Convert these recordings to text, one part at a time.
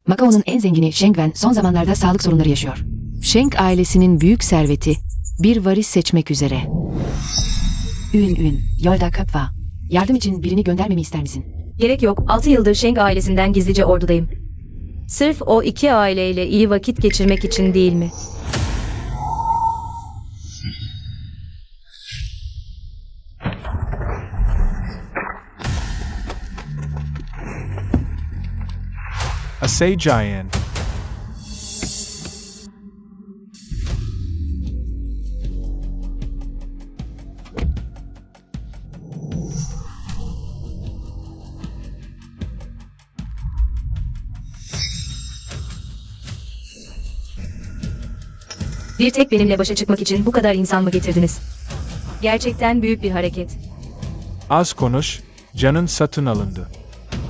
Macao'nun en zengini Sheng Wen son zamanlarda sağlık sorunları yaşıyor. Sheng ailesinin büyük serveti bir varis seçmek üzere. Ün, yolda köp var. Yardım için birini göndermemi ister misin? Gerek yok. 6 yıldır Sheng ailesinden gizlice ordudayım. Sırf o iki aileyle iyi vakit geçirmek için değil mi? Asajayan. Bir tek benimle başa çıkmak için bu kadar insan mı getirdiniz? Gerçekten büyük bir hareket. Az konuş, canın satın alındı.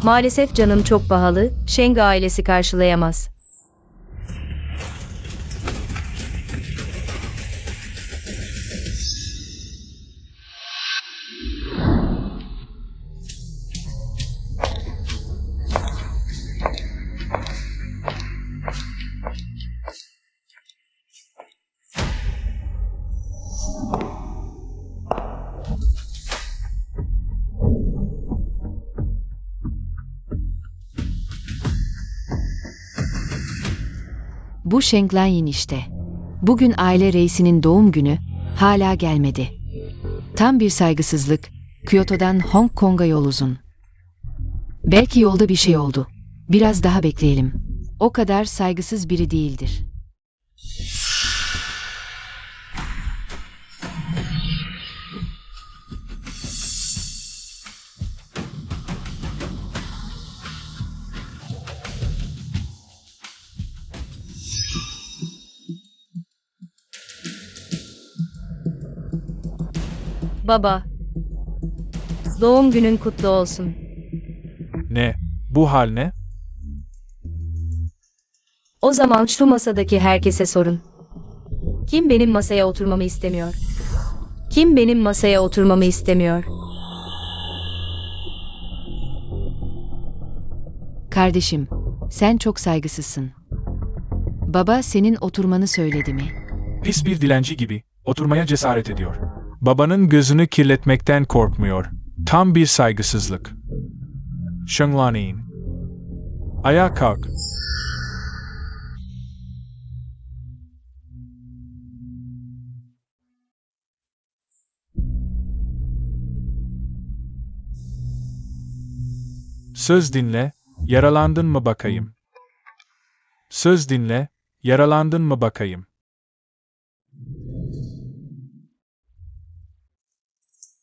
Maalesef canım çok pahalı, Sheng ailesi karşılayamaz. Bu Sheng Lanyin işte. Bugün aile reisinin doğum günü hala gelmedi. Tam bir saygısızlık. Kyoto'dan Hong Kong'a yol uzun. Belki yolda bir şey oldu. Biraz daha bekleyelim. O kadar saygısız biri değildir. Baba, doğum günün kutlu olsun. Ne? Bu hal ne? O zaman şu masadaki herkese sorun. Kim benim masaya oturmamı istemiyor? Kim benim masaya oturmamı istemiyor? Kardeşim, sen çok saygısızsın. Baba senin oturmanı söyledi mi? Pis bir dilenci gibi, oturmaya cesaret ediyor. Babanın gözünü kirletmekten korkmuyor. Tam bir saygısızlık. Sheng Lanyin. Ayağa kalk. Söz dinle, yaralandın mı bakayım? Söz dinle, yaralandın mı bakayım?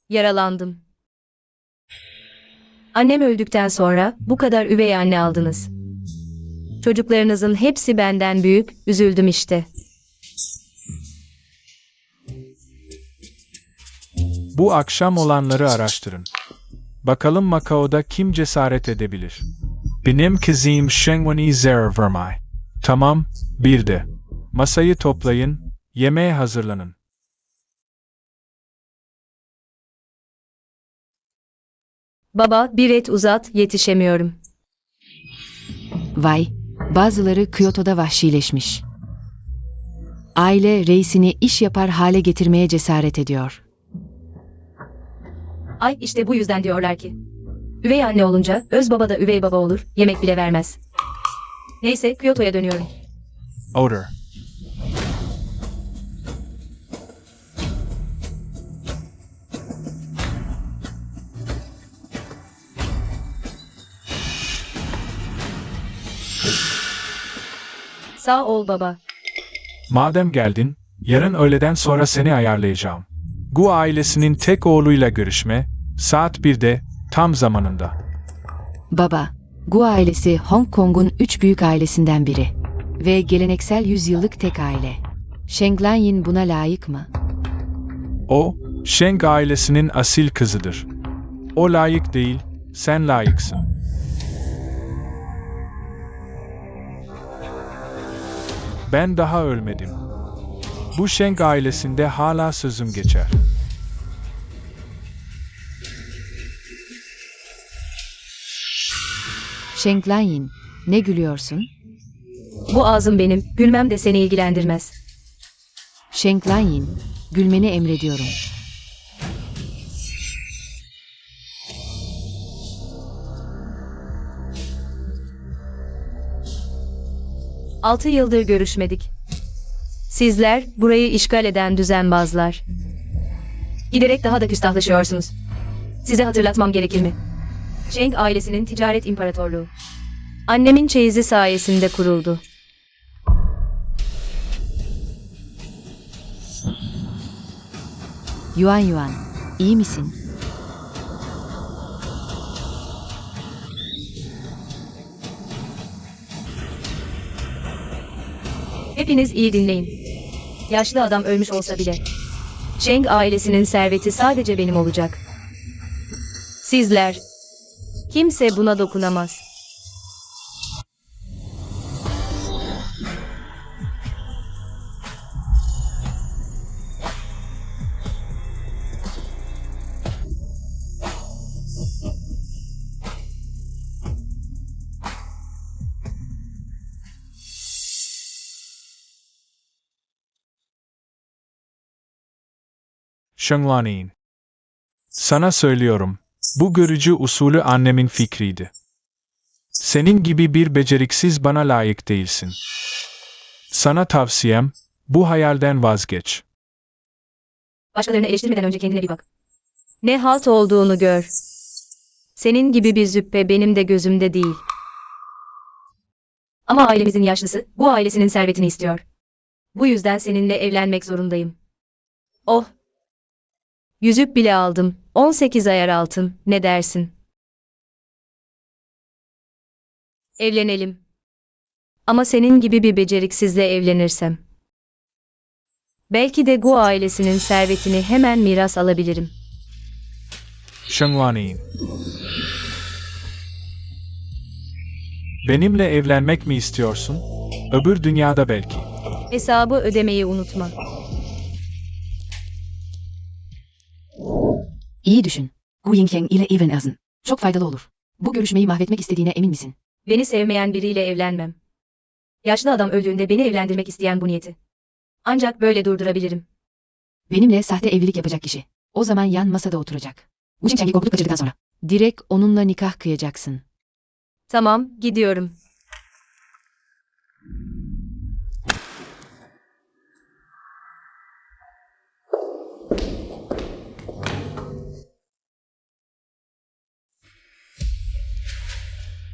Yaralandım. Annem öldükten sonra bu kadar üvey anne aldınız. Çocuklarınızın hepsi benden büyük, üzüldüm işte. Bu akşam olanları araştırın. Bakalım Macao'da kim cesaret edebilir? Benim kızım Shengwen'i zarar vermay. Tamam, bir de. Masayı toplayın, yemeğe hazırlanın. Baba, bir et uzat, yetişemiyorum. Vay, bazıları Kyoto'da vahşileşmiş. Aile reisini iş yapar hale getirmeye cesaret ediyor. Ay işte bu yüzden diyorlar ki. Üvey anne olunca öz baba da üvey baba olur, yemek bile vermez. Neyse Kyoto'ya dönüyorum. Odor. Sağ ol baba. Madem geldin, yarın öğleden sonra seni ayarlayacağım. Gu ailesinin tek oğluyla görüşme, saat 1'de, tam zamanında. Baba, Gu ailesi Hong Kong'un 3 büyük ailesinden biri. Ve geleneksel yüzyıllık tek aile. Sheng Lanyin buna layık mı? O, Sheng ailesinin asil kızıdır. O layık değil, sen layıksın. Ben daha ölmedim. Bu Sheng ailesinde hala sözüm geçer. Sheng Lanyin, ne gülüyorsun? Bu ağzım benim, gülmem de seni ilgilendirmez. Sheng Lanyin, gülmeni emrediyorum. Altı yıldır görüşmedik. Sizler, burayı işgal eden düzenbazlar. Giderek daha da küstahlaşıyorsunuz. Size hatırlatmam gerekir mi? Sheng ailesinin ticaret imparatorluğu. Annemin çeyizi sayesinde kuruldu. Yuan Yuan, iyi misin? Hepiniz iyi dinleyin. Yaşlı adam ölmüş olsa bile. Sheng ailesinin serveti sadece benim olacak. Sizler. Kimse buna dokunamaz. Sheng Lanyin. Sana söylüyorum, bu görücü usulü annemin fikriydi. Senin gibi bir beceriksiz bana layık değilsin. Sana tavsiyem, bu hayalden vazgeç. Başkalarını eleştirmeden önce kendine bir bak. Ne halt olduğunu gör. Senin gibi bir züppe benim de gözümde değil. Ama ailemizin yaşlısı, bu ailesinin servetini istiyor. Bu yüzden seninle evlenmek zorundayım. Oh! Yüzük bile aldım. 18 ayar altın. Ne dersin? Evlenelim. Ama senin gibi bir beceriksizle evlenirsem. Belki de Gu ailesinin servetini hemen miras alabilirim. Sheng Lanyin. Benimle evlenmek mi istiyorsun? Öbür dünyada belki. Hesabı ödemeyi unutma. İyi düşün. Gu Yingqiang ile evlenirsin. Çok faydalı olur. Bu görüşmeyi mahvetmek istediğine emin misin? Beni sevmeyen biriyle evlenmem. Yaşlı adam öldüğünde beni evlendirmek isteyen bu niyeti. Ancak böyle durdurabilirim. Benimle sahte evlilik yapacak kişi. O zaman yan masada oturacak. Wu Qingqiang'i korkutup kaçırdıktan sonra. Direkt onunla nikah kıyacaksın. Tamam, gidiyorum.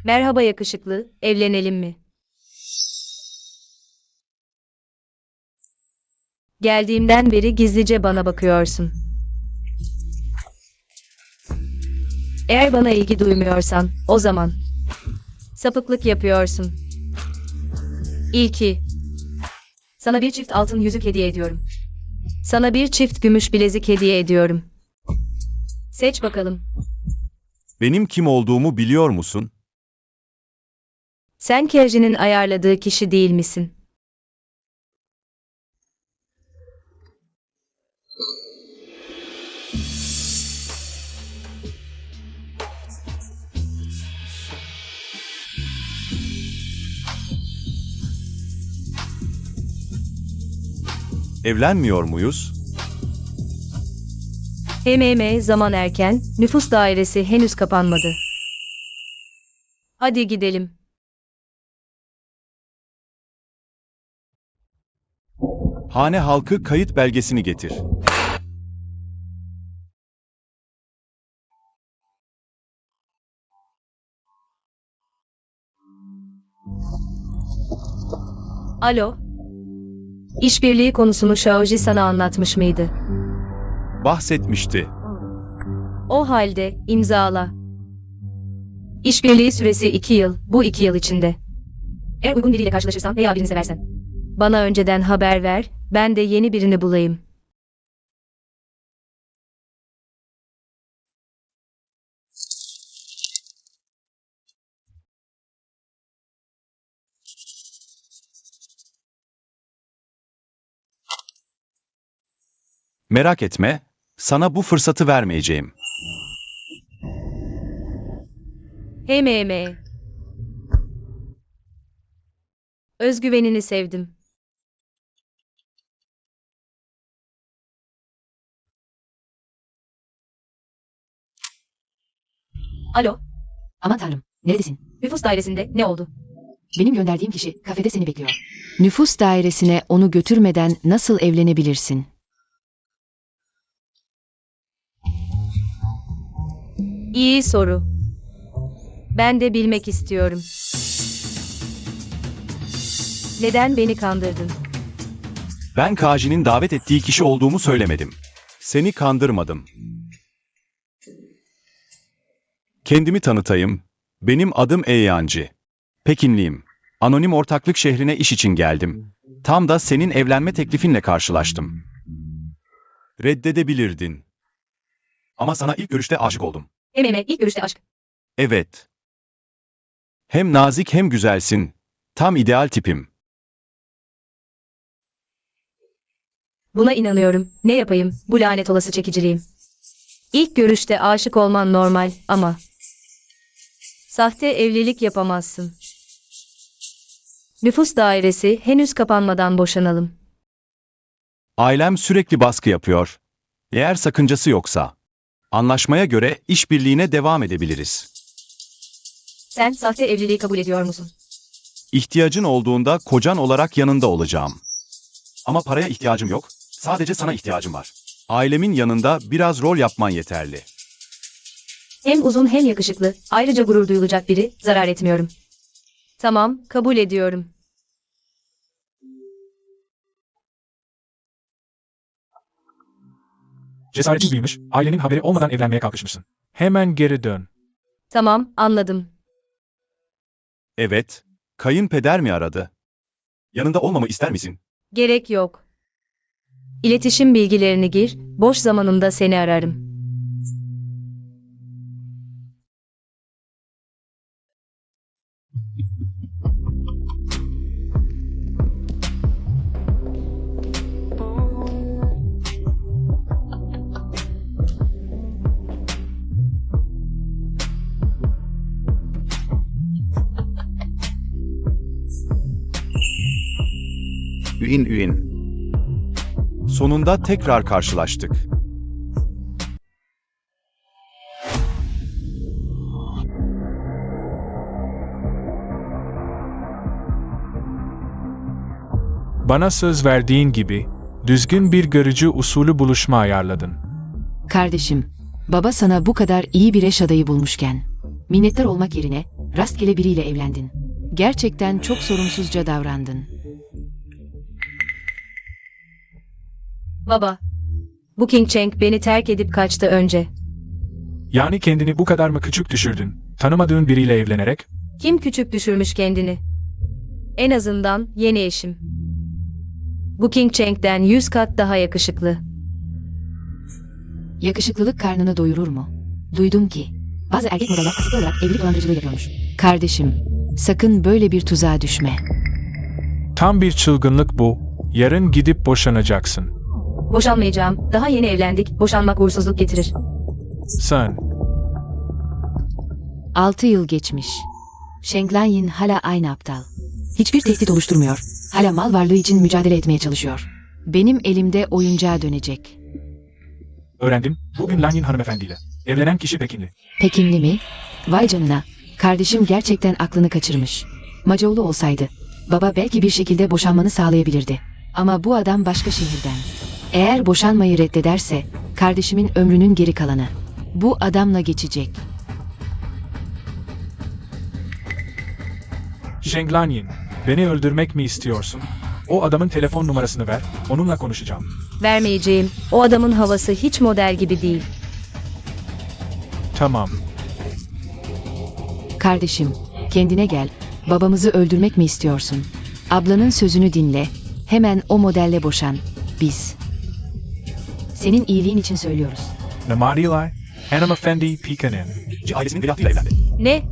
Merhaba yakışıklı, evlenelim mi? Geldiğimden beri gizlice bana bakıyorsun. Eğer bana ilgi duymuyorsan, o zaman sapıklık yapıyorsun. İlki. Sana bir çift altın yüzük hediye ediyorum. Sana bir çift gümüş bilezik hediye ediyorum. Seç bakalım. Benim kim olduğumu biliyor musun? Sen Kerji'nin ayarladığı kişi değil misin? Evlenmiyor muyuz? Zaman erken, nüfus dairesi henüz kapanmadı. Hadi gidelim. Hane halkı kayıt belgesini getir. Alo. İşbirliği konusunu Shaoji sana anlatmış mıydı? Bahsetmişti. O halde imzala. İşbirliği süresi 2 yıl, bu 2 yıl içinde. Eğer uygun biriyle karşılaşırsan veya birini seversen. Bana önceden haber ver, ben de yeni birini bulayım. Merak etme, sana bu fırsatı vermeyeceğim. HMM. Özgüvenini sevdim. Alo, Aman tanrım, neredesin? nüfus dairesinde ne oldu? Benim gönderdiğim kişi kafede seni bekliyor. Nüfus dairesine onu götürmeden nasıl evlenebilirsin? İyi soru. Ben de bilmek istiyorum. Neden beni kandırdın? Ben Kaji'nin davet ettiği kişi olduğumu söylemedim. Seni kandırmadım. Kendimi tanıtayım. Benim adım Eyancı. Pekinliyim. Anonim ortaklık şehrine iş için geldim. Tam da senin evlenme teklifinle karşılaştım. Reddedebilirdin. Ama sana ilk görüşte aşık oldum. İlk görüşte aşk. Evet. Hem nazik hem güzelsin. Tam ideal tipim. Buna inanıyorum. Ne yapayım? Bu lanet olası çekiciliğim. İlk görüşte aşık olman normal ama sahte evlilik yapamazsın. Nüfus dairesi henüz kapanmadan boşanalım. Ailem sürekli baskı yapıyor. Eğer sakıncası yoksa. Anlaşmaya göre işbirliğine devam edebiliriz. Sen sahte evliliği kabul ediyor musun? İhtiyacın olduğunda kocan olarak yanında olacağım. Ama paraya ihtiyacım yok. Sadece sana ihtiyacım var. Ailemin yanında biraz rol yapman yeterli. Hem uzun hem yakışıklı, ayrıca gurur duyulacak biri, zarar etmiyorum. Tamam, kabul ediyorum. Cesaretin büyümüş, ailenin haberi olmadan evlenmeye kalkışmışsın. Hemen geri dön. Tamam, anladım. Evet, kayınpeder mi aradı? Yanında olmamı ister misin? Gerek yok. İletişim bilgilerini gir, boş zamanımda seni ararım. Üin. Sonunda tekrar karşılaştık. Bana söz verdiğin gibi, düzgün bir görücü usulü buluşma ayarladın. Kardeşim, baba sana bu kadar iyi bir eş adayı bulmuşken, minnettar olmak yerine rastgele biriyle evlendin. Gerçekten çok sorumsuzca davrandın. Baba, bu King Cheng beni terk edip kaçtı önce. Yani kendini bu kadar mı küçük düşürdün, tanımadığın biriyle evlenerek? Kim küçük düşürmüş kendini? En azından yeni eşim. Bu King Cheng'den 100 kat daha yakışıklı. Yakışıklılık karnını doyurur mu? Duydum ki, bazı erkek modalar kasıtlı olarak evlilik dolandırıcılığı yapıyormuş. Kardeşim, sakın böyle bir tuzağa düşme. Tam bir çılgınlık bu, yarın gidip boşanacaksın. Boşanmayacağım, daha yeni evlendik, boşanmak uğursuzluk getirir. Sen, 6 yıl geçmiş. Sheng Lanyin hala aynı aptal. Hiçbir tehdit oluşturmuyor. Hala mal varlığı için mücadele etmeye çalışıyor. Benim elimde oyuncağa dönecek. öğrendim, bugün Lanyin hanımefendiyle. Evlenen kişi Pekinli. Pekinli mi? Vay canına. Kardeşim gerçekten aklını kaçırmış. Macaoğlu olsaydı, baba belki bir şekilde boşanmanı sağlayabilirdi. Ama bu adam başka şehirden. Eğer boşanmayı reddederse, kardeşimin ömrünün geri kalanı bu adamla geçecek. Sheng Lanyin, beni öldürmek mi istiyorsun? O adamın telefon numarasını ver, onunla konuşacağım. Vermeyeceğim, o adamın havası hiç model gibi değil. Tamam. Kardeşim, kendine gel. Babamızı öldürmek mi istiyorsun? Ablanın sözünü dinle. Hemen o modelle boşan. Biz. Senin iyiliğin için söylüyoruz. Namadilay, hanımefendi Pekin'in. Ailesinin veliahtıyla evlendi. Ne?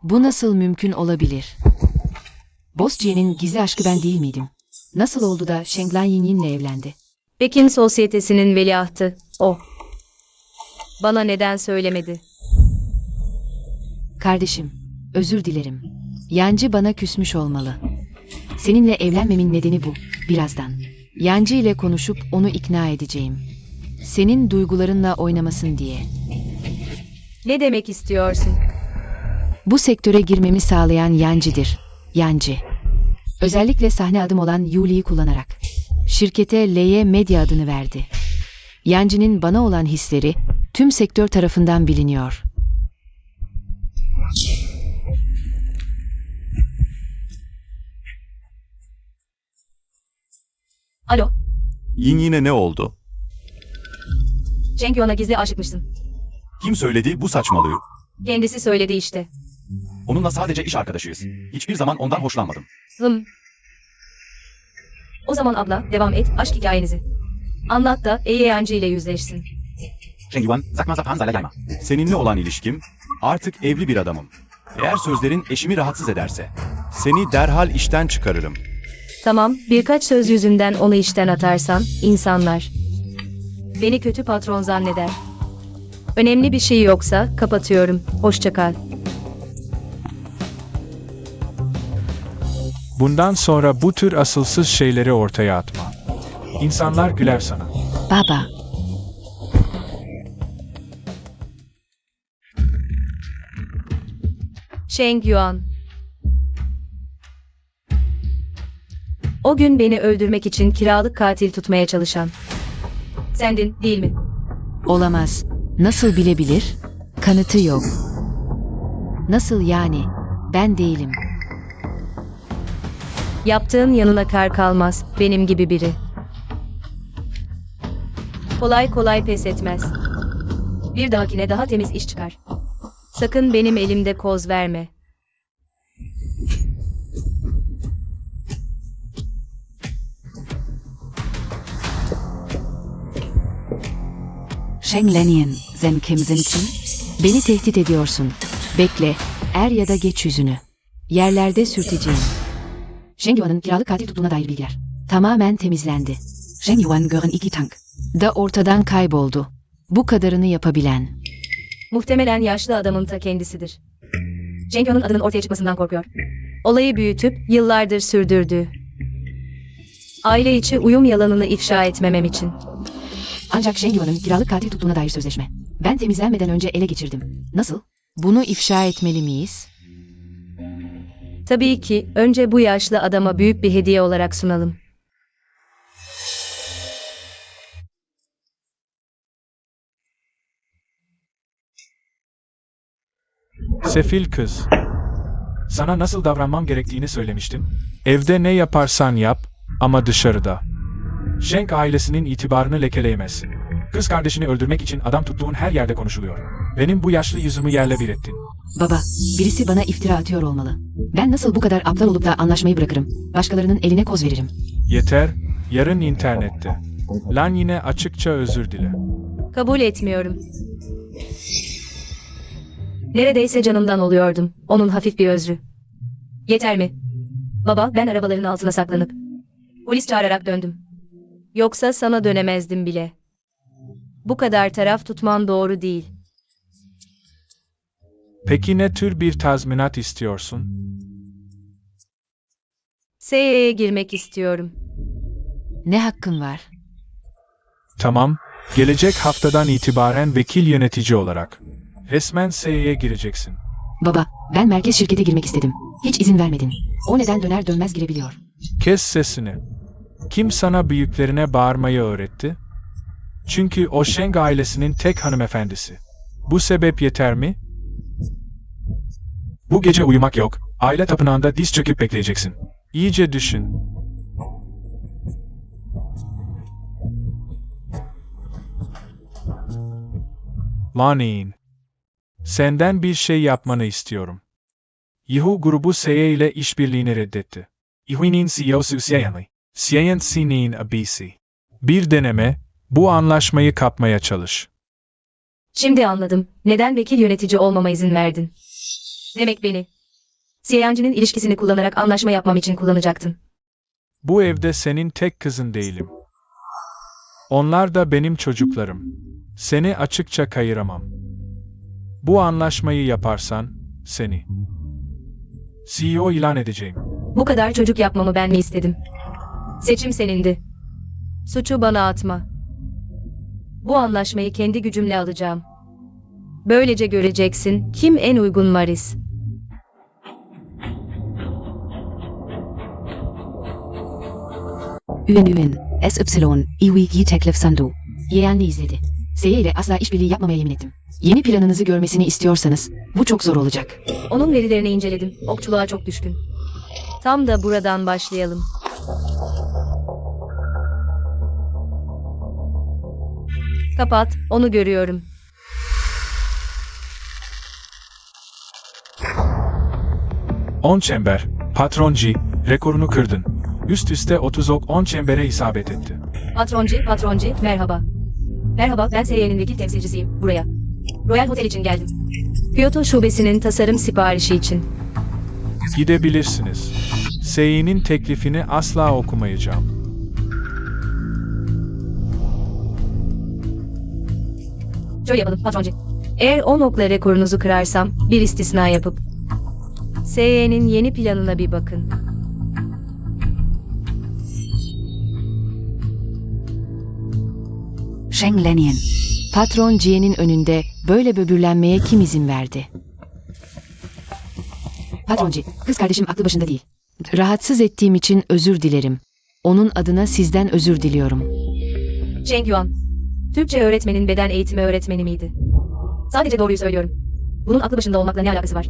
Bu nasıl mümkün olabilir? Boscia'nın gizli aşkı ben değil miydim? Nasıl oldu da Shenglan Yin'le evlendi? Pekin sosyetesinin veliahtı, o. Bana neden söylemedi? Kardeşim, özür dilerim. Yancı bana küsmüş olmalı. Seninle evlenmemin nedeni bu, birazdan. Yancı ile konuşup onu ikna edeceğim. Senin duygularınla oynamasın diye. Ne demek istiyorsun? Bu sektöre girmemi sağlayan Yancı'dır. Yancı. Özellikle sahne adım olan Yuli'yi kullanarak. Şirkete Leye Medya adını verdi. Yancı'nın bana olan hisleri tüm sektör tarafından biliniyor. Alo, Yin yine ne oldu? Cheng Yuan'a gizli aşıkmışsın. Kim söyledi bu saçmalığı? Kendisi söyledi işte. Onunla sadece iş arkadaşıyız. Hiçbir zaman ondan hoşlanmadım. O zaman abla, devam et, aşk hikayenizi. Anlat da Yancı ile yüzleşsin. Sheng Yuan, sakma sapan zala yayma. Seninle olan ilişkim, artık evli bir adamım. Eğer sözlerin eşimi rahatsız ederse, seni derhal işten çıkarırım. Tamam, birkaç söz yüzünden onu işten atarsan, insanlar beni kötü patron zanneder. Önemli bir şey yoksa, kapatıyorum. Hoşça kal. Bundan sonra bu tür asılsız şeyleri ortaya atma. İnsanlar güler sana. Baba, Sheng Yuan. O gün beni öldürmek için kiralık katil tutmaya çalışan. Sendin, değil mi? olamaz. Nasıl bilebilir? Kanıtı yok. Nasıl yani? Ben değilim. Yaptığın yanına kar kalmaz, benim gibi biri. Kolay kolay pes etmez. Bir dahakine daha temiz iş çıkar. Sakın benim elimde koz verme. Shenglenien, sen kimsin kim? Beni tehdit ediyorsun. Bekle, er ya da geç yüzünü. Yerlerde sürteceğim. Sheng Yuan'ın kiralık katil tuttuğuna dair bilgiler. Tamamen temizlendi. Sheng Yuan Görün iki tank. Da ortadan kayboldu. Bu kadarını yapabilen. Muhtemelen yaşlı adamın ta kendisidir. Sheng Yuan'ın adının ortaya çıkmasından korkuyor. Olayı büyütüp yıllardır sürdürdü. Aile içi uyum yalanını ifşa etmemem için. Ancak Sheng Yuan'ın kiralık katil tuttuğuna dair sözleşme. Ben temizlenmeden önce ele geçirdim. Nasıl? Bunu ifşa etmeli miyiz? Tabii ki önce bu yaşlı adama büyük bir hediye olarak sunalım. Sefil kız. Sana nasıl davranmam gerektiğini söylemiştim. Evde ne yaparsan yap ama dışarıda. Sheng ailesinin itibarını lekeleyemezsin. Kız kardeşini öldürmek için adam tuttuğun her yerde konuşuluyor. Benim bu yaşlı yüzümü yerle bir ettin. Baba, birisi bana iftira atıyor olmalı. Ben nasıl bu kadar aptal olup da anlaşmayı bırakırım? Başkalarının eline koz veririm. Yeter, yarın internette. Lan yine açıkça özür dile. Kabul etmiyorum. Neredeyse canımdan oluyordum. Onun hafif bir özrü. Yeter mi? Baba, ben arabaların altına saklanıp polis çağırarak döndüm. Yoksa sana dönemezdim bile. Bu kadar taraf tutman doğru değil. Peki ne tür bir tazminat istiyorsun? SE'ye girmek istiyorum. Ne hakkın var? Tamam, gelecek haftadan itibaren vekil yönetici olarak. Resmen SE'ye gireceksin. Baba, ben merkez şirkete girmek istedim. Hiç izin vermedin. O neden döner dönmez girebiliyor. Kes sesini. Kim sana büyüklerine bağırmayı öğretti? Çünkü o Sheng ailesinin tek hanımefendisi. Bu sebep yeter mi? Bu gece uyumak yok. Aile tapınağında diz çöküp bekleyeceksin. İyice düşün. Lanin. Senden bir şey yapmanı istiyorum. Yahoo grubu SE ile işbirliğini reddetti. Yahu'nun CEO'su Siyan'ın abisi. Bir deneme, bu anlaşmayı kapmaya çalış. Şimdi anladım. Neden vekil yönetici olmama izin verdin? Demek beni Siyancı'nın ilişkisini kullanarak anlaşma yapmam için kullanacaktın. Bu evde senin tek kızın değilim. Onlar da benim çocuklarım. Seni açıkça kayıramam. Bu anlaşmayı yaparsan, seni CEO ilan edeceğim. Bu kadar çocuk yapmamı ben mi istedim? Seçim senindi. Suçu bana atma. Bu anlaşmayı kendi gücümle alacağım. Böylece göreceksin kim en uygun Maris. Ün SY İwi Teklif Sandu. Yeğenli izledi. Seye ile asla işbirliği yapmamaya yemin ettim. Yeni planınızı görmesini istiyorsanız bu çok zor olacak. Onun verilerini inceledim. Okçuluğa çok düşkün. Tam da buradan başlayalım. Kapat, onu görüyorum. On çember, patronci, rekorunu kırdın. Üst üste 30 ok 10 çembere isabet etti. Patronci, merhaba. Merhaba, ben SY'nin vekil temsilcisiyim, buraya. Royal Hotel için geldim. Kyoto şubesinin tasarım siparişi için. Gidebilirsiniz. Seyinin teklifini asla okumayacağım. Şöyle yapalım, patroncu. Eğer 10 okla rekorunuzu kırarsam, bir istisna yapıp SY'nin yeni planına bir bakın. Sheng Lenien. Patron Jien'in önünde böyle böbürlenmeye kim izin verdi? Patronci, kız kardeşim aklı başında değil. Rahatsız ettiğim için özür dilerim. Onun adına sizden özür diliyorum. Cheng Yuan. Türkçe öğretmenin beden eğitimi öğretmeni miydi? Sadece doğruyu söylüyorum. Bunun aklı başında olmakla ne alakası var?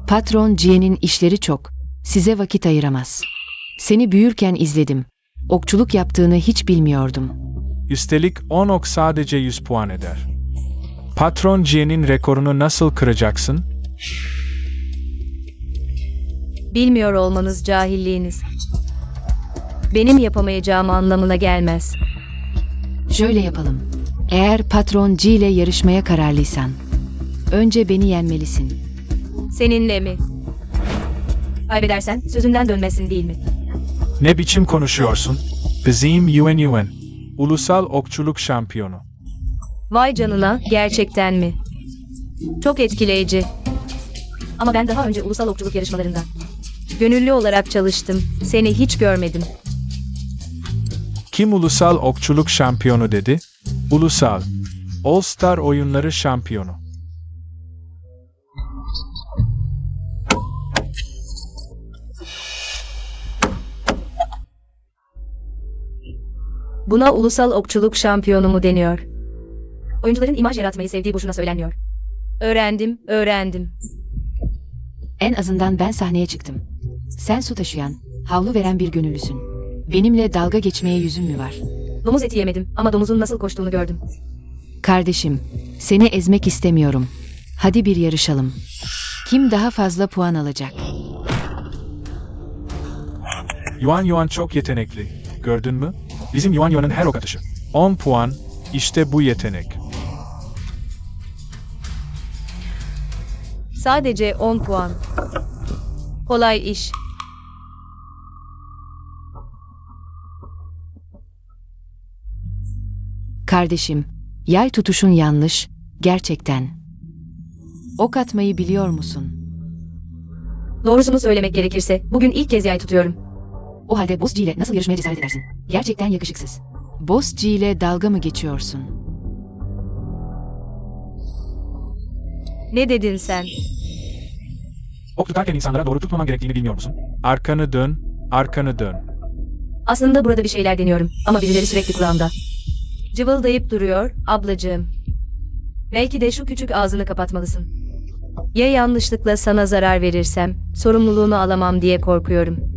Patron Jien'in işleri çok. Size vakit ayıramaz. Seni büyürken izledim. Okçuluk yaptığını hiç bilmiyordum. Üstelik 10 ok sadece 100 puan eder. Patron Jien'in rekorunu nasıl kıracaksın? Bilmiyor olmanız cahilliğiniz. Benim yapamayacağım anlamına gelmez. Şöyle yapalım. Eğer Patron Ji ile yarışmaya kararlıysan, önce beni yenmelisin. Seninle mi? Kaybedersen sözünden dönmesin değil mi? Ne biçim konuşuyorsun? Bizim Yuan. Ulusal okçuluk şampiyonu. Vay canına, gerçekten mi? Çok etkileyici. Ama ben daha önce ulusal okçuluk yarışmalarında gönüllü olarak çalıştım. Seni hiç görmedim. Kim ulusal okçuluk şampiyonu dedi? Ulusal. All Star oyunları şampiyonu. Buna ulusal okçuluk şampiyonu mu deniyor? Oyuncuların imaj yaratmayı sevdiği boşuna söylenmiyor. Öğrendim. En azından ben sahneye çıktım. Sen su taşıyan, havlu veren bir gönüllüsün. Benimle dalga geçmeye yüzün mü var? Domuz eti yemedim ama domuzun nasıl koştuğunu gördüm. Kardeşim, seni ezmek istemiyorum. Hadi bir yarışalım. Kim daha fazla puan alacak? Yuan çok yetenekli. Gördün mü? Bizim Yuan'ın her ok atışı. 10 puan, işte bu yetenek. Sadece 10 puan. Kolay iş. Kardeşim, yay tutuşun yanlış, gerçekten. Ok atmayı biliyor musun? Doğrusunu söylemek gerekirse bugün ilk kez yay tutuyorum. O halde Boss G ile nasıl yarışmaya cesaret edersin? Gerçekten yakışıksız. Boss G ile dalga mı geçiyorsun? Ne dedin sen? Ok tutarken insanlara doğru tutmaman gerektiğini bilmiyor musun? Arkanı dön. Aslında burada bir şeyler deniyorum ama birileri sürekli kulağımda. Cıvıldayıp duruyor, ablacığım. Belki de şu küçük ağzını kapatmalısın. Ya yanlışlıkla sana zarar verirsem, sorumluluğunu alamam diye korkuyorum.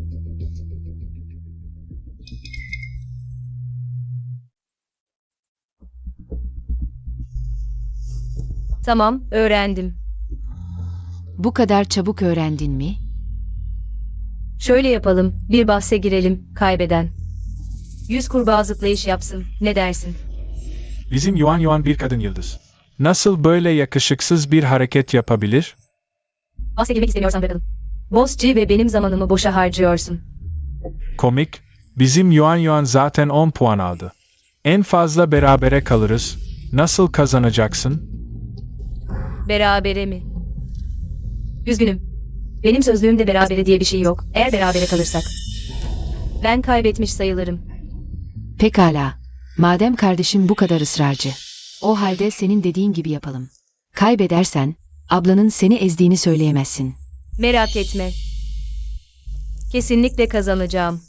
Tamam, öğrendim. Bu kadar çabuk öğrendin mi? Şöyle yapalım, bir bahse girelim, kaybeden 100 kurbağa zıplayış yapsın, ne dersin? Bizim Yuan bir kadın yıldız. Nasıl böyle yakışıksız bir hareket yapabilir? Bahse girmek istemiyorsan bırakalım. Boss G ve benim zamanımı boşa harcıyorsun. Komik, Bizim Yuan zaten 10 puan aldı. En fazla berabere kalırız. Nasıl kazanacaksın? Berabere mi? Üzgünüm. Benim sözlüğümde berabere diye bir şey yok. Eğer berabere kalırsak. Ben kaybetmiş sayılırım. Pekala. Madem kardeşim bu kadar ısrarcı. O halde senin dediğin gibi yapalım. Kaybedersen, ablanın seni ezdiğini söyleyemezsin. Merak etme. Kesinlikle kazanacağım.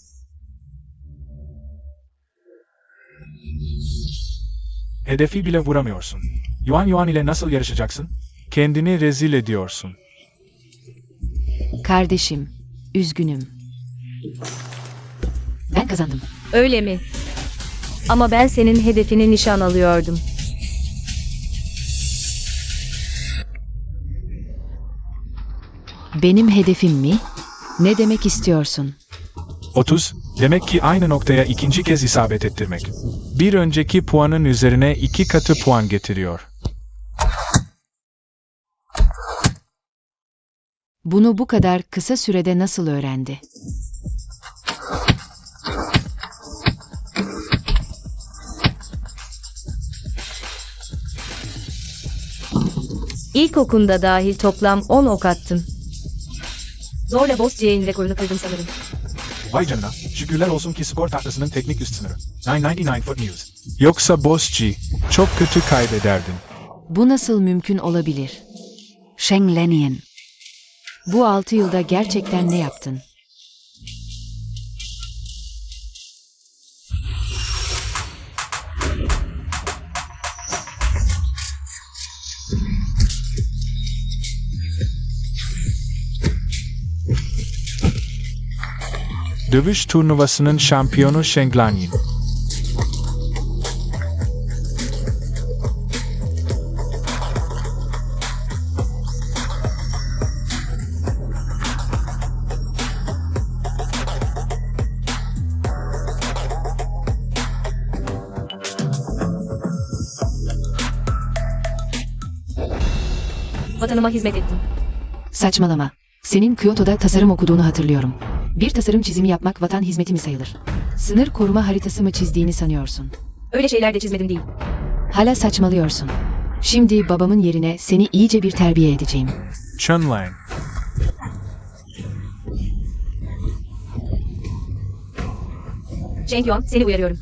Hedefi bile vuramıyorsun. Yuan ile nasıl yarışacaksın? Kendini rezil ediyorsun. Kardeşim, üzgünüm. Ben kazandım. Öyle mi? Ama ben senin hedefini nişan alıyordum. Benim hedefim mi? Ne demek istiyorsun? 30, demek ki aynı noktaya ikinci kez isabet ettirmek. Bir önceki puanın üzerine 2 katı puan getiriyor. Bunu bu kadar kısa sürede nasıl öğrendi? İlk okunda dahil toplam 10 ok attım. Zorla Boss C'nin rekorunu kırdım sanırım. Vay canına, şükürler olsun ki skor tahtasının teknik üst sınırı. 999 Foot News. Yoksa Boss G, çok kötü kaybederdin. Bu nasıl mümkün olabilir? Sheng Lenian. Bu 6 yılda gerçekten ne yaptın? Dövüş turnuvasının şampiyonu Sheng Lenian. Vatanıma hizmet ettim. Saçmalama. Senin Kyoto'da tasarım okuduğunu hatırlıyorum. Bir tasarım çizimi yapmak vatan hizmeti mi sayılır? Sınır koruma haritası mı çizdiğini sanıyorsun? Öyle şeyler de çizmedim değil. Hala saçmalıyorsun. Şimdi babamın yerine seni iyice bir terbiye edeceğim. Chunlang. Sheng Yuan, seni uyarıyorum.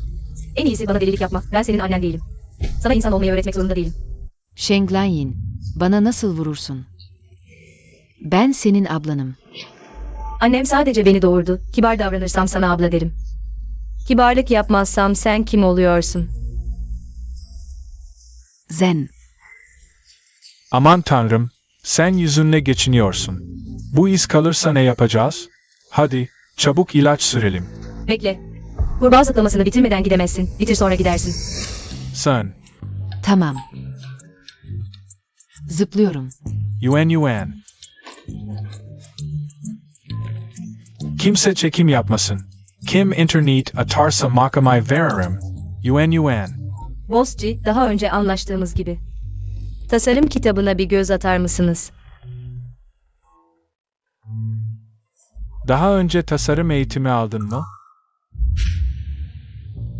En iyisi bana delilik yapmak. Ben senin annen değilim. Sana insan olmayı öğretmek zorunda değilim. Sheng Lenian, bana nasıl vurursun? Ben senin ablanım. Annem sadece beni doğurdu. Kibar davranırsam sana abla derim. Kibarlık yapmazsam sen kim oluyorsun? Zen. Aman tanrım, sen yüzünle geçiniyorsun. Bu iz kalırsa ne yapacağız? Hadi, çabuk ilaç sürelim. Bekle. Kurbağa zıplamasını bitirmeden gidemezsin. Bitir sonra gidersin. Sen, Tamam. Zıplıyorum. Yuan. Kimse çekim yapmasın. Kim internet atarsa makamay veririm. Yuan. Bossci, daha önce anlaştığımız gibi. Tasarım kitabına bir göz atar mısınız? Daha önce tasarım eğitimi aldın mı?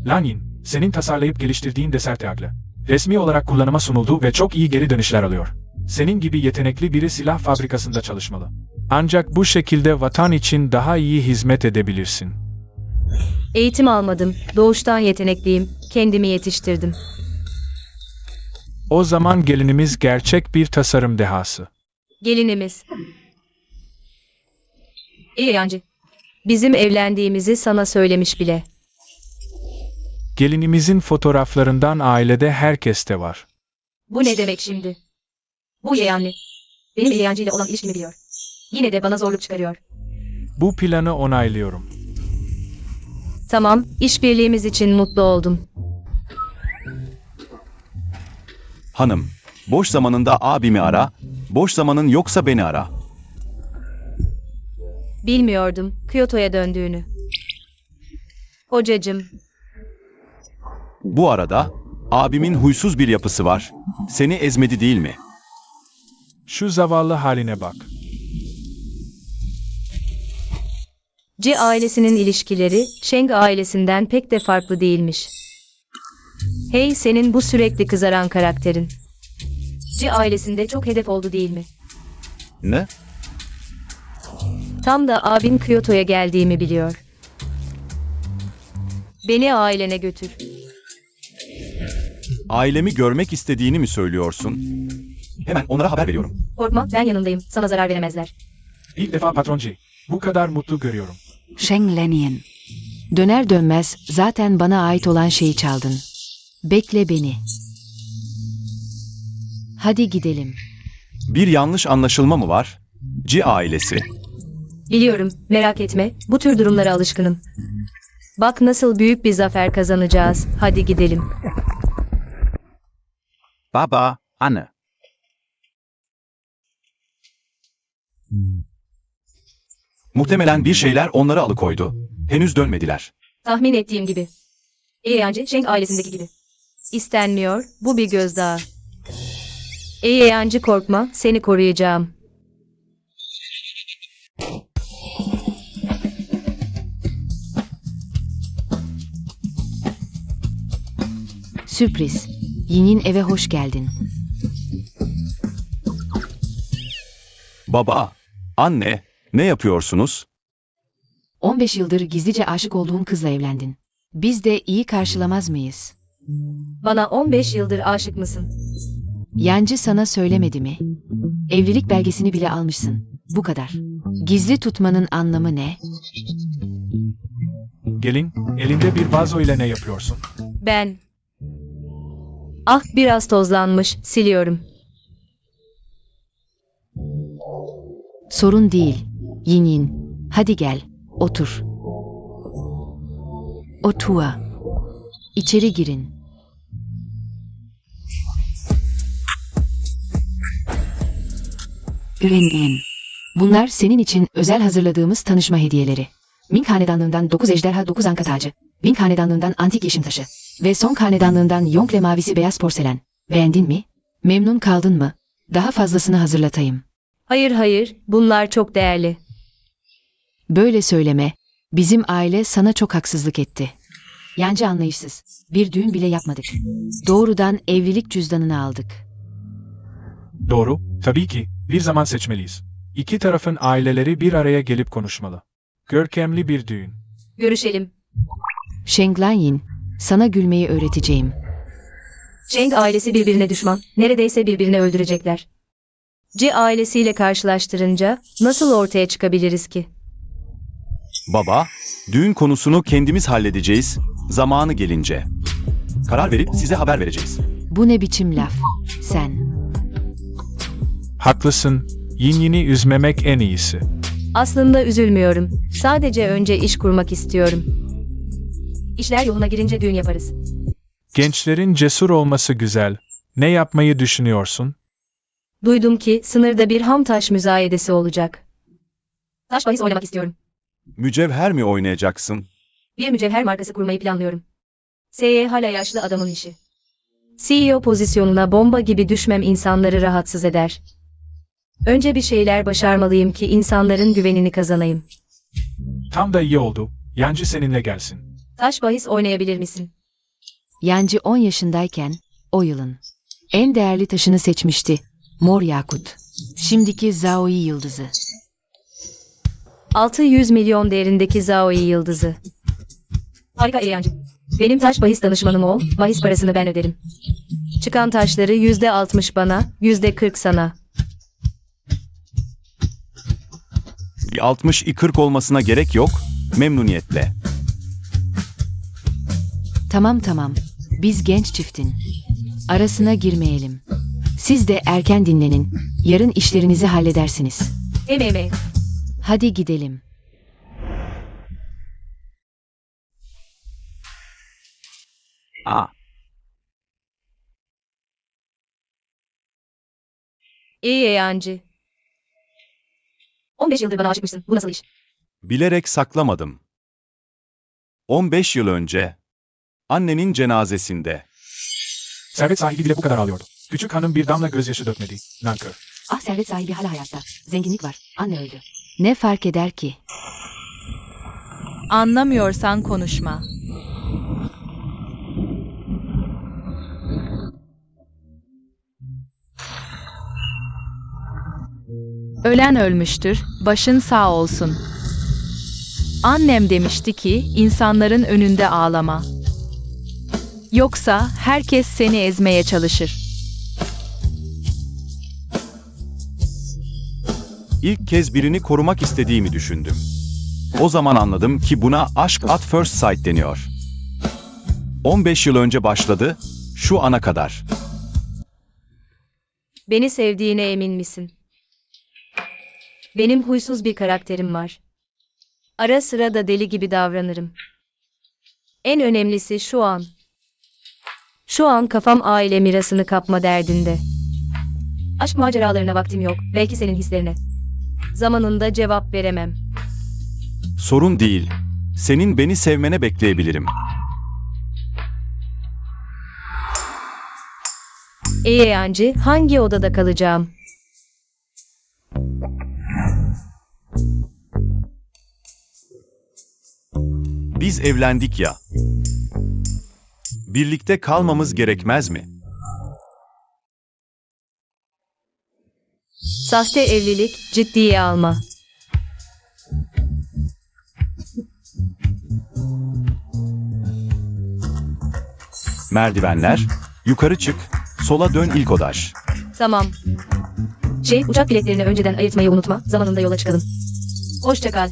Lenian, senin tasarlayıp geliştirdiğin deserteaklı. Resmi olarak kullanıma sunuldu ve çok iyi geri dönüşler alıyor. Senin gibi yetenekli biri silah fabrikasında çalışmalı. Ancak bu şekilde vatan için daha iyi hizmet edebilirsin. Eğitim almadım. Doğuştan yetenekliyim. Kendimi yetiştirdim. O zaman gelinimiz gerçek bir tasarım dehası. Gelinimiz. İyi yancı. Bizim evlendiğimizi sana söylemiş bile. Gelinimizin fotoğraflarından ailede herkeste var. Bu ne demek şimdi? Bu yeğenli. Benim yeğencı ile olan ilişkimi biliyor. Yine de bana zorluk çıkarıyor. Bu planı onaylıyorum. Tamam, işbirliğimiz için mutlu oldum. Hanım, boş zamanında abimi ara, boş zamanın yoksa beni ara. Bilmiyordum Kyoto'ya döndüğünü. Hocacım, Bu arada, abimin huysuz bir yapısı var. Seni ezmedi değil mi? Şu zavallı haline bak. Ji ailesinin ilişkileri, Sheng ailesinden pek de farklı değilmiş. Hey, senin bu sürekli kızaran karakterin. Ji ailesinde çok hedef oldu değil mi? Ne? Tam da abin Kyoto'ya geldiğimi biliyor. Beni ailene götür. Ailemi görmek istediğini mi söylüyorsun? Hemen onlara haber veriyorum. Korkma, ben yanındayım. Sana zarar veremezler. İlk defa patronci. Bu kadar mutlu görüyorum. Sheng Lenian. Döner dönmez zaten bana ait olan şeyi çaldın. Bekle beni. Hadi gidelim. Bir yanlış anlaşılma mı var? Ji ailesi. Biliyorum, merak etme. Bu tür durumlara alışkınım. Bak nasıl büyük bir zafer kazanacağız. Hadi gidelim. Baba, anne. Muhtemelen bir şeyler onları alıkoydu. Henüz dönmediler. Tahmin ettiğim gibi. Yancı, Sheng ailesindeki gibi. İstenmiyor, bu bir gözdağı. Yancı, korkma, seni koruyacağım. Sürpriz. Yin'in eve hoş geldin. Baba, anne, ne yapıyorsunuz? 15 yıldır gizlice aşık olduğun kızla evlendin. Biz de iyi karşılamaz mıyız? Bana 15 yıldır aşık mısın? Yancı sana söylemedi mi? Evlilik belgesini bile almışsın. Bu kadar. Gizli tutmanın anlamı ne? Gelin, elinde bir vazo ile ne yapıyorsun? Ben. Ah, biraz tozlanmış, siliyorum. Sorun değil. Yin. Hadi gel. Otur. Otua. İçeri girin. Ren. Bunlar senin için özel hazırladığımız tanışma hediyeleri. Ming Hanedanlığından 9 ejderha 9 anka tacı. Ming Hanedanlığından antik yeşim taşı. Ve Song Hanedanlığından Yongle mavisi beyaz porselen. Beğendin mi? Memnun kaldın mı? Daha fazlasını hazırlatayım. Hayır, bunlar çok değerli. Böyle söyleme. Bizim aile sana çok haksızlık etti. Yancı anlayışsız. Bir düğün bile yapmadık. Doğrudan evlilik cüzdanını aldık. Doğru, tabii ki. Bir zaman seçmeliyiz. İki tarafın aileleri bir araya gelip konuşmalı. Görkemli bir düğün. Görüşelim. Sheng Lanyin, sana gülmeyi öğreteceğim. Sheng ailesi birbirine düşman, neredeyse birbirini öldürecekler. Ji ailesiyle karşılaştırınca nasıl ortaya çıkabiliriz ki? Baba, düğün konusunu kendimiz halledeceğiz, zamanı gelince. Karar verip size haber vereceğiz. Bu ne biçim laf? Sen. Haklısın, Yin'i üzmemek en iyisi. Aslında üzülmüyorum. Sadece önce iş kurmak istiyorum. İşler yoluna girince düğün yaparız. Gençlerin cesur olması güzel. Ne yapmayı düşünüyorsun? Duydum ki sınırda bir ham taş müzayedesi olacak. Taş bahis oynamak istiyorum. Mücevher mi oynayacaksın? Bir mücevher markası kurmayı planlıyorum. SY hala yaşlı adamın işi. CEO pozisyonuna bomba gibi düşmem insanları rahatsız eder. Önce bir şeyler başarmalıyım ki insanların güvenini kazanayım. Tam da iyi oldu. Yancı seninle gelsin. Taş bahis oynayabilir misin? Yancı 10 yaşındayken, o yılın en değerli taşını seçmişti. Mor yakut. Şimdiki Zaoi yıldızı. 600 milyon değerindeki Zaoi yıldızı. Harika Yancı. Benim taş bahis danışmanım ol, bahis parasını ben öderim. Çıkan taşları %60 bana, %40 sana. 60-40 olmasına gerek yok, memnuniyetle. Tamam. Biz genç çiftin. Arasına girmeyelim. Siz de erken dinlenin. Yarın işlerinizi halledersiniz. Eme. Hadi gidelim. Aa, İyi Yancı. 15 yıldır bana aşıkmışsın. Bu nasıl iş? bilerek saklamadım. 15 yıl önce, annenin cenazesinde. Servet sahibi bile bu kadar ağlıyordu. Küçük hanım bir damla gözyaşı dökmedi. Nankör. Ah servet sahibi hala hayatta. Zenginlik var. Anne öldü. Ne fark eder ki? Anlamıyorsan konuşma. Ölen ölmüştür, başın sağ olsun. Annem demişti ki, insanların önünde ağlama. Yoksa herkes seni ezmeye çalışır. İlk kez birini korumak istediğimi düşündüm. O zaman anladım ki buna aşk at first sight deniyor. 15 yıl önce başladı, şu ana kadar. Beni sevdiğine emin misin? Benim huysuz bir karakterim var. Ara sıra da deli gibi davranırım. En önemlisi şu an. Şu an kafam aile mirasını kapma derdinde. Aşk maceralarına vaktim yok, belki senin hislerine. Zamanında cevap veremem. Sorun değil. Senin beni sevmene bekleyebilirim. Yancı, hangi odada kalacağım? Biz evlendik ya. Birlikte kalmamız gerekmez mi? Sahte evlilik, ciddiye alma. Merdivenler, yukarı çık, sola dön ilk odaş. Tamam. Uçak biletlerini önceden ayırtmayı unutma, zamanında yola çıkalım. Hoşça kal.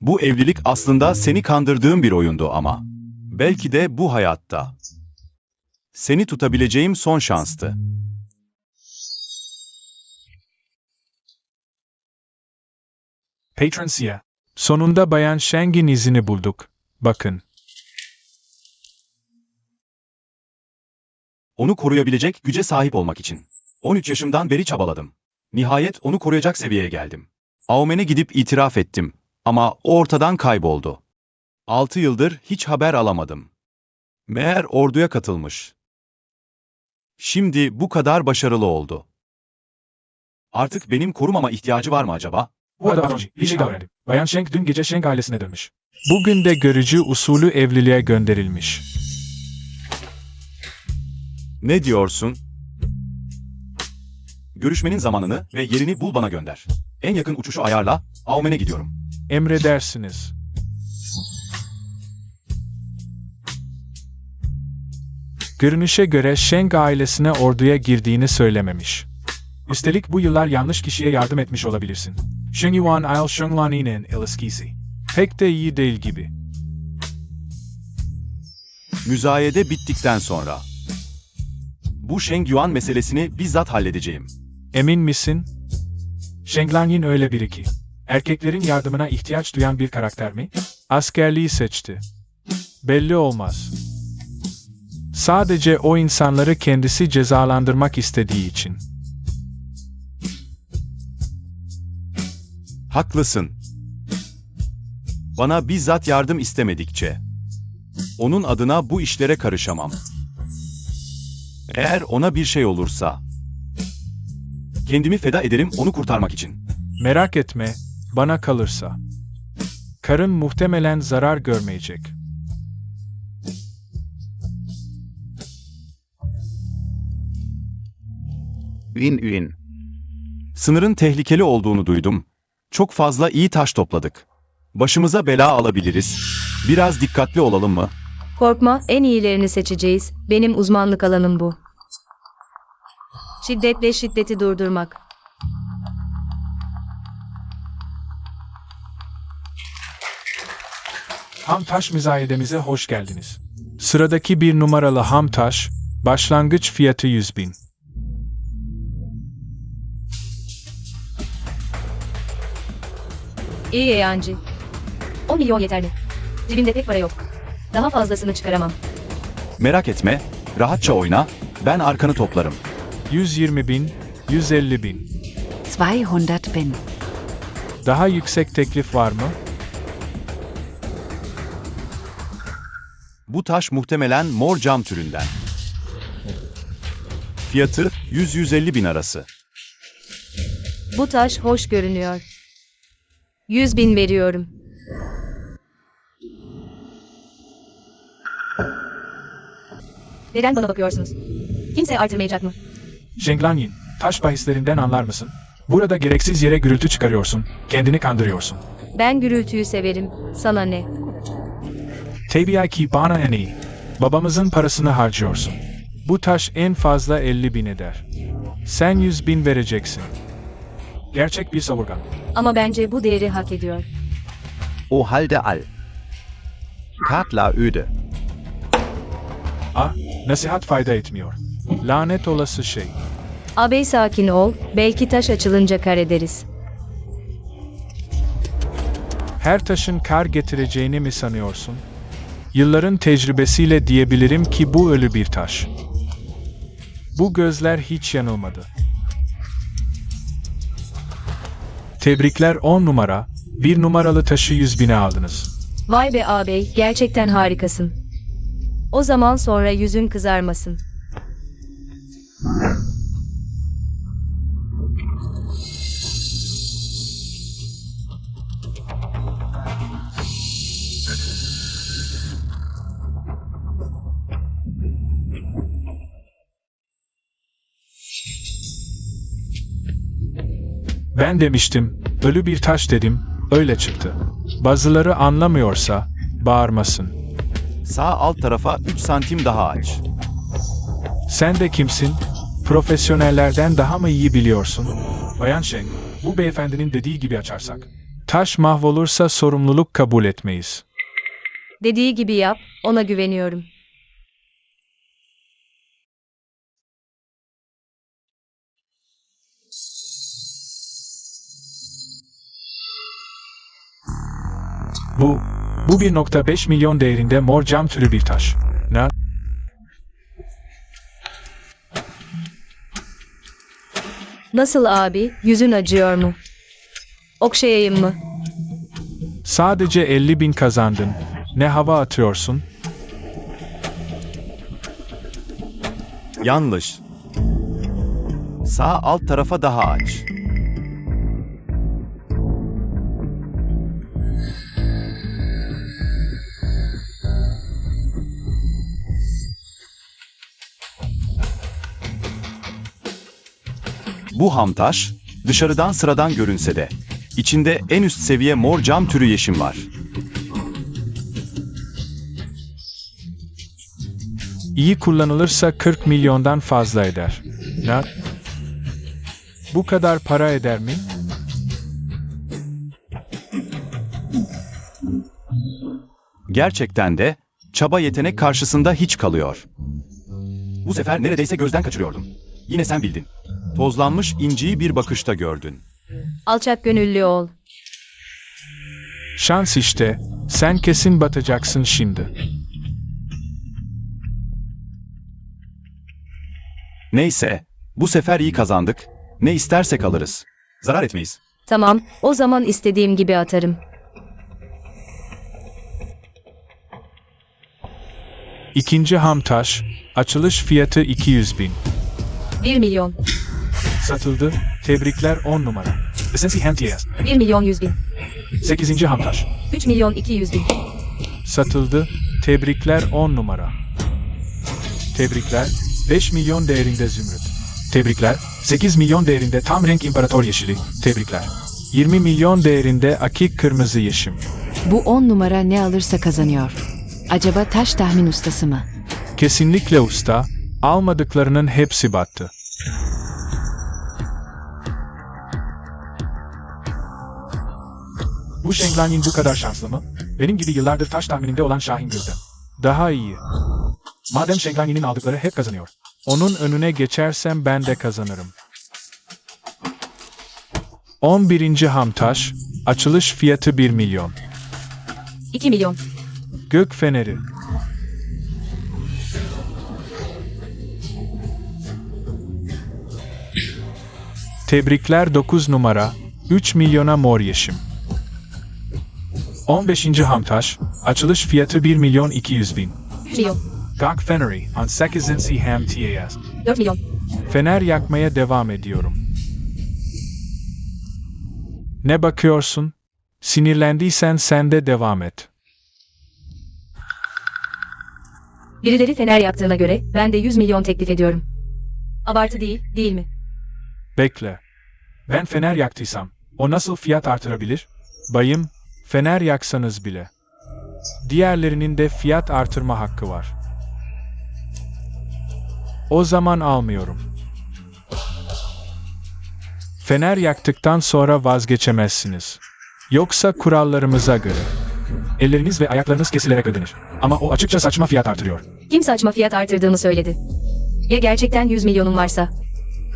Bu evlilik aslında seni kandırdığım bir oyundu ama. Belki de bu hayatta. Seni tutabileceğim son şanstı. Patroncia. Sonunda Bayan Sheng'in izini bulduk. Bakın. Onu koruyabilecek güce sahip olmak için. 13 yaşımdan beri çabaladım. Nihayet onu koruyacak seviyeye geldim. Aomen'e gidip itiraf ettim. Ama o ortadan kayboldu. 6 yıldır hiç haber alamadım. Meğer orduya katılmış. Şimdi bu kadar başarılı oldu. Artık benim korumama ihtiyacı var mı acaba? Bu arada Aronji, bir şey daha öğrendim. Bayan Sheng dün gece Sheng ailesine dönmüş. Bugün de görücü usulü evliliğe gönderilmiş. Ne diyorsun? Görüşmenin zamanını ve yerini bul bana gönder. En yakın uçuşu ayarla, Aomen'e gidiyorum. Emredersiniz. Görünüşe göre Sheng ailesine orduya girdiğini söylememiş. Üstelik bu yıllar yanlış kişiye yardım etmiş olabilirsin. Sheng Yuan Ail Shenglan'inin ilişkisi. Pek de iyi değil gibi. Müzayede bittikten sonra. Bu Sheng Yuan meselesini bizzat halledeceğim. Emin misin? Shenglan'in öyle biri ki. Erkeklerin yardımına ihtiyaç duyan bir karakter mi? Askerliği seçti. Belli olmaz. Sadece o insanları kendisi cezalandırmak istediği için. Haklısın. Bana bizzat yardım istemedikçe. Onun adına bu işlere karışamam. Eğer ona bir şey olursa, kendimi feda ederim onu kurtarmak için. Merak etme, bana kalırsa. Karın muhtemelen zarar görmeyecek. Üin. Sınırın tehlikeli olduğunu duydum. Çok fazla iyi taş topladık. Başımıza bela alabiliriz. Biraz dikkatli olalım mı? Korkma, en iyilerini seçeceğiz. Benim uzmanlık alanım bu. Şiddetle şiddeti durdurmak. Hamtaş müzayedemize hoş geldiniz. Sıradaki bir numaralı hamtaş, başlangıç fiyatı 100.000. Yancı. 10 milyon yeterli. Cebimde pek para yok. Daha fazlasını çıkaramam. Merak etme, rahatça oyna, ben arkanı toplarım. 120.000, 150.000. 200.000. Daha yüksek teklif var mı? Bu taş muhtemelen mor cam türünden. Fiyatı 100-150 bin arası. Bu taş hoş görünüyor. 100.000 veriyorum. Neden bana bakıyorsunuz? Kimse artırmayacak mı? Zhenglanyin, taş bahislerinden anlar mısın? Burada gereksiz yere gürültü çıkarıyorsun, kendini kandırıyorsun. Ben gürültüyü severim. Sana ne? Tabii ki bana en iyi. Babamızın parasını harcıyorsun. Bu taş en fazla 50.000 eder. Sen 100.000 vereceksin. Gerçek bir savurgan. Ama bence bu değeri hak ediyor. O halde al. Kartlar öde. Ah, nasihat fayda etmiyor. Lanet olası şey. Ağabey sakin ol. Belki taş açılınca kar ederiz. Her taşın kar getireceğini mi sanıyorsun? Yılların tecrübesiyle diyebilirim ki bu ölü bir taş. Bu gözler hiç yanılmadı. Tebrikler 10 numara, 1 numaralı taşı 100.000'e aldınız. Vay be ağabey, gerçekten harikasın. O zaman sonra yüzün kızarmasın. Ben demiştim, ölü bir taş dedim, öyle çıktı. Bazıları anlamıyorsa, bağırmasın. Sağ alt tarafa 3 santim daha aç. Sen de kimsin? Profesyonellerden daha mı iyi biliyorsun? Bayan Sheng, bu beyefendinin dediği gibi açarsak. Taş mahvolursa sorumluluk kabul etmeyiz. Dediği gibi yap, ona güveniyorum. Bu 1.5 milyon değerinde mor cam türü bir taş. Ne? Nasıl abi, yüzün acıyor mu? Okşayayım mı? Sadece 50.000 kazandın. Ne hava atıyorsun? Yanlış. Sağ alt tarafa daha aç. Bu hamtaş, dışarıdan sıradan görünse de, içinde en üst seviye mor cam türü yeşim var. İyi kullanılırsa 40 milyondan fazla eder. Ne? Bu kadar para eder mi? Gerçekten de, çaba yetenek karşısında hiç kalıyor. Bu sefer neredeyse gözden kaçırıyordum. Yine sen bildin. Tozlanmış inciyi bir bakışta gördün. Alçak gönüllü ol. Şans işte. Sen kesin batacaksın şimdi. Neyse, bu sefer iyi kazandık. Ne istersek alırız. Zarar etmeyiz. Tamam, o zaman istediğim gibi atarım. İkinci hamtaş, açılış fiyatı 200.000. 1 milyon. Satıldı. Tebrikler 10 numara. Esensi Hentiyaz. 1 milyon 100 bin. 8. hamtaş. 3 milyon 200 bin. Satıldı. Tebrikler 10 numara. Tebrikler 5 milyon değerinde zümrüt. Tebrikler 8 milyon değerinde tam renk imparator yeşili. Tebrikler 20 milyon değerinde akik kırmızı yeşim. Bu 10 numara ne alırsa kazanıyor. Acaba taş tahmin ustası mı? Kesinlikle usta, almadıklarının hepsi battı. Bu Şenglanyin bu kadar şanslı mı? Benim gibi yıllardır taş tahmininde olan Şahin Gür'den. Daha iyi. Madem Şenglanyi'nin aldıkları hep kazanıyor. Onun önüne geçersem ben de kazanırım. 11. hamtaş, açılış fiyatı 1 milyon. 2 milyon. Gök feneri. Tebrikler 9 numara, 3 milyona mor yeşim. 15. hamtaş, açılış fiyatı 1 milyon 200 bin. 3 milyon. Gök feneri, on 8. ham TAS. 4 milyon. Fener yakmaya devam ediyorum. Ne bakıyorsun? Sinirlendiysen sen de devam et. Birileri fener yaktığına göre ben de 100 milyon teklif ediyorum. Abartı değil, değil mi? Bekle. Ben fener yaktıysam, o nasıl fiyat artırabilir? Bayım, fener yaksanız bile. Diğerlerinin de fiyat artırma hakkı var. O zaman almıyorum. Fener yaktıktan sonra vazgeçemezsiniz. Yoksa kurallarımıza göre. Elleriniz ve ayaklarınız kesilerek ödenir. Ama o açıkça saçma fiyat artırıyor. Kim saçma fiyat artırdığını söyledi? Ya gerçekten 100 milyonum varsa?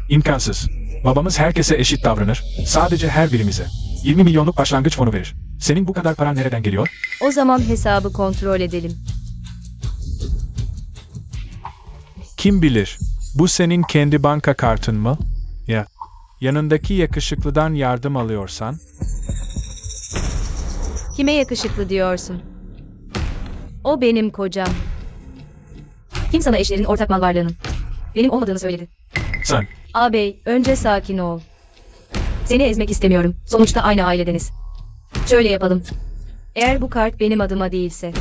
İmkansız. Babamız herkese eşit davranır. Sadece her birimize. 20 milyonluk başlangıç fonu verir. Senin bu kadar paran nereden geliyor? O zaman hesabı kontrol edelim. Kim bilir? Bu senin kendi banka kartın mı? Ya. Yanındaki yakışıklıdan yardım alıyorsan? Kime yakışıklı diyorsun? O benim kocam. Kim sana eşlerin ortak mal varlığının benim olmadığını söyledi? Sen. Ağabey, önce sakin ol. Seni ezmek istemiyorum. Sonuçta aynı ailedeniz. Şöyle yapalım. Eğer bu kart benim adıma değilse,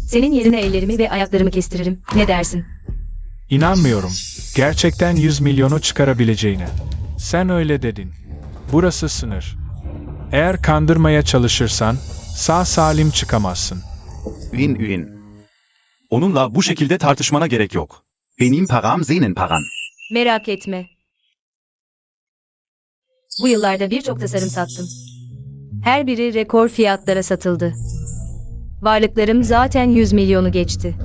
senin yerine ellerimi ve ayaklarımı kestiririm. Ne dersin? İnanmıyorum. Gerçekten 100 milyonu çıkarabileceğine. Sen öyle dedin. Burası sınır. Eğer kandırmaya çalışırsan, sağ salim çıkamazsın. Win-win. Onunla bu şekilde tartışmana gerek yok. Benim param senin paran. Merak etme. Bu yıllarda birçok tasarım sattım. Her biri rekor fiyatlara satıldı. Varlıklarım zaten 100 milyonu geçti.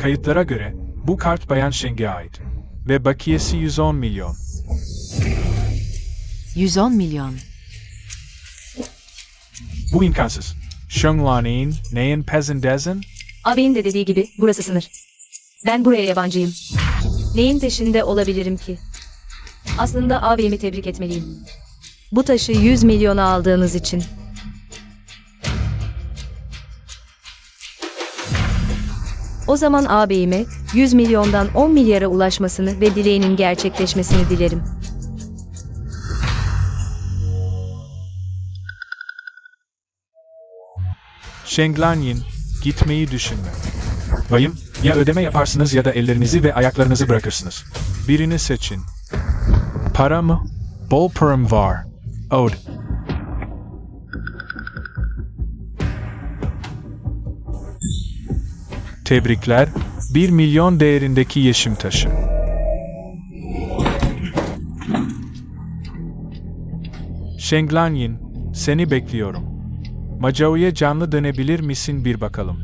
Kayıtlara göre, bu kart Bayan Sheng'e ait. Ve bakiyesi 110 milyon. 110 milyon. Bu imkansız. Shenglan'in, neyin pezindesin? Ağabeyin de dediği gibi burası sınır. Ben buraya yabancıyım. Neyin peşinde olabilirim ki? Aslında ağabeyimi tebrik etmeliyim. Bu taşı 100 milyona aldığınız için. O zaman ağabeyime 100 milyondan 10 milyara ulaşmasını ve dileğinin gerçekleşmesini dilerim. Shenglan'in, gitmeyi düşünme. Bayım, ya ödeme yaparsınız ya da ellerinizi ve ayaklarınızı bırakırsınız. Birini seçin. Para mı? Bol param var. Od. Tebrikler, 1 milyon değerindeki yeşim taşı. Shenglan'in, seni bekliyorum. Macao'ya canlı dönebilir misin bir bakalım.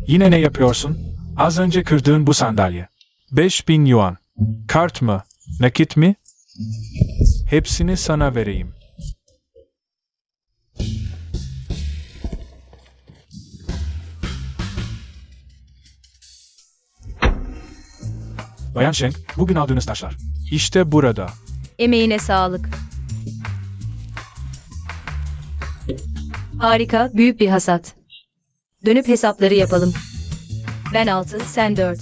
Yine ne yapıyorsun? Az önce kırdığın bu sandalye. 5000 yuan. Kart mı? Nakit mi? Hepsini sana vereyim. Bayan Sheng, bugün aldığınız taşlar. İşte burada. Emeğine sağlık. Harika, büyük bir hasat. Dönüp hesapları yapalım. Ben 6, sen 4.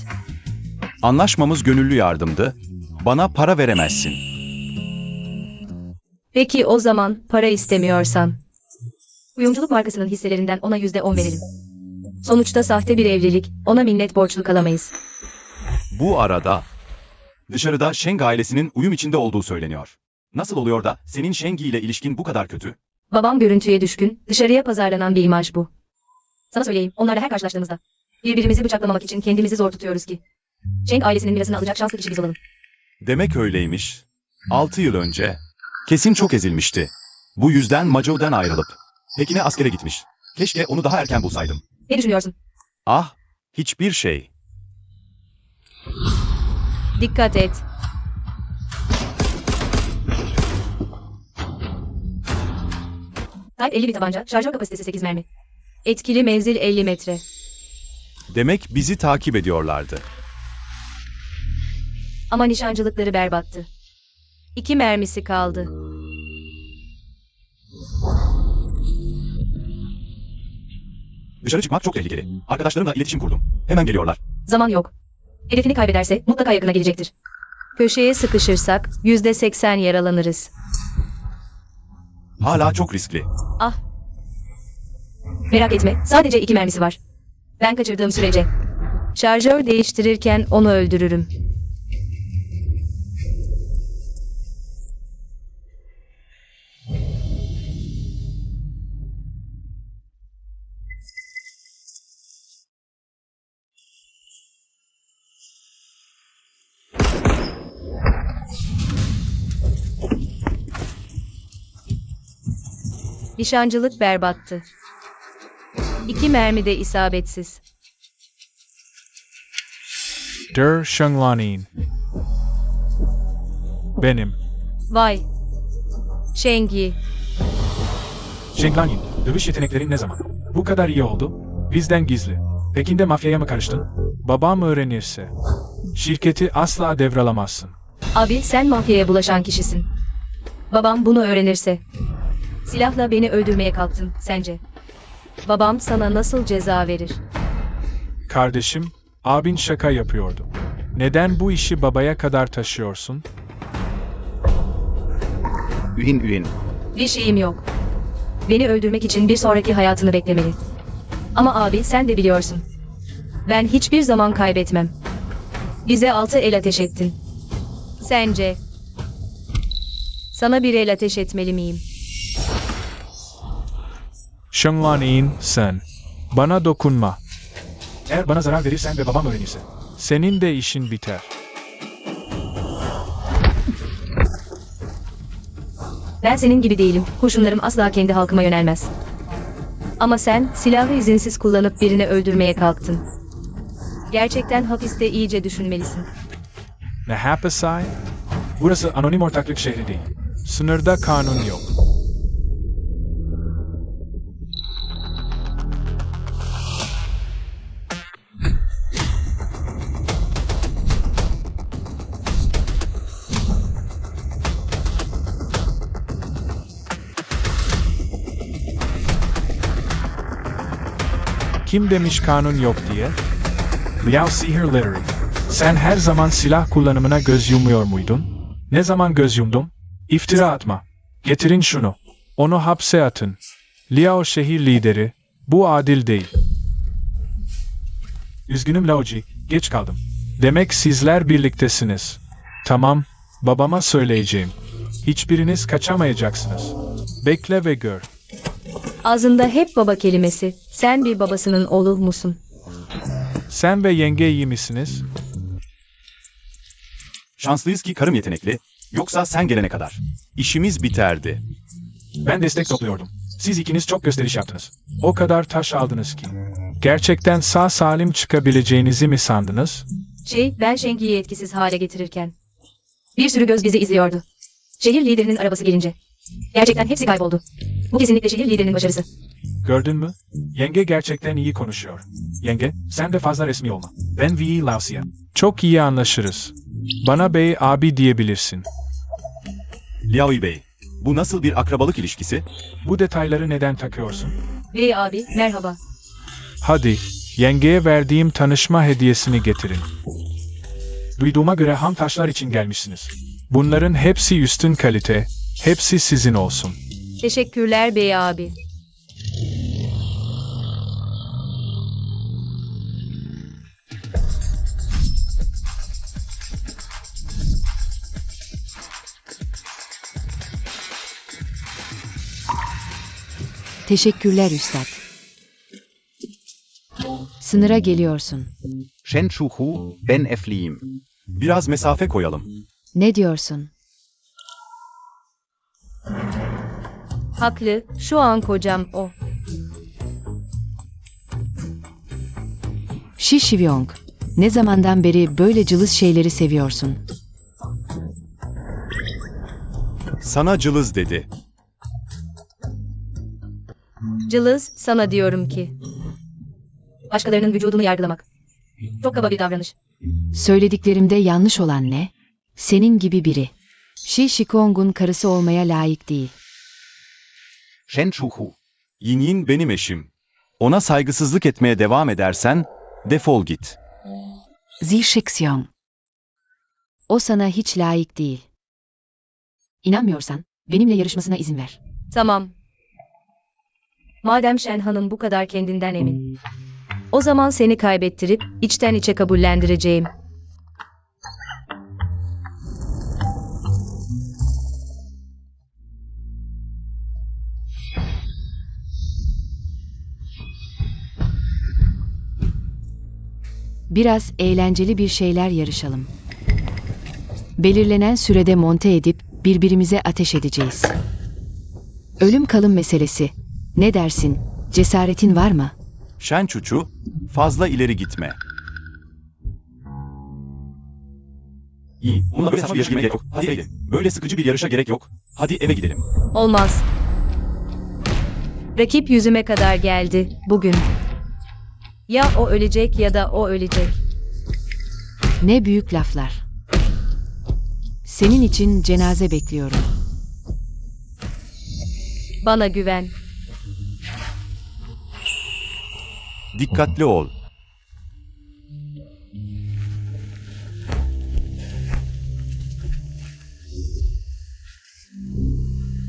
Anlaşmamız gönüllü yardımdı. Bana para veremezsin. Peki o zaman para istemiyorsan. Kuyumculuk markasının hisselerinden ona %10 verelim. Sonuçta sahte bir evlilik, ona minnet borçlu kalamayız. Bu arada dışarıda Sheng ailesinin uyum içinde olduğu söyleniyor. Nasıl oluyor da senin Sheng ile ilişkin bu kadar kötü? Babam görüntüye düşkün, dışarıya pazarlanan bir imaj bu. Sana söyleyeyim, onlarla her karşılaştığımızda birbirimizi bıçaklamamak için kendimizi zor tutuyoruz ki. Sheng ailesinin mirasını alacak şanslı kişi biz olalım. Demek öyleymiş. 6 yıl önce. Kesin çok ezilmişti. Bu yüzden Macao'dan ayrılıp Pekin'e askere gitmiş. Keşke onu daha erken bulsaydım. Ne düşünüyorsun? Ah, hiçbir şey. Dikkat et. Type 50 bir tabanca, şarjör kapasitesi 8 mermi. Etkili menzil 50 metre. Demek bizi takip ediyorlardı. Ama nişancılıkları berbattı. 2 mermisi kaldı. Dışarı çıkmak çok tehlikeli. Arkadaşlarımla iletişim kurdum. Hemen geliyorlar. Zaman yok. Hedefini kaybederse mutlaka yakına gelecektir. Köşeye sıkışırsak %80 yaralanırız. Hala çok riskli. Ah. Merak etme, sadece 2 mermisi var. Ben kaçırdığım sürece. Şarjör değiştirirken onu öldürürüm. Nişancılık berbattı. 2 mermi de isabetsiz. Der Shenglanin. Benim. Vay. Shengyi. Shenglanin, dövüş yeteneklerin ne zaman? Bu kadar iyi oldu. Bizden gizli. Pekin'de mafyaya mı karıştın? Babam öğrenirse. Şirketi asla devralamazsın. Abi sen mafyaya bulaşan kişisin. Babam bunu öğrenirse. Silahla beni öldürmeye kalktın sence. Babam sana nasıl ceza verir? Kardeşim, abin şaka yapıyordu. Neden bu işi babaya kadar taşıyorsun? Uin. Bir şeyim yok. Beni öldürmek için bir sonraki hayatını beklemeli. Ama abi sen de biliyorsun. Ben hiçbir zaman kaybetmem. Bize 6 el ateş ettin. Sence? Sana bir el ateş etmeli miyim? Shenglanin sen. Bana dokunma. Eğer bana zarar verirsen ve babam öğrenirse, senin de işin biter. Ben senin gibi değilim. Kurşunlarım asla kendi halkıma yönelmez. Ama sen silahı izinsiz kullanıp birini öldürmeye kalktın. Gerçekten hapiste iyice düşünmelisin. Ne hapasay? Burası anonim ortaklık şehri değil. Sınırda kanun yok. Kim demiş kanun yok diye? Liao Sihir Literary. Sen her zaman silah kullanımına göz yumuyor muydun? Ne zaman göz yumdum? İftira atma. Getirin şunu. Onu hapse atın. Liao şehir lideri. Bu adil değil. Üzgünüm Laoji, geç kaldım. Demek sizler birliktesiniz. Tamam, babama söyleyeceğim. Hiçbiriniz kaçamayacaksınız. Bekle ve gör. Ağzında hep baba kelimesi. Sen bir babasının oğlu musun? Sen ve yenge iyi misiniz? Şanslıyız ki karım yetenekli. Yoksa sen gelene kadar. İşimiz biterdi. Ben destek topluyordum. Siz ikiniz çok gösteriş yaptınız. O kadar taş aldınız ki. Gerçekten sağ salim çıkabileceğinizi mi sandınız? Ben Shengyi'yi etkisiz hale getirirken. Bir sürü göz bizi izliyordu. Şehir liderinin arabası gelince. Gerçekten hepsi kayboldu. Bu kesinlikle şehir liderinin başarısı. Gördün mü? Yenge gerçekten iyi konuşuyor. Yenge, sen de fazla resmi olma. Ben V.E. Lausia. Çok iyi anlaşırız. Bana bey abi diyebilirsin. Liao Bey, bu nasıl bir akrabalık ilişkisi? Bu detayları neden takıyorsun? Bey abi, merhaba. Hadi, yengeye verdiğim tanışma hediyesini getirin. Duyduğuma göre ham taşlar için gelmişsiniz. Bunların hepsi üstün kalite, hepsi sizin olsun. Teşekkürler bey abi. Teşekkürler üstad. Sınıra geliyorsun. Shenchuhu, ben efliyim. Biraz mesafe koyalım. Ne diyorsun? Haklı, şu an kocam o. Shi Shivyong, ne zamandan beri böyle cılız şeyleri seviyorsun? Sana cılız dedi. Cılız, sana diyorum ki. Başkalarının vücudunu yargılamak. Çok kaba bir davranış. Söylediklerimde yanlış olan ne? Senin gibi biri. Shi Shikong'un karısı olmaya layık değil. Shenchuhu, Yin benim eşim. Ona saygısızlık etmeye devam edersen, defol git. Zi Shixiong. O sana hiç layık değil. İnanmıyorsan, benimle yarışmasına izin ver. Tamam. Madem Shen Hanım bu kadar kendinden emin. O zaman seni kaybettirip içten içe kabullendireceğim. Biraz eğlenceli bir şeyler yarışalım. Belirlenen sürede monte edip birbirimize ateş edeceğiz. Ölüm kalım meselesi. Ne dersin? Cesaretin var mı? Shen Chuchu, fazla ileri gitme. İyi, bununla böyle saçma bir yarışa gerek yok. Hadi eve. Böyle sıkıcı bir yarışa gerek yok. Hadi eve gidelim. Olmaz. Rakip yüzüme kadar geldi bugün. Ya o ölecek ya da o ölecek. Ne büyük laflar. Senin için cenaze bekliyorum. Bana güven. Dikkatli ol.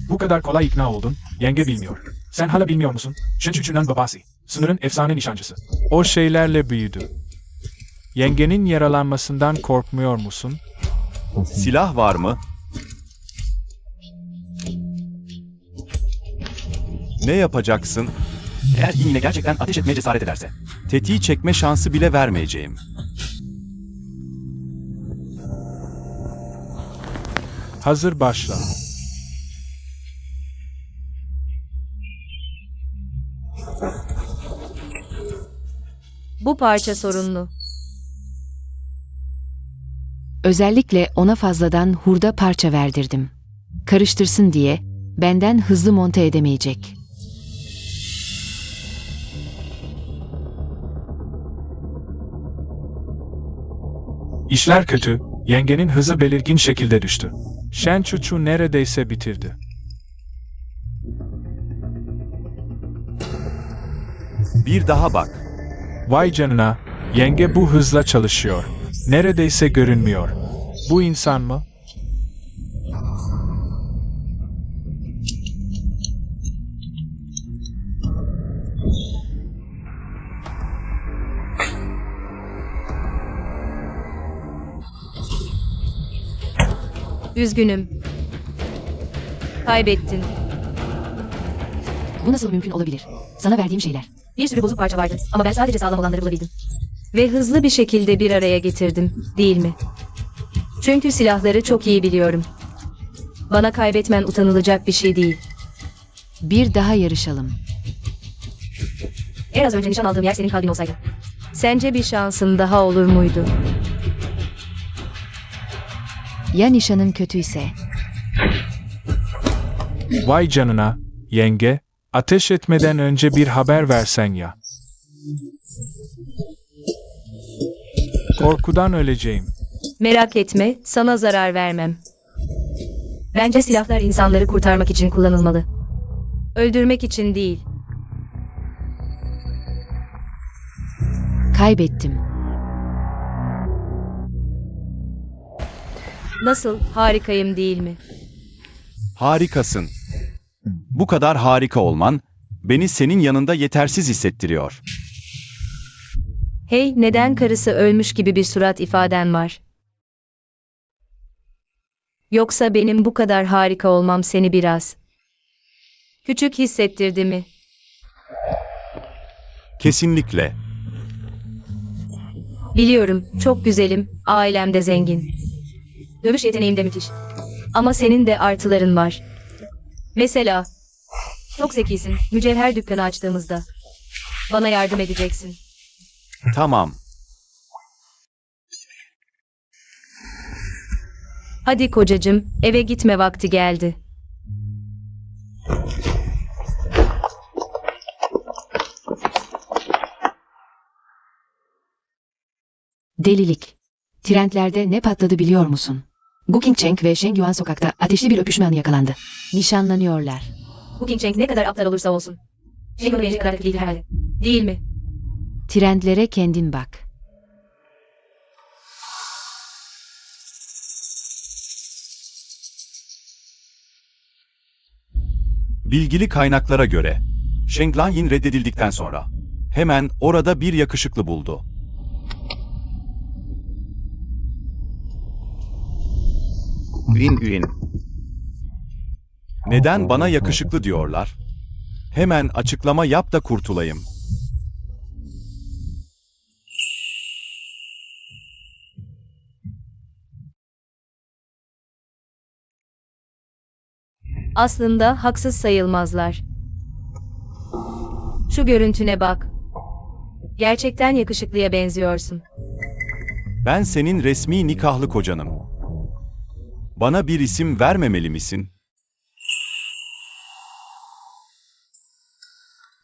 Bu kadar kolay ikna oldun. Yenge bilmiyor. Sen hala bilmiyor musun? Shen Chuchu'nun babası. Sınırın efsane nişancısı. O şeylerle büyüdü. Yengenin yaralanmasından korkmuyor musun? Silah var mı? Ne yapacaksın? Eğer yine gerçekten ateş etmeye cesaret ederse. Tetiği çekme şansı bile vermeyeceğim. Hazır başla. Bu parça sorunlu. Özellikle ona fazladan hurda parça verdirdim. Karıştırsın diye benden hızlı monte edemeyecek. İşler kötü. Yengenin hızı belirgin şekilde düştü. Shen Chuchu neredeyse bitirdi. Bir daha bak. Vay canına, yenge bu hızla çalışıyor. Neredeyse görünmüyor. Bu insan mı? Üzgünüm. Kaybettin. Bu nasıl mümkün olabilir? Sana verdiğim şeyler. Bir sürü bozuk parça vardı ama ben sadece sağlam olanları bulabildim. Ve hızlı bir şekilde bir araya getirdim, değil mi? Çünkü silahları çok iyi biliyorum. Bana kaybetmen utanılacak bir şey değil. Bir daha yarışalım. En az önce nişan aldığım yer senin kalbin olsaydı. Sence bir şansın daha olur muydu? Ya nişanın kötüyse? Vay canına, yenge, ateş etmeden önce bir haber versen ya. Korkudan öleceğim. Merak etme, sana zarar vermem. Bence silahlar insanları kurtarmak için kullanılmalı. Öldürmek için değil. Kaybettim. Nasıl, harikayım değil mi? Harikasın. Bu kadar harika olman, beni senin yanında yetersiz hissettiriyor. Hey, neden karısı ölmüş gibi bir surat ifaden var? Yoksa benim bu kadar harika olmam seni biraz küçük hissettirdi mi? Kesinlikle. Biliyorum, çok güzelim, ailem de zengin. Dövüş yeteneğim de müthiş. Ama senin de artıların var. Mesela, çok zekisin, mücevher dükkanı açtığımızda. Bana yardım edeceksin. Tamam. Hadi kocacığım, eve gitme vakti geldi. Delilik. Trendlerde ne patladı biliyor musun? Gu Qingcheng ve Sheng Yuan sokakta ateşli bir öpüşme anı yakalandı. Nişanlanıyorlar. Bu King Cheng ne kadar aptal olursa olsun. Şey bunu verecek kadar kötü değil herhalde. Değil mi? Trendlere kendin bak. Bilgili kaynaklara göre, Sheng Lanyin reddedildikten sonra, hemen orada bir yakışıklı buldu. Uin. Neden bana yakışıklı diyorlar? Hemen açıklama yap da kurtulayım. Aslında haksız sayılmazlar. Şu görüntüne bak. Gerçekten yakışıklıya benziyorsun. Ben senin resmi nikahlı kocanım. Bana bir isim vermemeli misin?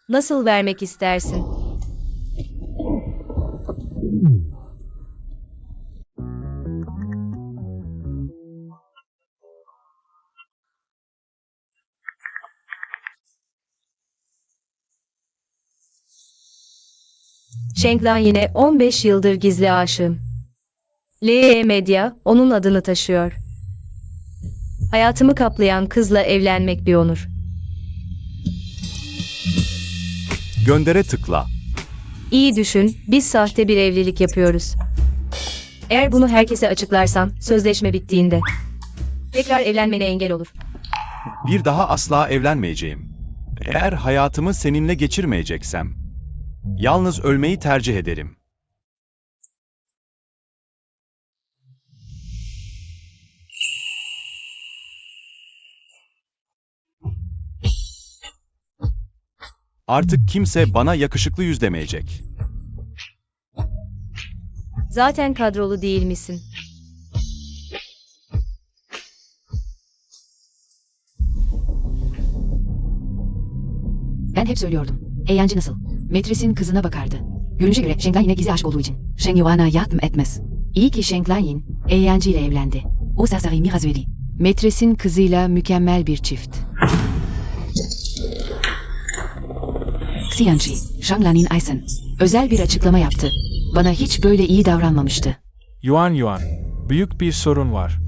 Nasıl vermek istersin? Sheng Lanyin'e 15 yıldır gizli aşığım. LE Medya onun adını taşıyor. Hayatımı kaplayan kızla evlenmek bir onur. Göndere tıkla. İyi düşün, biz sahte bir evlilik yapıyoruz. Eğer bunu herkese açıklarsan, sözleşme bittiğinde tekrar evlenmene engel olur. Bir daha asla evlenmeyeceğim. Eğer hayatımı seninle geçirmeyeceksem, yalnız ölmeyi tercih ederim. Artık kimse bana yakışıklı yüz demeyecek. Zaten kadrolu değil misin? Ben hep söylüyordum. Eğlence nasıl? Metresin kızına bakardı. Görünüşe göre Sheng Lanyin'e gizli aşık olduğu için Sheng Yuan'a yardım etmez. İyi ki Sheng Lanyin, Eğlence ile evlendi. O serseri Mirazveli. Metresin kızıyla mükemmel bir çift. Xianji, Sheng Lanyin Aysen. Özel bir açıklama yaptı. Bana hiç böyle iyi davranmamıştı. Yuan, büyük bir sorun var.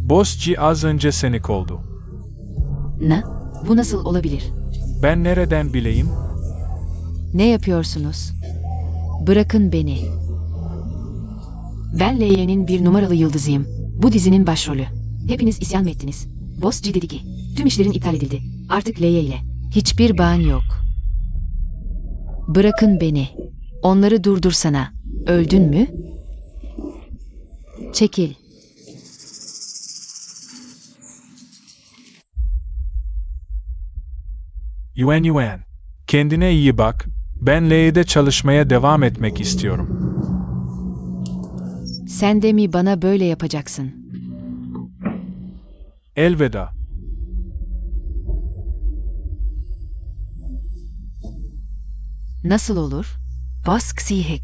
Boss Ji az önce seni kovdu. Ne? Bu nasıl olabilir? Ben nereden bileyim? Ne yapıyorsunuz? Bırakın beni. Ben Leye'nin bir numaralı yıldızıyım. Bu dizinin başrolü. Hepiniz isyan mı ettiniz? Boss G dedi ki, tüm işlerin iptal edildi. Artık Leye ile. Hiçbir bağın yok. Bırakın beni. Onları durdursana. Öldün mü? Çekil. Yuan. Kendine iyi bak. Ben L'de çalışmaya devam etmek istiyorum. Sen de mi bana böyle yapacaksın? Elveda. Nasıl olur? Boss Xihek.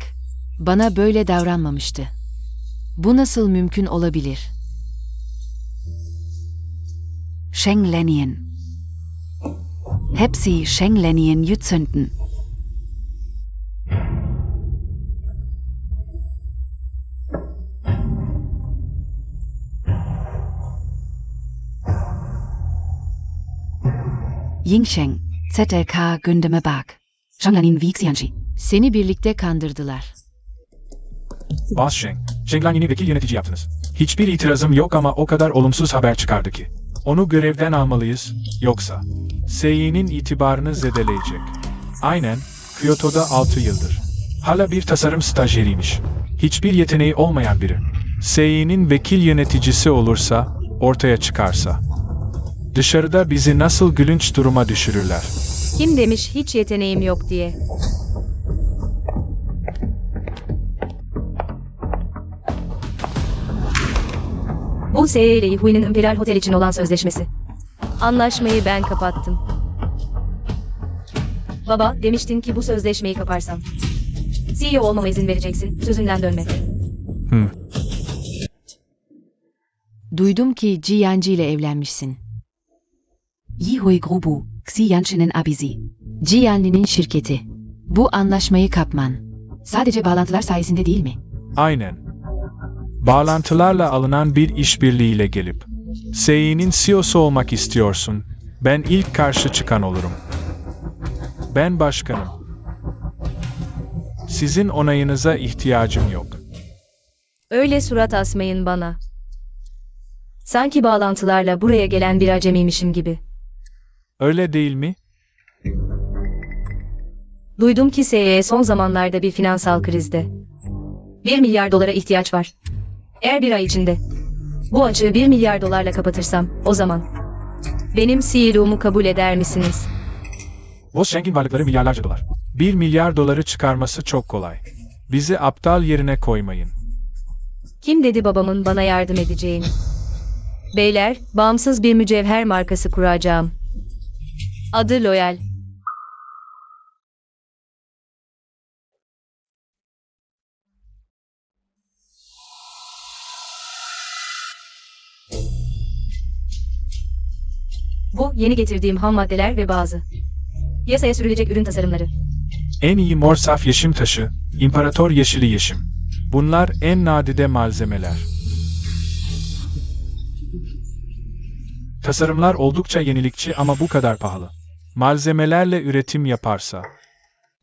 Bana böyle davranmamıştı. Bu nasıl mümkün olabilir? Sheng Lanyin. Hepsi Sheng Lanyin gezündet. Yingsheng, ZLK Gündeme Bak. Sheng Lanyin wie Xianji. Seni birlikte kandırdılar. Boss Sheng Lanyin'i vekil yönetici yaptınız. Hiçbir itirazım yok ama o kadar olumsuz haber çıkardı ki. Onu görevden almalıyız, yoksa Seiyi'nin itibarını zedeleyecek. Aynen, Kyoto'da 6 yıldır. Hala bir tasarım stajyeriymiş. Hiçbir yeteneği olmayan biri. Seiyi'nin vekil yöneticisi olursa, ortaya çıkarsa. Dışarıda bizi nasıl gülünç duruma düşürürler. Kim demiş hiç yeteneğim yok diye? Bu SE ile Yihui'nin Imperial Hotel için olan sözleşmesi. Anlaşmayı ben kapattım. Baba, demiştin ki bu sözleşmeyi kaparsam CEO olmama izin vereceksin, sözünden dönme. Duydum ki Jiyanji ile evlenmişsin. Yihui Grubu, Xianji'nin abisi. Jiyanli'nin şirketi. Bu anlaşmayı kapman. Sadece bağlantılar sayesinde değil mi? Aynen. Bağlantılarla alınan bir işbirliğiyle gelip Seiyi'nin CEO'su olmak istiyorsun. Ben ilk karşı çıkan olurum. Ben başkanım. Sizin onayınıza ihtiyacım yok. Öyle surat asmayın bana. Sanki bağlantılarla buraya gelen bir acemiymişim gibi. Öyle değil mi? Duydum ki SE son zamanlarda bir finansal krizde. 1 milyar dolara ihtiyaç var. Eğer bir ay içinde bu açığı 1 milyar dolarla kapatırsam, o zaman benim CEO'mu kabul eder misiniz? Boz Sheng'in varlıkları milyarlarca dolar. 1 milyar doları çıkarması çok kolay. Bizi aptal yerine koymayın. Kim dedi babamın bana yardım edeceğini? Beyler, bağımsız bir mücevher markası kuracağım. Adı Loyal. Bu, yeni getirdiğim ham maddeler ve bazı yasaya sürülecek ürün tasarımları. En iyi mor saf yeşim taşı, İmparator Yeşili Yeşim. Bunlar en nadide malzemeler. Tasarımlar oldukça yenilikçi ama bu kadar pahalı. Malzemelerle üretim yaparsa.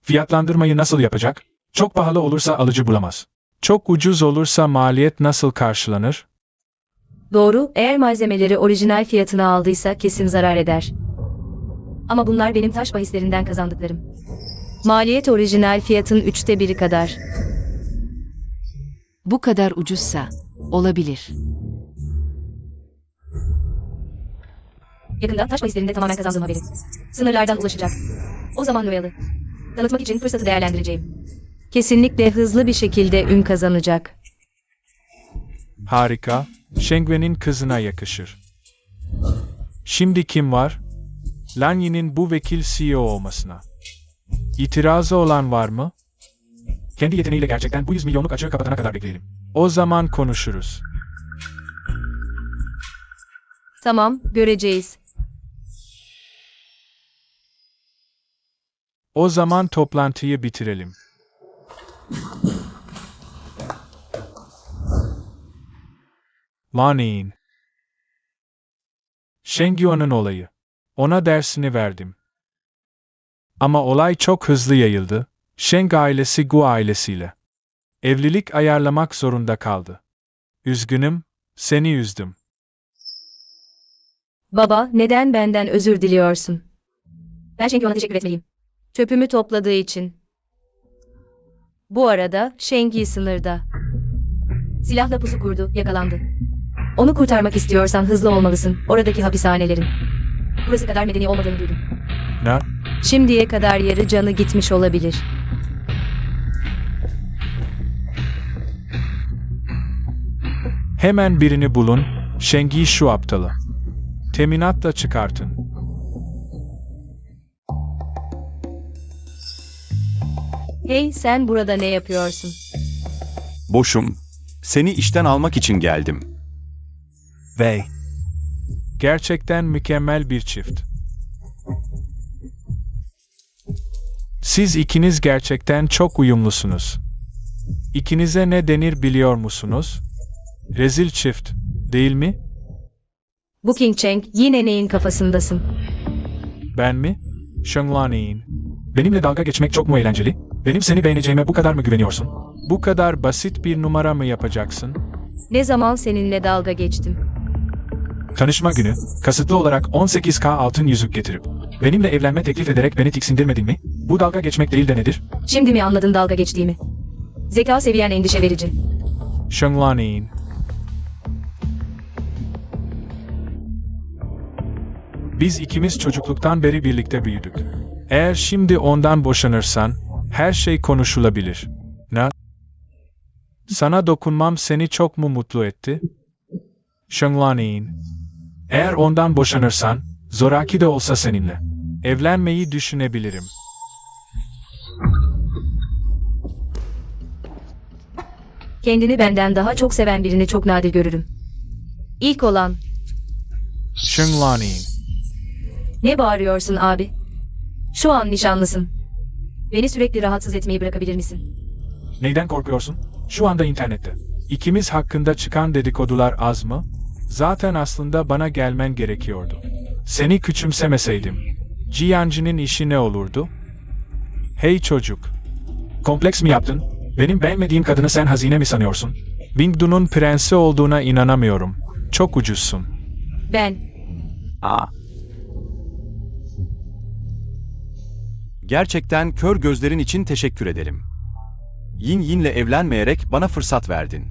Fiyatlandırmayı nasıl yapacak? Çok pahalı olursa alıcı bulamaz. Çok ucuz olursa maliyet nasıl karşılanır? Doğru, eğer malzemeleri orijinal fiyatına aldıysa kesin zarar eder. Ama bunlar benim taş bahislerinden kazandıklarım. Maliyet orijinal fiyatın 1/3 kadar. Bu kadar ucuzsa olabilir. Yakında taş bahislerinde tamamen kazandığım haberi sınırlardan ulaşacak. O zaman Loyal'ı tanıtmak için fırsatı değerlendireceğim. Kesinlikle hızlı bir şekilde ün kazanacak. Harika, Shengwen'in kızına yakışır. Şimdi kim var? Lanyi'nin bu vekil CEO olmasına. İtirazı olan var mı? Kendi yeteneğiyle gerçekten bu 100 milyonluk açığı kapatana kadar bekleyelim. O zaman konuşuruz. Tamam, göreceğiz. O zaman toplantıyı bitirelim. Lanyin. Shengyuan'ın olayı. Ona dersini verdim. Ama olay çok hızlı yayıldı. Sheng ailesi Gu ailesiyle. Evlilik ayarlamak zorunda kaldı. Üzgünüm, seni üzdüm. Baba, neden benden özür diliyorsun? Ben Shengyi ona teşekkür etmeliyim. Çöpümü topladığı için. Bu arada Shengyi sınırda. Silahla pusu kurdu, yakalandı. Onu kurtarmak istiyorsan hızlı olmalısın. Oradaki hapishanelerin burası kadar medeni olmadığını duydum. Ne? Şimdiye kadar yarı canı gitmiş olabilir. Hemen birini bulun, Shengyi şu aptalı. Teminatla çıkartın. Hey, sen burada ne yapıyorsun? Boşum. Seni işten almak için geldim. Vey. Gerçekten mükemmel bir çift. Siz ikiniz gerçekten çok uyumlusunuz. İkinize ne denir biliyor musunuz? Rezil çift, değil mi? Booking Cheng, yine neyin kafasındasın? Ben mi? Shenglanyin. Benimle dalga geçmek çok mu eğlenceli? Benim seni beğeneceğime bu kadar mı güveniyorsun? Bu kadar basit bir numara mı yapacaksın? Ne zaman seninle dalga geçtim? Tanışma günü, kasıtlı olarak 18K altın yüzük getirip, benimle evlenme teklif ederek beni tiksindirmedin mi? Bu dalga geçmek değil de nedir? Şimdi mi anladın dalga geçtiğimi? Zeka seviyen endişe verici. Shenglanyin. Biz ikimiz çocukluktan beri birlikte büyüdük. Eğer şimdi ondan boşanırsan, her şey konuşulabilir. Ne? Sana dokunmam seni çok mu mutlu etti? Shenglanyin. Eğer ondan boşanırsan, zoraki de olsa seninle evlenmeyi düşünebilirim. Kendini benden daha çok seven birini çok nadir görürüm. İlk olan, Shenglanyin. ne bağırıyorsun abi? Şu an nişanlısın. Beni sürekli rahatsız etmeyi bırakabilir misin? Neyden korkuyorsun? Şu anda internette. İkimiz hakkında çıkan dedikodular az mı? Zaten aslında bana gelmen gerekiyordu. Seni küçümsemeseydim, Jiancı'nın işi ne olurdu? Hey çocuk. Kompleks mi yaptın? Benim beğenmediğim kadını sen hazine mi sanıyorsun? Bingdu'nun prensi olduğuna inanamıyorum. Çok ucuzsun. Ben. Aa, Gerçekten kör gözlerin için teşekkür ederim. Yin Yin'le evlenmeyerek bana fırsat verdin.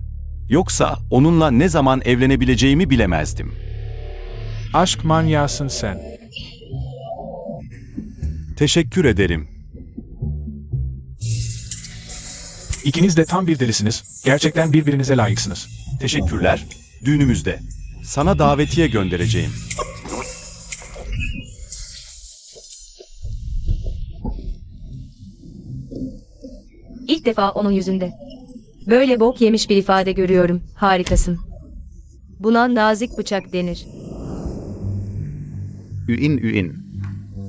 Yoksa onunla ne zaman evlenebileceğimi bilemezdim. Aşk manyasın sen. Teşekkür ederim. İkiniz de tam bir delisiniz. Gerçekten birbirinize layıksınız. Teşekkürler. Düğünümüzde. Sana davetiye göndereceğim. İlk defa onun yüzünde. Böyle bok yemiş bir ifade görüyorum. Harikasın. Buna nazik bıçak denir. Üin.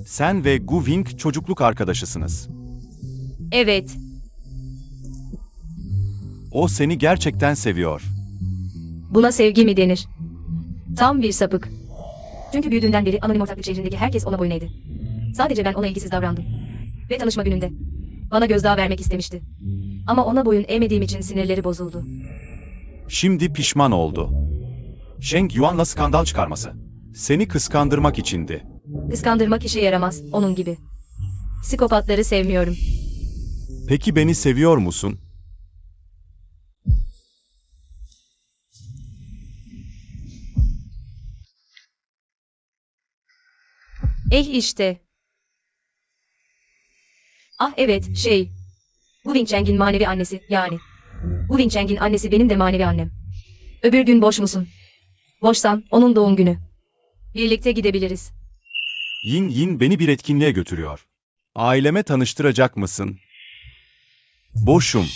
Sen ve Gu Wing çocukluk arkadaşısınız. Evet. O seni gerçekten seviyor. Buna sevgi mi denir? Tam bir sapık. Çünkü büyüdüğünden beri anonim ortaklık şehrindeki herkes ona boyun eğdi. Sadece ben ona ilgisiz davrandım. Ve tanışma gününde bana gözdağı vermek istemişti. Ama ona boyun eğmediğim için sinirleri bozuldu. Şimdi pişman oldu. Sheng Yuan'la skandal çıkarması. Seni kıskandırmak içindi. Kıskandırmak işe yaramaz, onun gibi. Psikopatları sevmiyorum. Peki beni seviyor musun? İşte. Ah evet, Bu Wing Chang'in manevi annesi, yani. Bu Wing Chang'in annesi benim de manevi annem. Öbür gün boş musun? Boşsan, onun doğum günü. Birlikte gidebiliriz. Yin Yin beni bir etkinliğe götürüyor. Aileme tanıştıracak mısın? Boşum.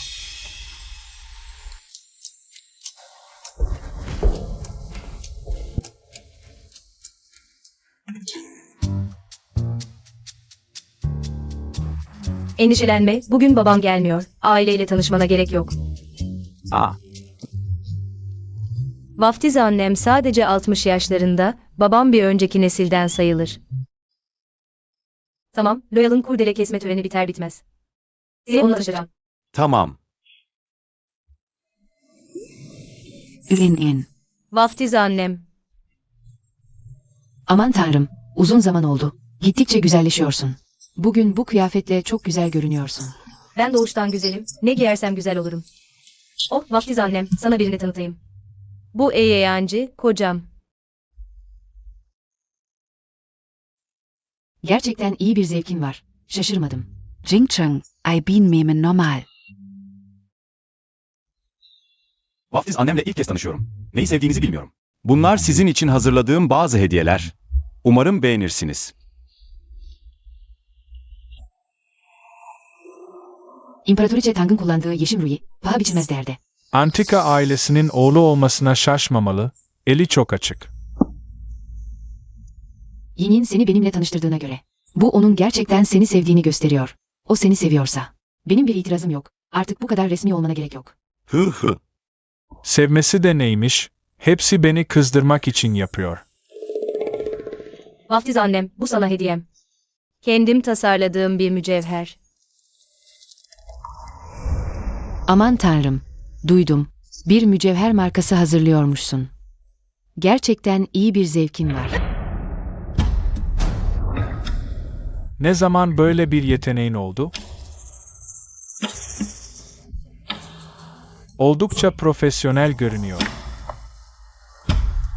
Endişelenme, bugün babam gelmiyor. Aileyle tanışmana gerek yok. Aa, Vaftiz annem sadece 60 yaşlarında, babam bir önceki nesilden sayılır. Tamam, Loyal'ın kurdele kesme töreni biter bitmez. Size onunla tanışacağım. Tamam. Üin. Vaftiz annem. Aman tanrım, uzun zaman oldu. Gittikçe güzelleşiyorsun. Bugün bu kıyafetle çok güzel görünüyorsun. Ben doğuştan güzelim, ne giyersem güzel olurum. Oh, vaftiz annem, sana birini tanıtayım. Bu Eyeyancı, kocam. Gerçekten iyi bir zevkin var. Şaşırmadım. Jingcheng, I bin memen normal. Vaftiz annemle ilk kez tanışıyorum. Neyi sevdiğinizi bilmiyorum. Bunlar sizin için hazırladığım bazı hediyeler. Umarım beğenirsiniz. İmparatoriçe Tang'ın kullandığı yeşim ruyi, paha biçilmez değerde. Antika ailesinin oğlu olmasına şaşmamalı, eli çok açık. Yin'in seni benimle tanıştırdığına göre. Bu onun gerçekten seni sevdiğini gösteriyor. O seni seviyorsa. Benim bir itirazım yok. Artık bu kadar resmi olmana gerek yok. Hı. Sevmesi de neymiş, hepsi beni kızdırmak için yapıyor. Vaftiz annem, bu sana hediyem. Kendim tasarladığım bir mücevher. Aman tanrım, duydum. Bir mücevher markası hazırlıyormuşsun. Gerçekten iyi bir zevkin var. Ne zaman böyle bir yeteneğin oldu? Oldukça profesyonel görünüyor.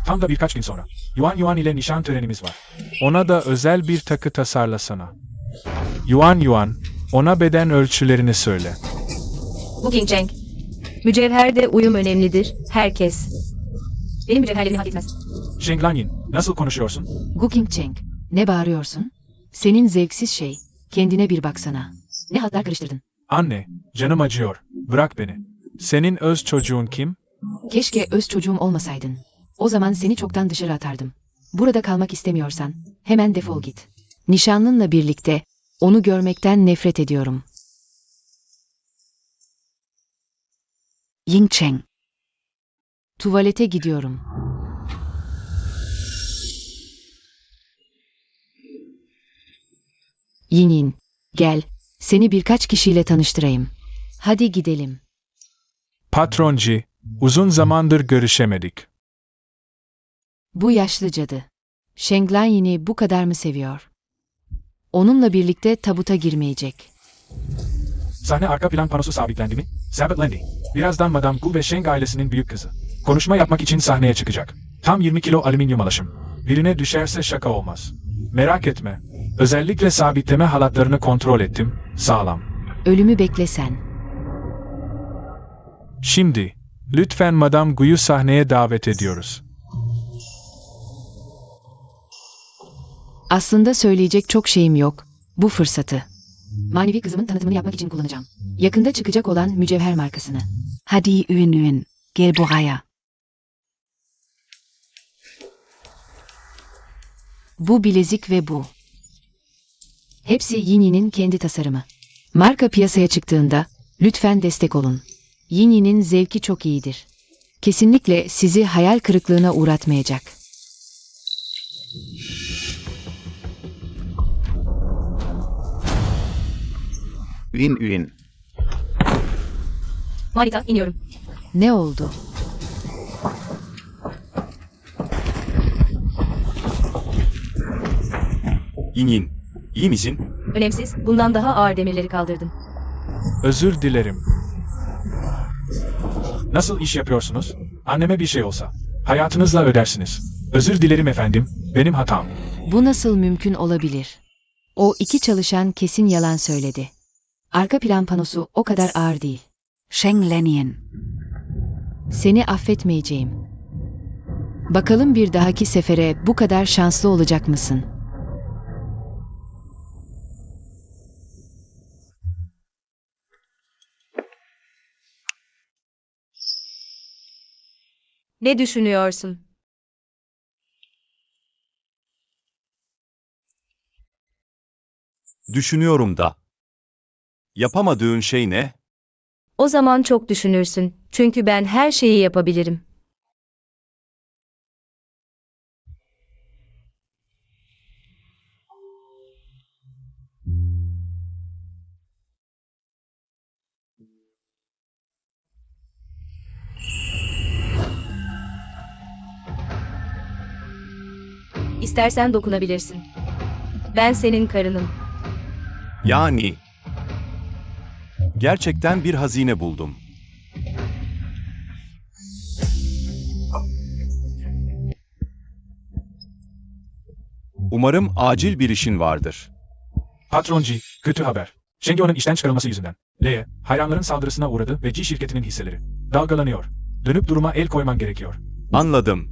Tam da birkaç gün sonra. Yuan ile nişan törenimiz var. Ona da özel bir takı tasarlasana. Yuan, ona beden ölçülerini söyle. Bu King Cheng. Mücevherde uyum önemlidir, herkes. Benim mücevherlerimi hak etmez. Sheng Lanyin, nasıl konuşuyorsun? Gu King Cheng, ne bağırıyorsun? Senin zevksiz şey, kendine bir baksana. Ne haltlar karıştırdın? Anne, canım acıyor. Bırak beni. Senin öz çocuğun kim? Keşke öz çocuğum olmasaydın. O zaman seni çoktan dışarı atardım. Burada kalmak istemiyorsan, hemen defol git. Nişanlınla birlikte, onu görmekten nefret ediyorum. Yingcheng. Tuvalete gidiyorum. Yin, gel, seni birkaç kişiyle tanıştırayım. Hadi gidelim. Patronci, uzun zamandır görüşemedik. Bu yaşlı cadı. Shenglanyin'i bu kadar mı seviyor? Onunla birlikte tabuta girmeyecek. Sahne arka plan panosu sabitlendi mi? Sabitlendi. Birazdan Madame Gu ve Sheng ailesinin büyük kızı. Konuşma yapmak için sahneye çıkacak. Tam 20 kilo alüminyum alaşım. Birine düşerse şaka olmaz. Merak etme. Özellikle sabitleme halatlarını kontrol ettim. Sağlam. Ölümü beklesen. Şimdi, lütfen Madame Gu'yu sahneye davet ediyoruz. Aslında söyleyecek çok şeyim yok. Bu fırsatı manevi kızımın tanıtımını yapmak için kullanacağım. Yakında çıkacak olan mücevher markasını. Hadi Uin, gel buraya. Bu bilezik ve bu. Hepsi Yinyi'nin kendi tasarımı. Marka piyasaya çıktığında lütfen destek olun. Yinyi'nin zevki çok iyidir. Kesinlikle sizi hayal kırıklığına uğratmayacak. Uin. Marita, iniyorum. Ne oldu? Yin, iyi misin? Önemsiz, bundan daha ağır demirleri kaldırdım. Özür dilerim. Nasıl iş yapıyorsunuz? Anneme bir şey olsa. Hayatınızla ödersiniz. Özür dilerim efendim, benim hatam. Bu nasıl mümkün olabilir? O iki çalışan kesin yalan söyledi. Arka plan panosu o kadar ağır değil. Shenglanyin. Seni affetmeyeceğim. Bakalım bir dahaki sefere bu kadar şanslı olacak mısın? Ne düşünüyorsun? Düşünüyorum da. Yapamadığın şey ne? O zaman çok düşünürsün. Çünkü ben her şeyi yapabilirim. İstersen dokunabilirsin. Ben senin karınım. Yani... Gerçekten bir hazine buldum. Umarım acil bir işin vardır. Patronci, kötü haber. Shengyo'nun işten çıkarılması yüzünden. Leye, hayranların saldırısına uğradı ve G şirketinin hisseleri dalgalanıyor. Dönüp duruma el koyman gerekiyor. Anladım.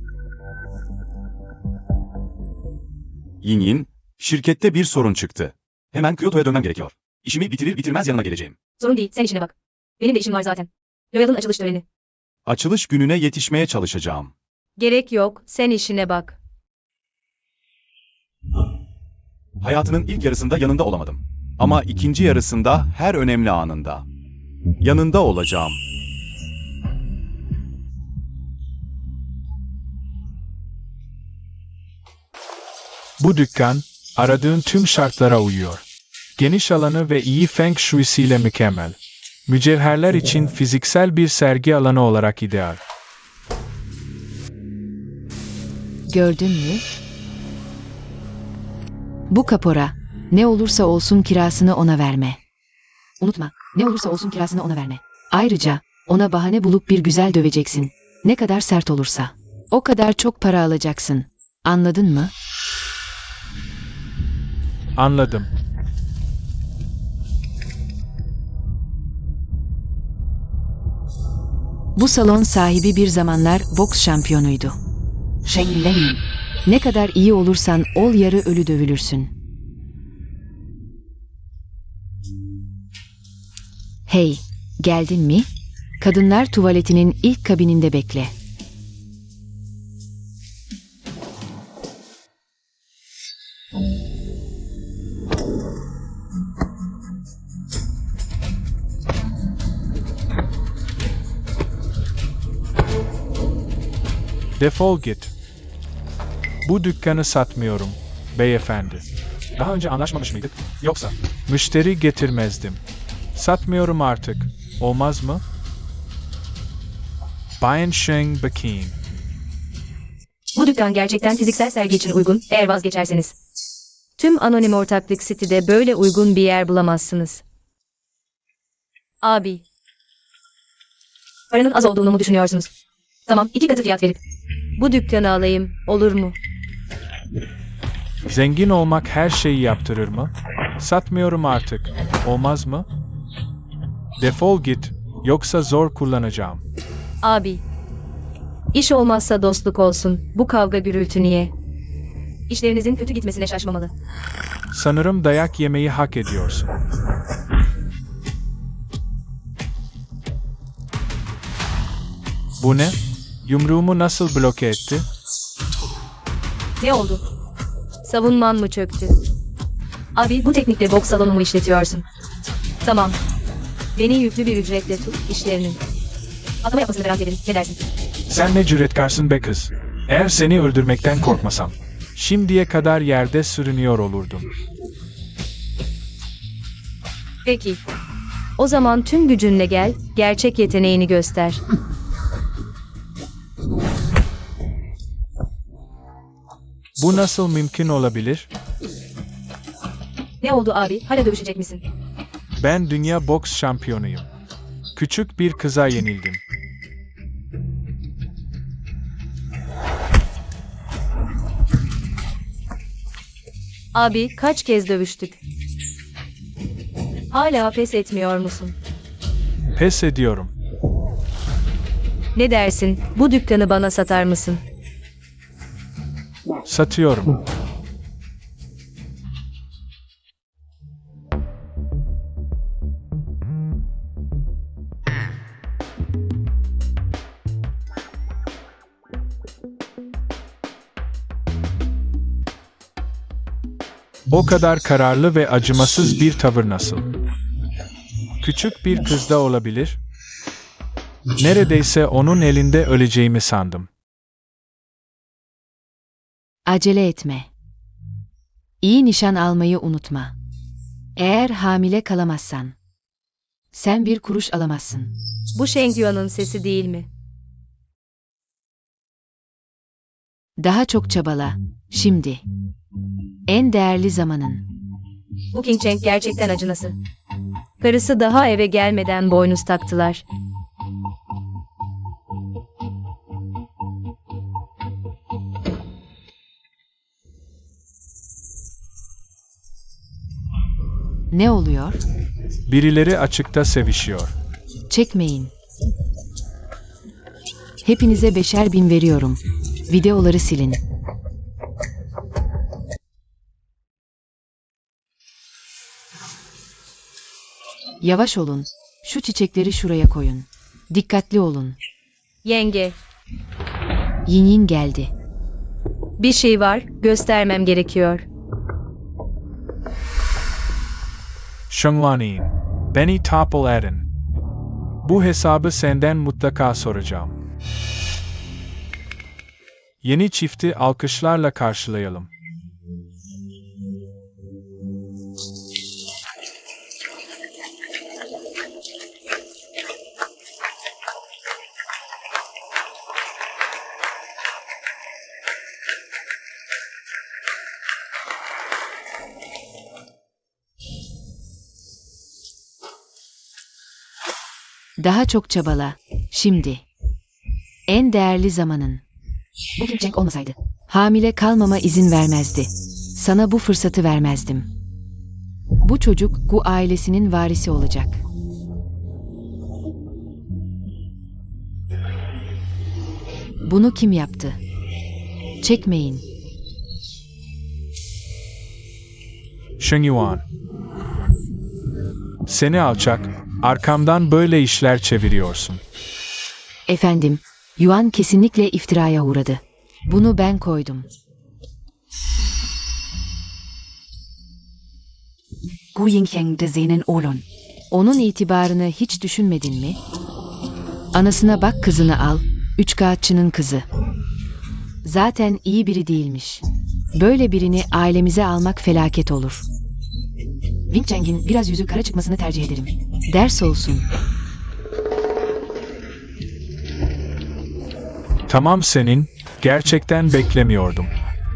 Yin, şirkette bir sorun çıktı. Hemen Kyoto'ya dönmem gerekiyor. İşimi bitirir bitirmez yanına geleceğim. Sorun değil, sen işine bak. Benim de işim var zaten. Loyal'ın açılış töreni. Açılış gününe yetişmeye çalışacağım. Gerek yok, sen işine bak. Hayatının ilk yarısında yanında olamadım. Ama ikinci yarısında her önemli anında. Yanında olacağım. Bu dükkan, aradığın tüm şartlara uyuyor. Geniş alanı ve iyi feng shui'siyle mükemmel. Mücevherler için fiziksel bir sergi alanı olarak ideal. Gördün mü? Bu kapora, ne olursa olsun kirasını ona verme. Unutma, ne olursa olsun kirasını ona verme. Ayrıca, ona bahane bulup bir güzel döveceksin. Ne kadar sert olursa. O kadar çok para alacaksın. Anladın mı? Anladım. Bu salon sahibi bir zamanlar boks şampiyonuydu. Shenglanyin. Ne kadar iyi olursan ol yarı ölü dövülürsün. Hey, geldin mi? Kadınlar tuvaletinin ilk kabininde bekle. Defol git. Bu dükkanı satmıyorum, beyefendi. Daha önce anlaşmamış mıydık? Yoksa? Müşteri getirmezdim. Satmıyorum artık. Olmaz mı? Bayan Sheng Bakin. Bu dükkan gerçekten fiziksel sergi için uygun, eğer vazgeçerseniz. Tüm anonim ortaklık sitede böyle uygun bir yer bulamazsınız. Abi, Paranın az olduğunu mu düşünüyorsunuz? Tamam, 2 katı fiyat verip bu dükkanı alayım, olur mu? Zengin olmak her şeyi yaptırır mı? Satmıyorum artık. Olmaz mı? Defol git. Yoksa zor kullanacağım. abi, İş olmazsa dostluk olsun. Bu kavga gürültü niye? İşlerinizin kötü gitmesine şaşmamalı. Sanırım dayak yemeyi hak ediyorsun. Bu ne? Yumruğumu nasıl bloke etti? Ne oldu? Savunman mı çöktü? Abi, bu teknikle boks salonumu işletiyorsun. Tamam. Beni yüklü bir ücretle tut, işlerinin. Patlama yapmasını merak edelim. Ne dersin? Sen ne cüretkarsın be kız. Eğer seni öldürmekten korkmasam, şimdiye kadar yerde sürünüyor olurdum. Peki. O zaman tüm gücünle gel, gerçek yeteneğini göster. Bu nasıl mümkün olabilir? Ne oldu abi? Hala dövüşecek misin? Ben dünya boks şampiyonuyum. Küçük bir kıza yenildim. Abi, kaç kez dövüştük? Hala pes etmiyor musun? Pes ediyorum. Ne dersin? Bu dükkanı bana satar mısın? Satıyorum. O kadar kararlı ve acımasız bir tavır nasıl? Küçük bir kızda olabilir. Neredeyse onun elinde öleceğimi sandım. Acele etme. İyi nişan almayı unutma. Eğer hamile kalamazsan, sen bir kuruş alamazsın. Bu Sheng Yuan'ın sesi değil mi? Daha çok çabala. Şimdi. En değerli zamanın. Bu King Cheng gerçekten acınası. Karısı daha eve gelmeden boynuz taktılar. Ne oluyor? Birileri açıkta sevişiyor. Çekmeyin. Hepinize 5'er bin veriyorum. Videoları silin. Yavaş olun. Şu çiçekleri şuraya koyun. Dikkatli olun. Yenge, Yin Yin geldi. bir şey var, göstermem gerekiyor. Shengwanin, beni tapıl edin. Bu hesabı senden mutlaka soracağım. Yeni çifti alkışlarla karşılayalım. Daha çok çabala. Şimdi. En değerli zamanın. Bu King Cheng olmasaydı, hamile kalmama izin vermezdi. Sana bu fırsatı vermezdim. Bu çocuk Gu ailesinin varisi olacak. Bunu kim yaptı? Çekmeyin. Shengyuan. Seni alçak, arkamdan böyle işler çeviriyorsun. Efendim, Yuan kesinlikle iftiraya uğradı. Bunu ben koydum. Gu Yingqiang de seinen Olon. Onun itibarını hiç düşünmedin mi? Anasına bak, kızını al, üçkağıtçının kızı. Zaten iyi biri değilmiş. Böyle birini ailemize almak felaket olur. Wing Chang'in biraz yüzü kara çıkmasını tercih ederim. Ders olsun. Tamam senin, gerçekten beklemiyordum.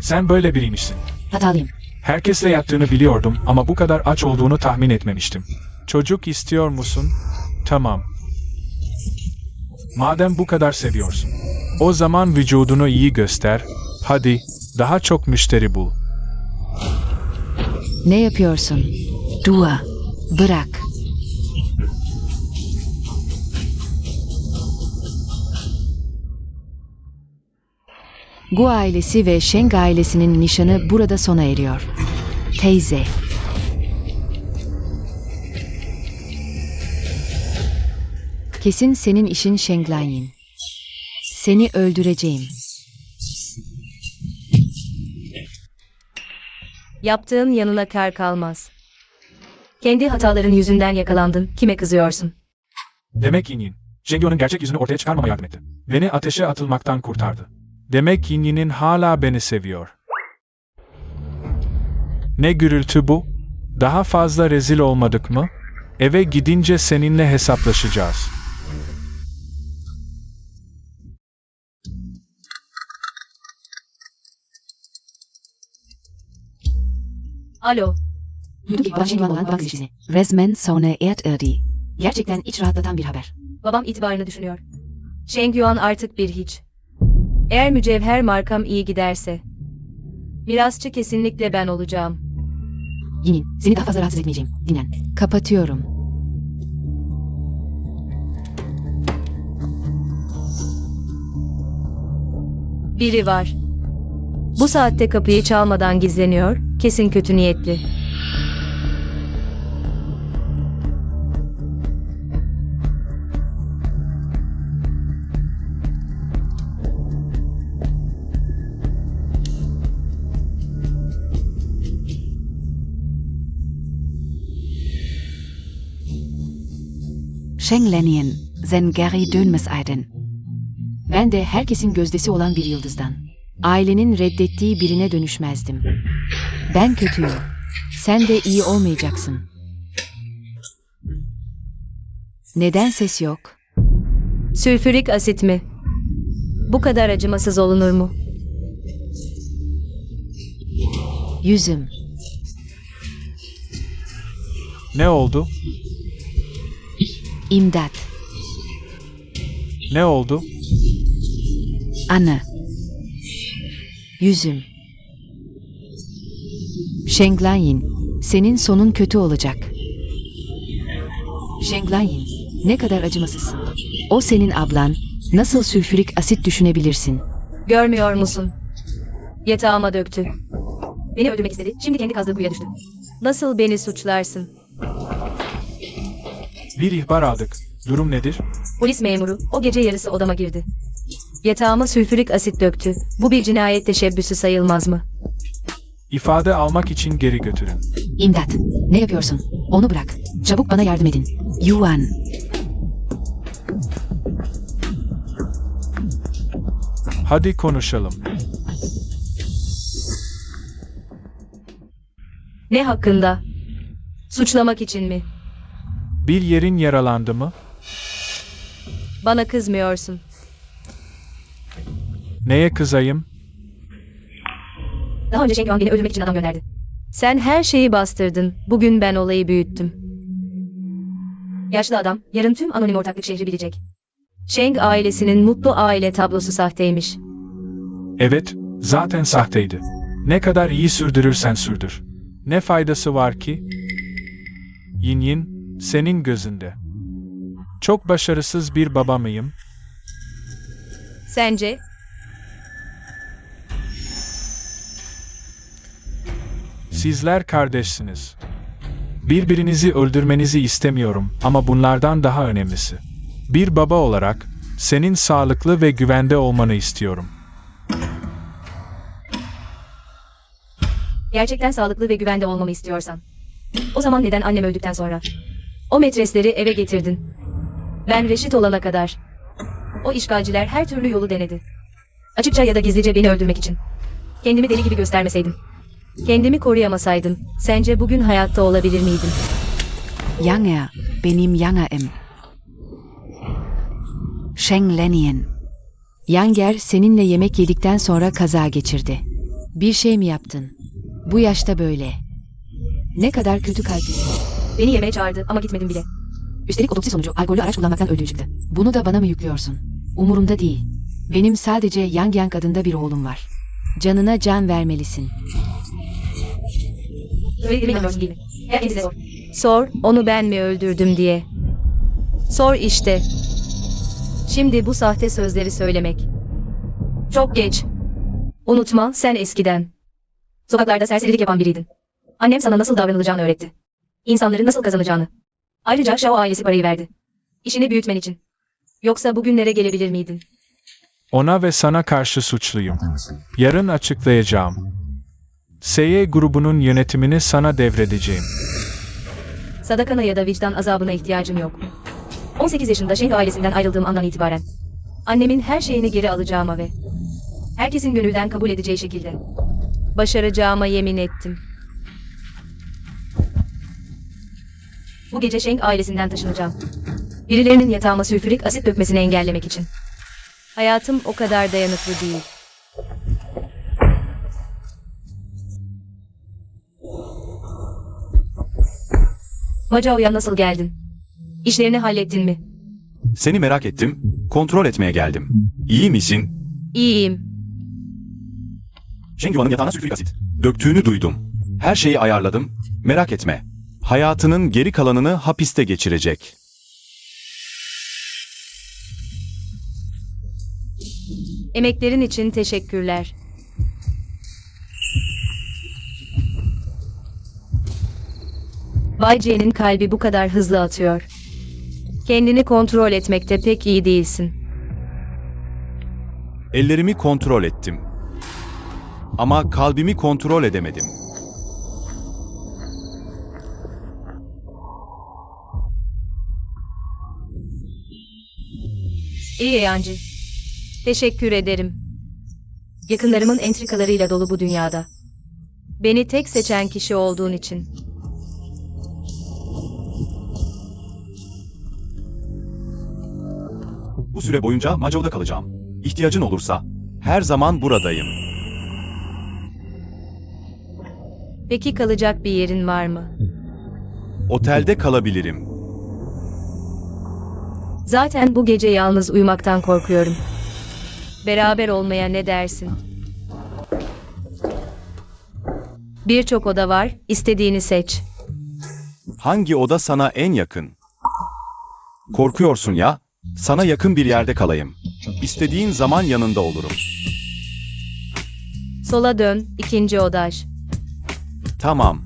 Sen böyle biriymişsin. Hatalıyım. Herkesle yattığını biliyordum ama bu kadar aç olduğunu tahmin etmemiştim. Çocuk istiyor musun? Tamam. Madem bu kadar seviyorsun. O zaman vücudunu iyi göster. Hadi, daha çok müşteri bul. Ne yapıyorsun? Dua. Bırak. Gu ailesi ve Sheng ailesinin nişanı burada sona eriyor. Teyze. Kesin senin işin Sheng Lanyin. Seni öldüreceğim. Yaptığın yanına kar kalmaz. Kendi hataların yüzünden yakalandın. Kime kızıyorsun? Demek Yin Yin, Jengyo'nun gerçek yüzünü ortaya çıkarmama yardım etti. Beni ateşe atılmaktan kurtardı. Demek Yin Yin'in hala beni seviyor. Ne gürültü bu? Daha fazla rezil olmadık mı? Eve gidince seninle hesaplaşacağız. Alo. Duydum ki baban Sheng olan bak ilişkisi. Resmen sona erdi. Gerçekten iç rahatlatan bir haber. Babam itibarını düşünüyor. Sheng Yuan artık bir hiç. Eğer mücevher markam iyi giderse, mirasçı kesinlikle ben olacağım. Yinin, seni daha fazla rahatsız etmeyeceğim. Dinlen. Kapatıyorum. Biri var. Bu saatte kapıyı çalmadan gizleniyor, kesin kötü niyetli. Sheng Lanyin, sen geri dönmeseydin. Ben de herkesin gözdesi olan bir yıldızdan, ailenin reddettiği birine dönüşmezdim. Ben kötüyüm. Sen de iyi olmayacaksın. Neden ses yok? Sülfürik asit mi? Bu kadar acımasız olunur mu? Yüzüm. Ne oldu? İmdat. Ne oldu? Anne. Yüzüm. Sheng Lanyin, senin sonun kötü olacak. Sheng Lanyin, ne kadar acımasızsın. O senin ablan, nasıl sülfürik asit düşünebilirsin? Görmüyor musun? Yatağıma döktü. Beni öldürmek istedi, şimdi kendi kazdığı kuyuya düştü. Nasıl beni suçlarsın? Bir ihbar aldık. Durum nedir? Polis memuru, o gece yarısı odama girdi. Yatağıma sülfürik asit döktü. Bu bir cinayet teşebbüsü sayılmaz mı? İfade almak için geri götürün. İmdat. Ne yapıyorsun? Onu bırak. Çabuk bana yardım edin. Yuan. Hadi konuşalım. Ne hakkında? Suçlamak için mi? Bir yerin yaralandı mı? Bana kızmıyorsun. Neye kızayım? Daha önce Sheng Yuan beni öldürmek için adam gönderdi. Sen her şeyi bastırdın. Bugün ben olayı büyüttüm. Yaşlı adam, yarın tüm anonim ortaklık şehri bilecek. Sheng ailesinin mutlu aile tablosu sahteymiş. Evet, zaten sahteydi. Ne kadar iyi sürdürürsen sürdür. Ne faydası var ki? Yin Yin, senin gözünde. Çok başarısız bir baba mıyım? Sence? Sizler kardeşsiniz. Birbirinizi öldürmenizi istemiyorum ama bunlardan daha önemlisi. Bir baba olarak senin sağlıklı ve güvende olmanı istiyorum. Gerçekten sağlıklı ve güvende olmamı istiyorsan. O zaman neden annem öldükten sonra? O metresleri eve getirdin. Ben reşit olana kadar. O işgalciler her türlü yolu denedi. Açıkça ya da gizlice beni öldürmek için. Kendimi deli gibi göstermeseydim. Kendimi koruyamasaydım, sence bugün hayatta olabilir miydim? Yanger, benim yangerim. Sheng Lenien. Yanger seninle yemek yedikten sonra kaza geçirdi. Bir şey mi yaptın? Bu yaşta böyle. Ne kadar kötü kalplisin. Beni yemeğe çağırdı ama gitmedim bile. Üstelik otopsi sonucu alkollü araç kullanmaktan öldüğü çıktı. Bunu da bana mı yüklüyorsun? Umurumda değil. Benim sadece Yang adında bir oğlum var. Canına can vermelisin. Söylediğime inanmıyorsun değil mi? Herkese sor. Sor, onu ben mi öldürdüm diye. Sor işte. Şimdi bu sahte sözleri söylemek. Çok geç. Unutma, sen eskiden sokaklarda serserilik yapan biriydin. Annem sana nasıl davranılacağını öğretti. İnsanların nasıl kazanacağını. Ayrıca Shao ailesi parayı verdi. İşini büyütmen için. Yoksa bugünlere gelebilir miydin? Ona ve sana karşı suçluyum. Yarın açıklayacağım. SY grubunun yönetimini sana devredeceğim. Sadakana ya da vicdan azabına ihtiyacım yok. 18 yaşında Sheng ailesinden ayrıldığım andan itibaren annemin her şeyini geri alacağıma ve herkesin gönülden kabul edeceği şekilde başaracağıma yemin ettim. Bu gece Sheng ailesinden taşınacağım. Birilerinin yatağıma sülfürik asit dökmesini engellemek için. Hayatım o kadar dayanıklı değil. Macao'ya nasıl geldin? İşlerini hallettin mi? Seni merak ettim, kontrol etmeye geldim. İyi misin? İyiyim. Sheng Yuan'ın yatağına sülfürik asit döktüğünü duydum. Her şeyi ayarladım, merak etme. Hayatının geri kalanını hapiste geçirecek. Emeklerin için teşekkürler. Bay J'nin kalbi bu kadar hızlı atıyor. Kendini kontrol etmekte pek iyi değilsin. Ellerimi kontrol ettim. Ama kalbimi kontrol edemedim. İyi yancı. Teşekkür ederim. Yakınlarımın entrikalarıyla dolu bu dünyada. Beni tek seçen kişi olduğun için. Bu süre boyunca Macao'da kalacağım. İhtiyacın olursa her zaman buradayım. Peki kalacak bir yerin var mı? Otelde kalabilirim. Zaten bu gece yalnız uyumaktan korkuyorum. Beraber olmaya ne dersin? Birçok oda var, istediğini seç. Hangi oda sana en yakın? Korkuyorsun ya, sana yakın bir yerde kalayım. İstediğin zaman yanında olurum. Sola dön, ikinci odaj. Tamam.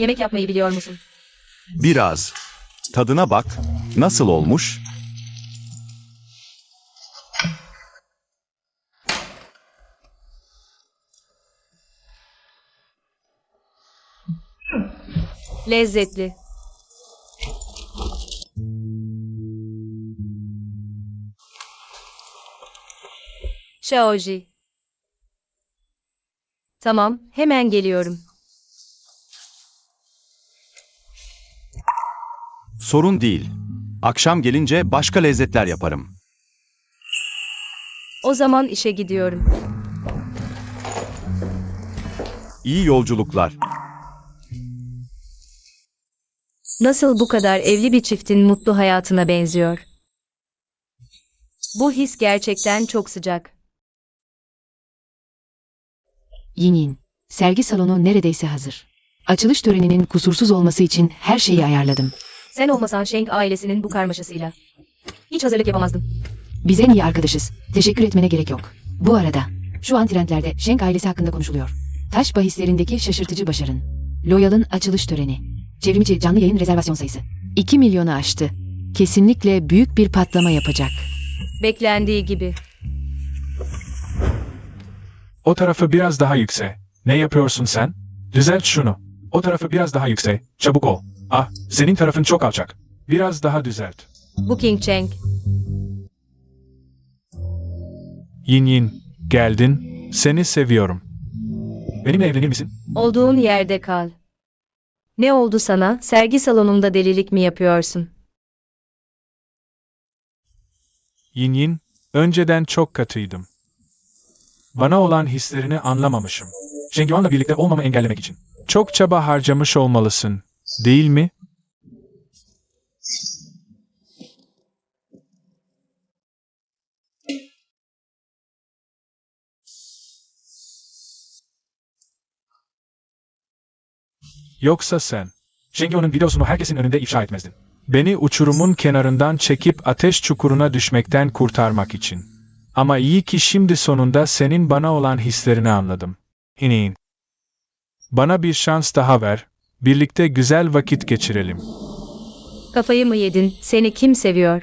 Yemek yapmayı biliyor musun? Biraz. Tadına bak. Nasıl olmuş? Lezzetli. Shaoji. Tamam, hemen geliyorum. Sorun değil. Akşam gelince başka lezzetler yaparım. O zaman işe gidiyorum. İyi yolculuklar. Nasıl bu kadar evli bir çiftin mutlu hayatına benziyor? Bu his gerçekten çok sıcak. Yinyin, sergi salonu neredeyse hazır. Açılış töreninin kusursuz olması için her şeyi ayarladım. Sen olmasan Sheng ailesinin bu karmaşasıyla hiç hazırlık yapamazdım. Biz en iyi arkadaşız. Teşekkür etmene gerek yok. Bu arada, şu an trendlerde Sheng ailesi hakkında konuşuluyor. Taş bahislerindeki şaşırtıcı başarın. Loyal'ın açılış töreni. Çevrimiçi canlı yayın rezervasyon sayısı 2 milyonu aştı. Kesinlikle büyük bir patlama yapacak. Beklendiği gibi. O tarafı biraz daha yükse. Ne yapıyorsun sen? Düzelt şunu. O tarafı biraz daha yüksek. Çabuk ol. Ah, senin tarafın çok alçak. Biraz daha düzelt. Bu King Cheng. Yin Yin, geldin. Seni seviyorum. Benimle evlenir misin? Olduğun yerde kal. Ne oldu sana? Sergi salonunda delilik mi yapıyorsun? Yin Yin, önceden çok katıydım. Bana olan hislerini anlamamışım. Şengyuan'la birlikte olmamı engellemek için. Çok çaba harcamış olmalısın, değil mi? Yoksa sen, Şengyuan'ın videosunu herkesin önünde ifşa etmezdin. Beni uçurumun kenarından çekip ateş çukuruna düşmekten kurtarmak için. Ama iyi ki şimdi sonunda senin bana olan hislerini anladım. İnin. Bana bir şans daha ver, birlikte güzel vakit geçirelim. Kafayı mı yedin? Seni kim seviyor?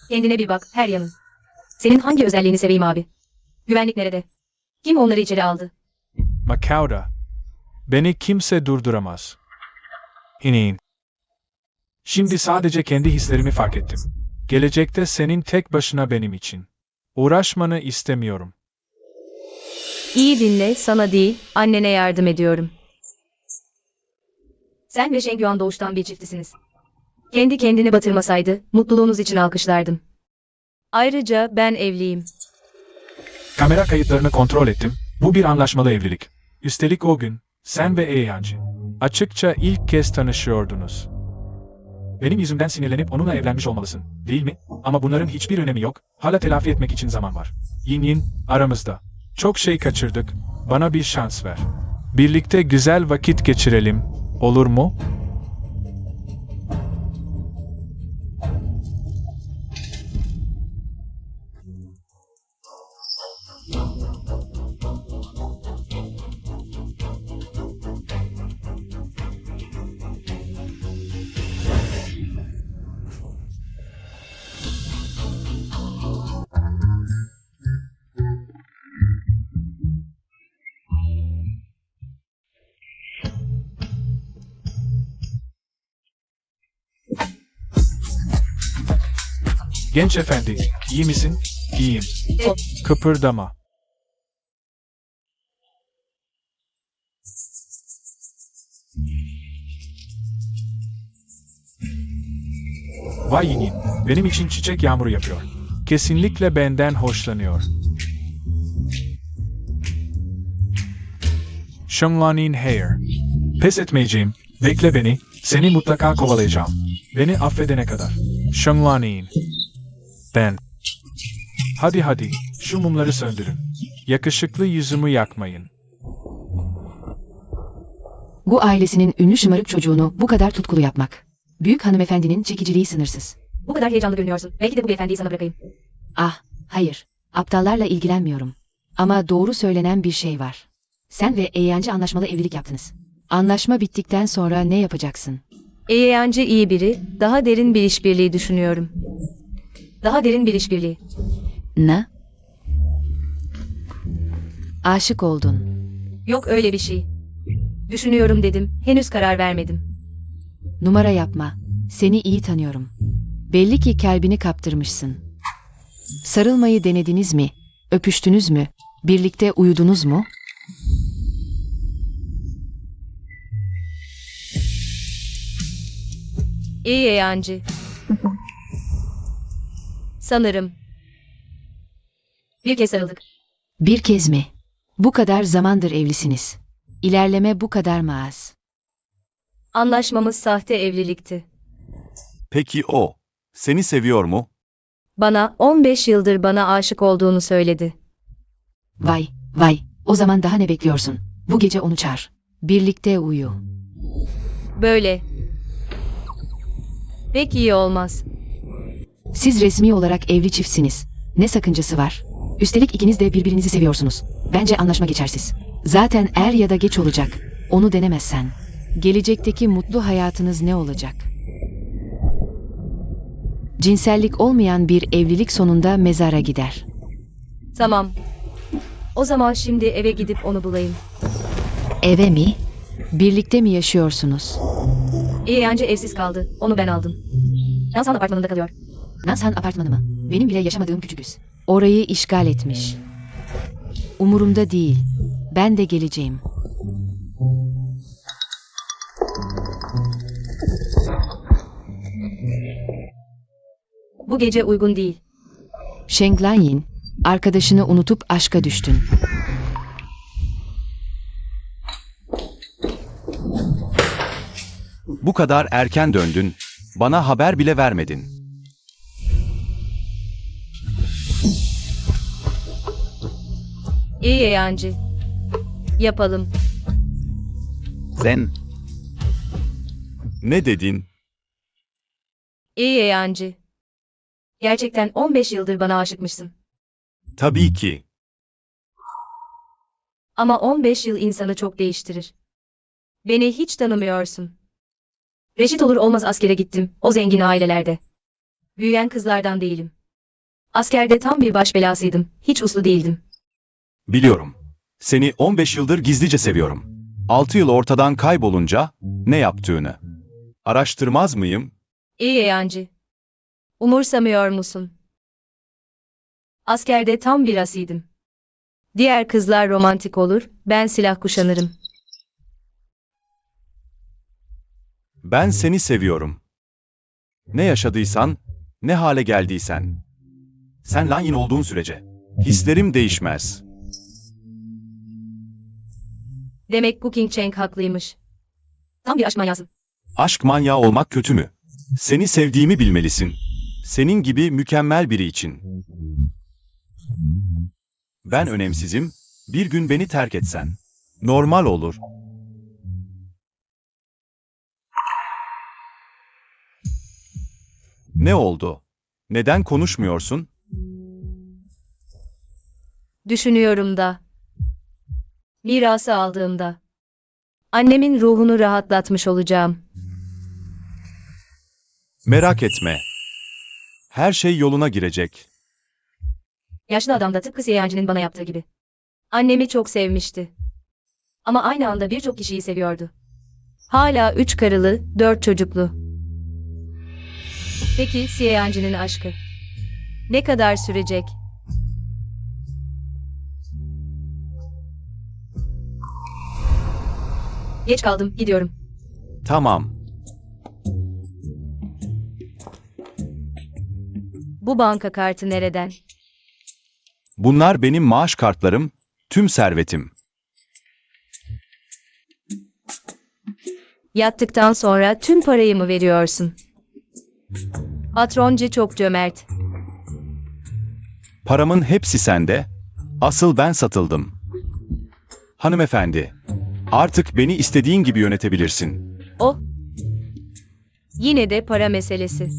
Kendine bir bak, her yanın. Senin hangi özelliğini seveyim abi? Güvenlik nerede? Kim onları içeri aldı? Macao'da. Beni kimse durduramaz. İnin. Şimdi sadece kendi hislerimi fark ettim. Gelecekte senin tek başına benim için. Uğraşmanı istemiyorum. İyi dinle, sana değil, annene yardım ediyorum. Sen ve Şengyuan doğuştan bir çiftisiniz. Kendi kendini batırmasaydı, mutluluğunuz için alkışlardım. Ayrıca ben evliyim. Kamera kayıtlarını kontrol ettim. Bu bir anlaşmalı evlilik. Üstelik o gün, sen ve Eyancı. Açıkça ilk kez tanışıyordunuz. Benim yüzümden sinirlenip onunla evlenmiş olmalısın, değil mi? Ama bunların hiçbir önemi yok. Hala telafi etmek için zaman var. Yin Yin, aramızda. Çok şey kaçırdık. Bana bir şans ver. Birlikte güzel vakit geçirelim. Olur mu? Genç efendi, iyi misin? İyiyim. Kıpırdama. Vay Yin Yin, benim için çiçek yağmuru yapıyor. Kesinlikle benden hoşlanıyor. Shenglanin Hair. Pes etmeyeceğim. Bekle beni. Seni mutlaka kovalayacağım. Beni affedene kadar. Shenglanin. Ben. Hadi, şu mumları söndürün. Yakışıklı yüzümü yakmayın. Gu ailesinin ünlü şımarık çocuğunu bu kadar tutkulu yapmak. Büyük hanımefendinin çekiciliği sınırsız. Bu kadar heyecanlı görünüyorsun. Belki de bu beyefendiyi sana bırakayım. Ah, hayır. Aptallarla ilgilenmiyorum. Ama doğru söylenen bir şey var. Sen ve Eyancı anlaşmalı evlilik yaptınız. Anlaşma bittikten sonra ne yapacaksın? Eyancı iyi biri, daha derin bir işbirliği düşünüyorum. Daha derin bir işbirliği. Ne? Aşık oldun. Yok öyle bir şey. Düşünüyorum dedim, henüz karar vermedim. Numara yapma. Seni iyi tanıyorum. Belli ki kalbini kaptırmışsın. Sarılmayı denediniz mi? Öpüştünüz mü? Birlikte uyudunuz mu? İyi Eyancı. Sanırım. Bir kez sarıldık. Bir kez mi? Bu kadar zamandır evlisiniz. İlerleme bu kadar mı az? Anlaşmamız sahte evlilikti. Peki o, seni seviyor mu? Bana 15 yıldır bana aşık olduğunu söyledi. Vay. O zaman daha ne bekliyorsun? Bu gece onu çağır. Birlikte uyu. Böyle. Pek iyi olmaz. Siz resmi olarak evli çiftsiniz. Ne sakıncası var? Üstelik ikiniz de birbirinizi seviyorsunuz. Bence anlaşma geçersiz. Zaten er ya da geç olacak. Onu denemezsen. Gelecekteki mutlu hayatınız ne olacak? Cinsellik olmayan bir evlilik sonunda mezara gider. Tamam. O zaman şimdi eve gidip onu bulayım. Eve mi? Birlikte mi yaşıyorsunuz? İyi yancı evsiz kaldı. Onu ben aldım. Nansan apartmanında kalıyor. Nansan apartmanı mı? Benim bile yaşamadığım küçük. Orayı işgal etmiş. Umurumda değil. Ben de geleceğim. Bu gece uygun değil. Sheng Lanyin, arkadaşını unutup aşka düştün. Bu kadar erken döndün. Bana haber bile vermedin. İyi yancı. Yapalım. Sen, Ne dedin? İyi yancı. Gerçekten 15 yıldır bana aşıkmışsın. Tabii ki. Ama 15 yıl insanı çok değiştirir. Beni hiç tanımıyorsun. Reşit olur olmaz askere gittim, o zengin ailelerde. Büyüyen kızlardan değilim. Askerde tam bir baş belasıydım, hiç uslu değildim. Biliyorum. Seni 15 yıldır gizlice seviyorum. 6 yıl ortadan kaybolunca ne yaptığını. Araştırmaz mıyım? İyi yancı. Umursamıyor musun? Askerde tam bir asiydim. Diğer kızlar romantik olur, ben silah kuşanırım. Ben seni seviyorum. Ne yaşadıysan, ne hale geldiysen. Sen Lanyin olduğun sürece. Hislerim değişmez. Demek bu King Cheng haklıymış. Tam bir aşk manyasın. Aşk manyağı olmak kötü mü? Seni sevdiğimi bilmelisin. Senin gibi mükemmel biri için. Ben önemsizim, bir gün beni terk etsen. Normal olur. Ne oldu? Neden konuşmuyorsun? Düşünüyorum da. Mirası aldığımda. Annemin ruhunu rahatlatmış olacağım. Merak etme. Her şey yoluna girecek. Yaşlı adam da tıpkı Siyancı'nın bana yaptığı gibi. Annemi çok sevmişti. Ama aynı anda birçok kişiyi seviyordu. Hala 3 karılı, 4 çocuklu. Peki Siyancı'nın aşkı? Ne kadar sürecek? Geç kaldım, gidiyorum. Tamam. Bu banka kartı nereden? Bunlar benim maaş kartlarım, tüm servetim. Yattıktan sonra tüm parayı mı veriyorsun? Patroncu çok cömert. Paramın hepsi sende. Asıl ben satıldım. Hanımefendi, artık beni istediğin gibi yönetebilirsin. O. Yine de para meselesi.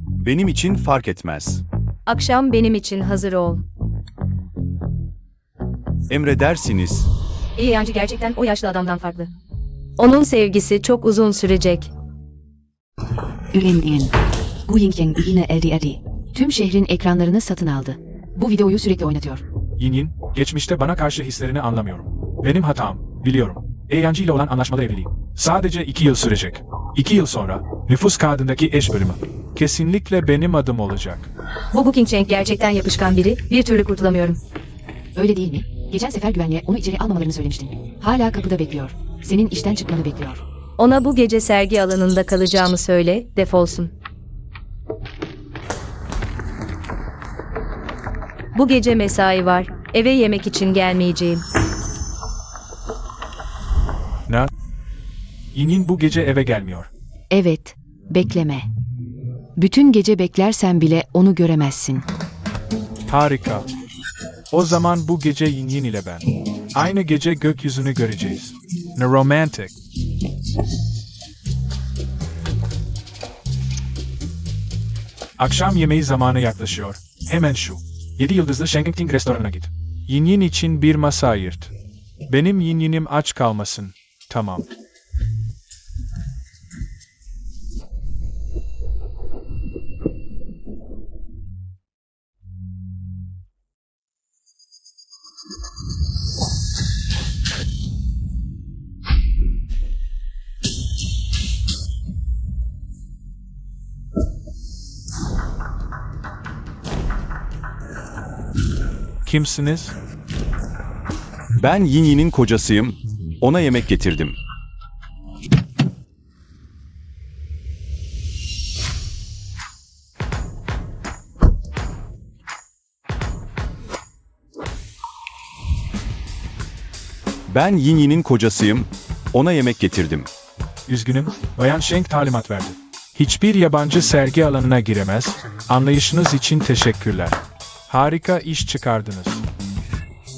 Benim için fark etmez. Akşam benim için hazır ol. Emredersiniz. İyi yancı gerçekten o yaşlı adamdan farklı. Onun sevgisi çok uzun sürecek. Üyen. Bu Ying yine eri. Tüm şehrin ekranlarını satın aldı. Bu videoyu sürekli oynatıyor. Yin, geçmişte bana karşı hislerini anlamıyorum. Benim hatam, biliyorum. Eyancı ile olan anlaşmalı evliliğim. Sadece 2 yıl sürecek. 2 yıl sonra nüfus kağıdındaki eş bölümü. Kesinlikle benim adım olacak. Bu King Cheng gerçekten yapışkan biri, bir türlü kurtulamıyorum. Öyle değil mi? Geçen sefer güvenliğe onu içeri almamalarını söylemiştin. Hala kapıda bekliyor. Senin işten çıkmanı bekliyor. Ona bu gece sergi alanında kalacağımı söyle, defolsun. Bu gece mesai var, eve yemek için gelmeyeceğim. Ne? Yin bu gece eve gelmiyor. Evet, bekleme. Bütün gece beklersen bile onu göremezsin. Harika. O zaman bu gece Yin ile ben. Aynı gece gökyüzünü göreceğiz. Ne romantik. Akşam yemeği zamanı yaklaşıyor. Hemen şu. 7 yıldızlı Shanking restoranına git. Yin için bir masa ayırt. Benim Yin'im aç kalmasın. Tamam. Kimsiniz? Ben Yin Yin'in kocasıyım. Ona yemek getirdim. Ben Yin Yin'in kocasıyım. Ona yemek getirdim. Üzgünüm, Bayan Sheng talimat verdi. Hiçbir yabancı sergi alanına giremez. Anlayışınız için teşekkürler. Harika iş çıkardınız.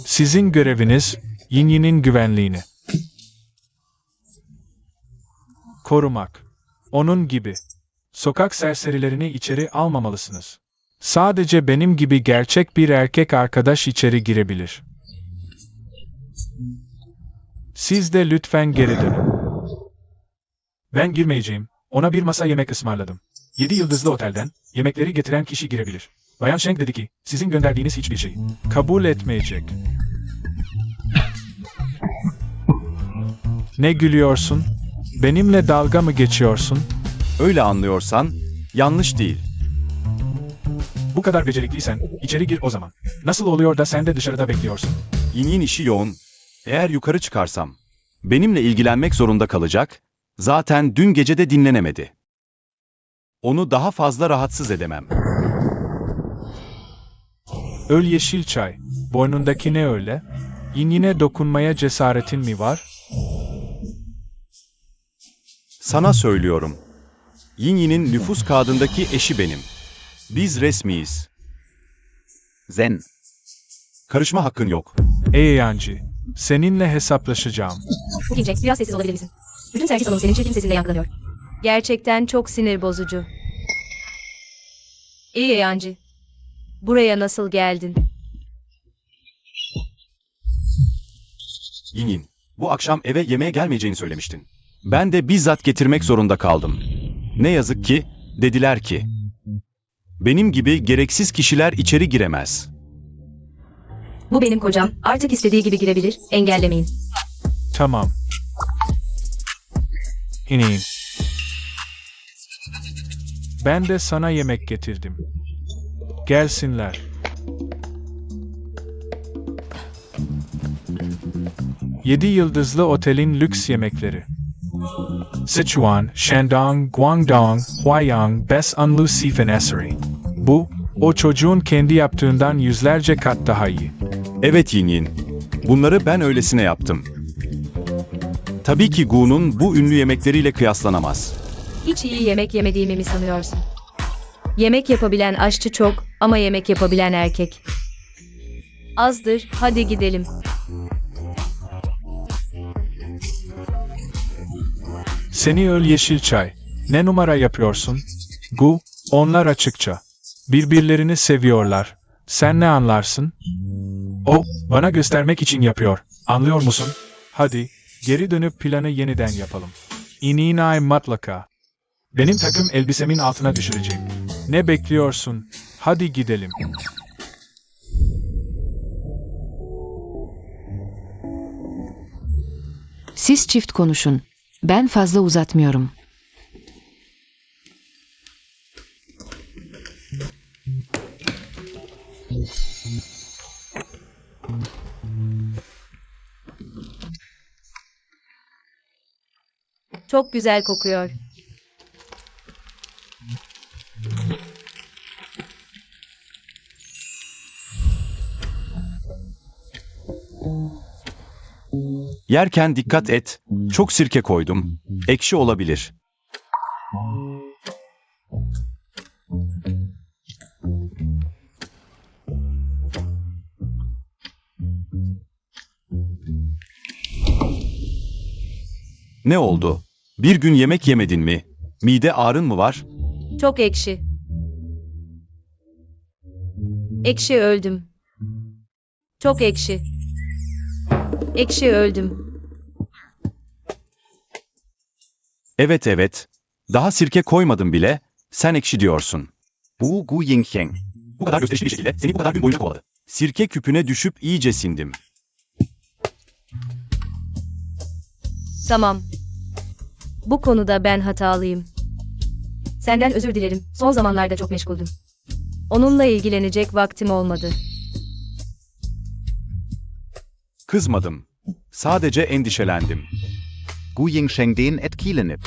Sizin göreviniz, Yin Yin'in güvenliğini korumak. Onun gibi. Sokak serserilerini içeri almamalısınız. Sadece benim gibi gerçek bir erkek arkadaş içeri girebilir. Siz de lütfen geri dönün. Ben girmeyeceğim. Ona bir masa yemek ısmarladım. 7 yıldızlı otelden, yemekleri getiren kişi girebilir. Bayan Sheng dedi ki, sizin gönderdiğiniz hiçbir şeyi kabul etmeyecek. Ne gülüyorsun? Benimle dalga mı geçiyorsun? Öyle anlıyorsan, yanlış değil. Bu kadar becerikliysen, içeri gir o zaman. Nasıl oluyor da sen de dışarıda bekliyorsun? Yin Yin işi yoğun. Eğer yukarı çıkarsam, benimle ilgilenmek zorunda kalacak. Zaten dün gece de dinlenemedi. Onu daha fazla rahatsız edemem. Öl yeşil çay. Boynundaki ne öyle? Yin Yin'e dokunmaya cesaretin mi var? Sana söylüyorum. Yin Yin'in nüfus kağıdındaki eşi benim. Biz resmiyiz. Zen. Karışma hakkın yok. Ey yancı, seninle hesaplaşacağım. Bugün Jack, biraz sessiz olabilir misin? Bütün sergi salonu senin çirkin sesinle yankılanıyor. Gerçekten çok sinir bozucu. İyi yancı. Buraya nasıl geldin? Yin Yin, bu akşam eve yemeğe gelmeyeceğini söylemiştin. Ben de bizzat getirmek zorunda kaldım. Ne yazık ki, dediler ki, benim gibi gereksiz kişiler içeri giremez. Bu benim kocam. Artık istediği gibi girebilir. Engellemeyin. Tamam. İneyin. Ben de sana yemek getirdim. Gelsinler. Yedi yıldızlı otelin lüks yemekleri. Sichuan, Shandong, Guangdong, Huaiyang, Bes Unlu Sifen Eseri. Bu, o çocuğun kendi yaptığından yüzlerce kat daha iyi. Evet Yin Yin, bunları ben öylesine yaptım. Tabii ki Gu'nun bu ünlü yemekleriyle kıyaslanamaz. Hiç iyi yemek yemediğimi mi sanıyorsun? Yemek yapabilen aşçı çok ama yemek yapabilen erkek azdır. Hadi gidelim. Seni öl yeşil çay. Ne numara yapıyorsun? Gu, onlar açıkça. Birbirlerini seviyorlar. Sen ne anlarsın? O, bana göstermek için yapıyor. Anlıyor musun? Hadi, geri dönüp planı yeniden yapalım. İninay mutlaka. Benim takım elbisemin altına düşüreceğim. Ne bekliyorsun? Hadi gidelim. Siz çift konuşun. Ben fazla uzatmıyorum. Çok güzel kokuyor. Yerken dikkat et, çok sirke koydum. Ekşi olabilir. Ne oldu? Bir gün yemek yemedin mi? Mide ağrın mı var? Çok ekşi. Ekşi öldüm. Çok ekşi. Ekşi öldüm. Evet evet. Daha sirke koymadım bile. Sen ekşi diyorsun. Bu Gu Yingxiang. Bu kadar gösterişli bir şekilde seni bu kadar gün boyunca kovaladı. Sirke küpüne düşüp iyice sindim. Tamam. Bu konuda ben hatalıyım. Senden özür dilerim. Son zamanlarda çok meşguldüm. Onunla ilgilenecek vaktim olmadı. Kızmadım. Sadece endişelendim. Gu Yingsheng den et Kielenip.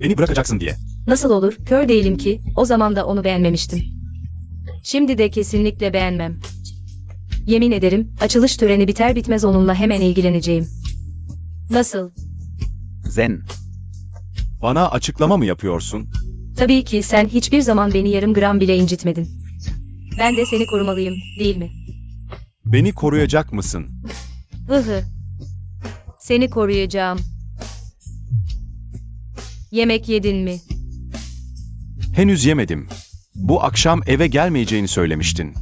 Beni bırakacaksın diye. Nasıl olur? Kör değilim ki. O zaman da onu beğenmemiştim. Şimdi de kesinlikle beğenmem. Yemin ederim, açılış töreni biter bitmez onunla hemen ilgileneceğim. Nasıl? Zen. Bana açıklama mı yapıyorsun? Tabii ki sen hiçbir zaman beni yarım gram bile incitmedin. Ben de seni korumalıyım, değil mi? Beni koruyacak mısın? Hıhı. Seni koruyacağım. Yemek yedin mi? Henüz yemedim. Bu akşam eve gelmeyeceğini söylemiştin.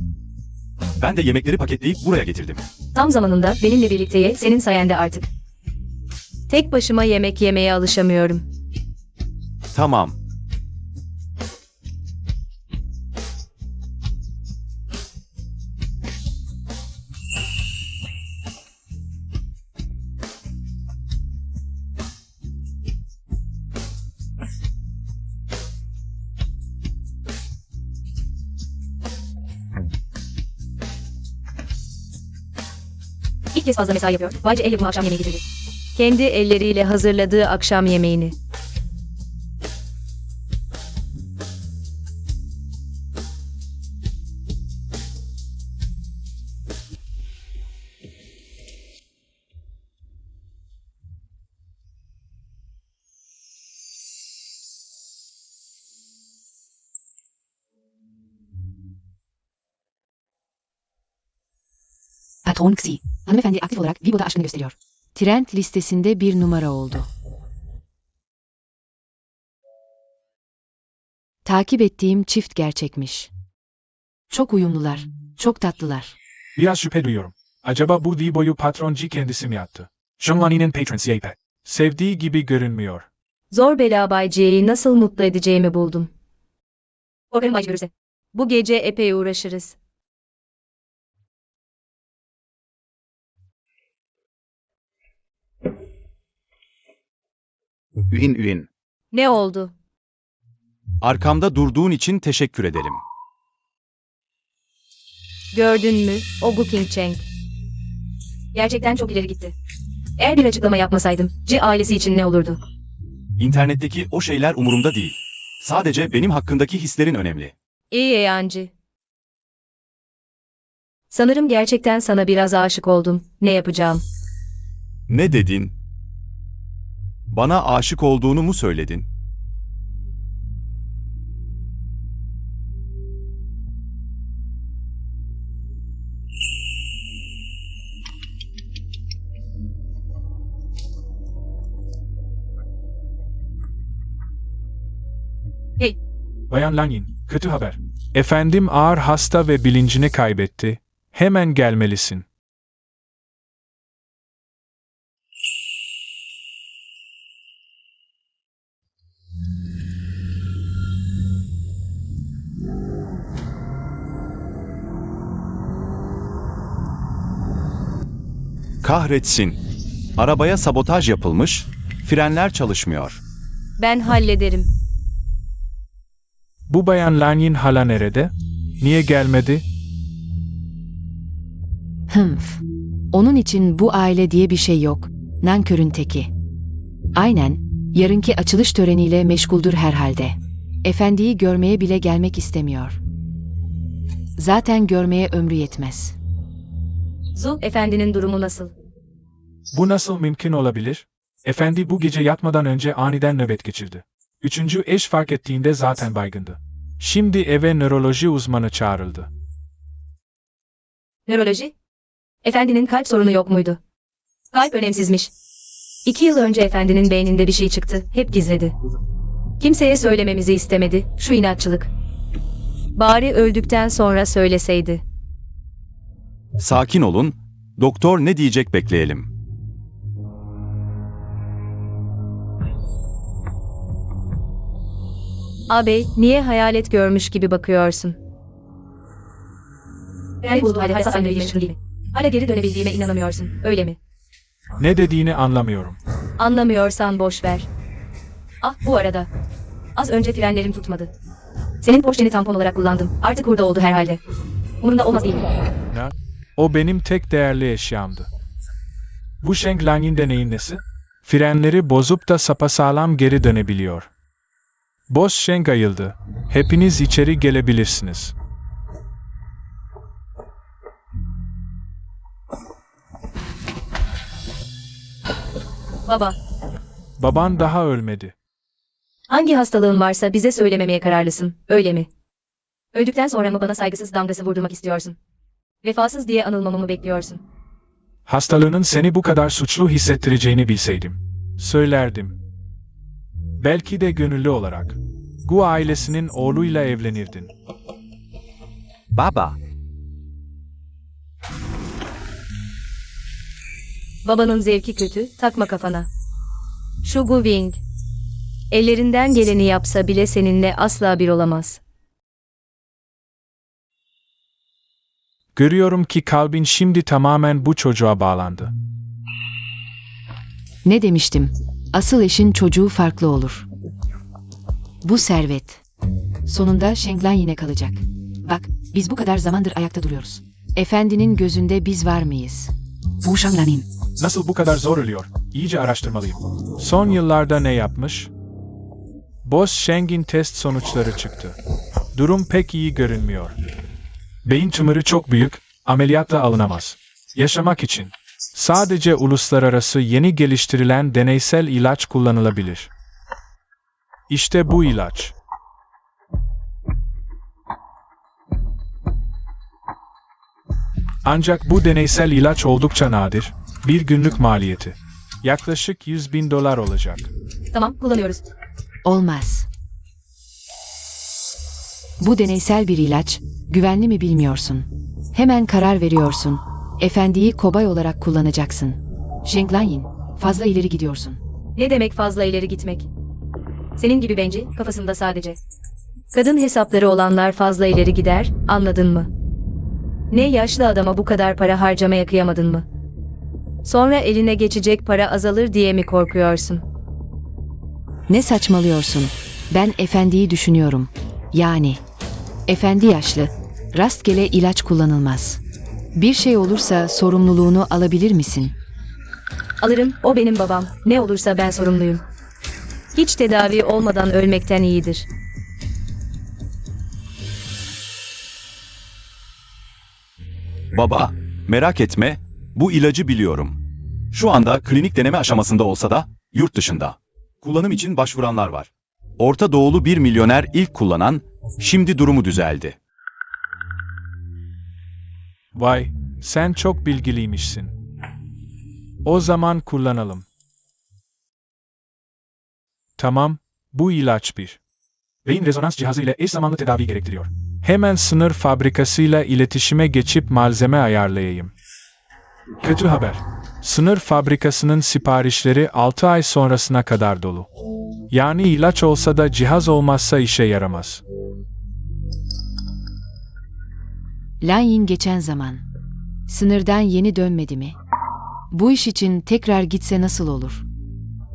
Ben de yemekleri paketleyip buraya getirdim. Tam zamanında benimle birlikte ye, senin sayende artık. Tek başıma yemek yemeye alışamıyorum. Tamam. İlk kez fazla mesai yapıyor. Bayce elle bunu akşam yemeği getirdi. Kendi elleriyle hazırladığı akşam yemeğini. Patron Xi. Hanımefendi aktif olarak Weibo'da aşkını gösteriyor. Trend listesinde bir numara oldu. Takip ettiğim çift gerçekmiş. Çok uyumlular, çok tatlılar. Biraz şüphe duyuyorum. Acaba bu Weibo'yu patron G kendisi mi yaptı? Zhonglani'nin patron Yepe. Sevdiği gibi görünmüyor. Zor bela Bay C'yi nasıl mutlu edeceğimi buldum. Korkarım Bay C görürse. Bu gece epey uğraşırız. Üin. Ne oldu? Arkamda durduğun için teşekkür ederim. Gördün mü? O Gu Qingcheng. Gerçekten çok ileri gitti. Eğer bir açıklama yapmasaydım, C ailesi için ne olurdu? İnternetteki o şeyler umurumda değil. Sadece benim hakkındaki hislerin önemli. İyi yancı. Sanırım gerçekten sana biraz aşık oldum. Ne yapacağım? Ne dedin? Bana aşık olduğunu mu söyledin? Hey, Bayan Lanyin, kötü haber. Efendim ağır hasta ve bilincini kaybetti. Hemen gelmelisin. Kahretsin. Arabaya sabotaj yapılmış, frenler çalışmıyor. ben hallederim. Bu Bayan Lanyin hala nerede? Niye gelmedi? Hımph. Onun için bu aile diye bir şey yok. Nankörün teki. Aynen, yarınki açılış töreniyle meşguldür herhalde. Efendiyi görmeye bile gelmek istemiyor. Zaten görmeye ömrü yetmez. Zu, efendinin durumu nasıl? Bu nasıl mümkün olabilir? Efendi bu gece yatmadan önce aniden nöbet geçirdi. Üçüncü eş fark ettiğinde zaten baygındı. Şimdi eve nöroloji uzmanı çağrıldı. Nöroloji? Efendinin kalp sorunu yok muydu? Kalp önemsizmiş. 2 yıl önce efendinin beyninde bir şey çıktı, hep gizledi. Kimseye söylememizi istemedi, şu inatçılık. Bari öldükten sonra söyleseydi. Sakin olun, doktor ne diyecek bekleyelim. Ağabey, niye hayalet görmüş gibi bakıyorsun? Yani bulduğu halde hala sahne değil mi? Hala geri dönebildiğime inanamıyorsun, öyle mi? Ne dediğini anlamıyorum. Anlamıyorsan boş ver. Ah, bu arada. Az önce frenlerim tutmadı. Senin Porsche'ni tampon olarak kullandım. Artık hurda oldu herhalde. Umurumda olmaz değil mi? Ne? O benim tek değerli eşyamdı. Bu Sheng Lanyin deneyin nesi? Frenleri bozup da sapasağlam geri dönebiliyor. Boss Sheng ayıldı. Hepiniz içeri gelebilirsiniz. Baba, Baban daha ölmedi. hangi hastalığın varsa bize söylememeye kararlısın, öyle mi? Öldükten sonra mı bana saygısız damgası vurdurmak istiyorsun? Vefasız diye anılmamı mı bekliyorsun? Hastalığının seni bu kadar suçlu hissettireceğini bilseydim. Söylerdim. Belki de gönüllü olarak. Gu ailesinin oğluyla evlenirdin. Baba, Babanın zevki kötü, takma kafana. Şu Gu Wing, ellerinden geleni yapsa bile seninle asla bir olamaz. Görüyorum ki kalbin şimdi tamamen bu çocuğa bağlandı. Ne demiştim? Asıl eşin çocuğu farklı olur. Bu servet. Sonunda Shenglan yine kalacak. Bak, biz bu kadar zamandır ayakta duruyoruz. Efendinin gözünde biz var mıyız? Bu Shenglan'in. Nasıl bu kadar zor ölüyor? İyice araştırmalıyım. Son yıllarda ne yapmış? Boss Sheng'in test sonuçları çıktı. Durum pek iyi görünmüyor. Beyin tümörü çok büyük, ameliyatla alınamaz. Yaşamak için sadece uluslararası yeni geliştirilen deneysel ilaç kullanılabilir. İşte bu ilaç. Ancak bu deneysel ilaç oldukça nadir. Bir günlük maliyeti. Yaklaşık 100.000 dolar olacak. Tamam, kullanıyoruz. Olmaz. Bu deneysel bir ilaç, güvenli mi bilmiyorsun. Hemen karar veriyorsun. Efendiyi kobay olarak kullanacaksın. Shenglan, fazla ileri gidiyorsun. Ne demek fazla ileri gitmek? Senin gibi benci, kafasında sadece. Kadın hesapları olanlar fazla ileri gider, anladın mı? Ne yaşlı adama bu kadar para harcamaya kıyamadın mı? Sonra eline geçecek para azalır diye mi korkuyorsun? Ne saçmalıyorsun? Ben efendiyi düşünüyorum. Yani, efendi yaşlı, rastgele ilaç kullanılmaz. Bir şey olursa sorumluluğunu alabilir misin? Alırım, o benim babam. Ne olursa ben sorumluyum. Hiç tedavi olmadan ölmekten iyidir. Baba, merak etme, bu ilacı biliyorum. Şu anda klinik deneme aşamasında olsa da yurt dışında. Kullanım için başvuranlar var. Orta Doğulu bir milyoner ilk kullanan, şimdi durumu düzeldi. Vay, sen çok bilgiliymişsin. O zaman kullanalım. Tamam, bu ilaç bir. Beyin rezonans cihazı ile eş zamanlı tedavi gerektiriyor. Hemen sınır fabrikasıyla iletişime geçip malzeme ayarlayayım. Kötü haber. Sınır fabrikasının siparişleri 6 ay sonrasına kadar dolu. Yani ilaç olsa da cihaz olmazsa işe yaramaz. Lan geçen zaman. Sınırdan yeni dönmedi mi? Bu iş için tekrar gitse nasıl olur?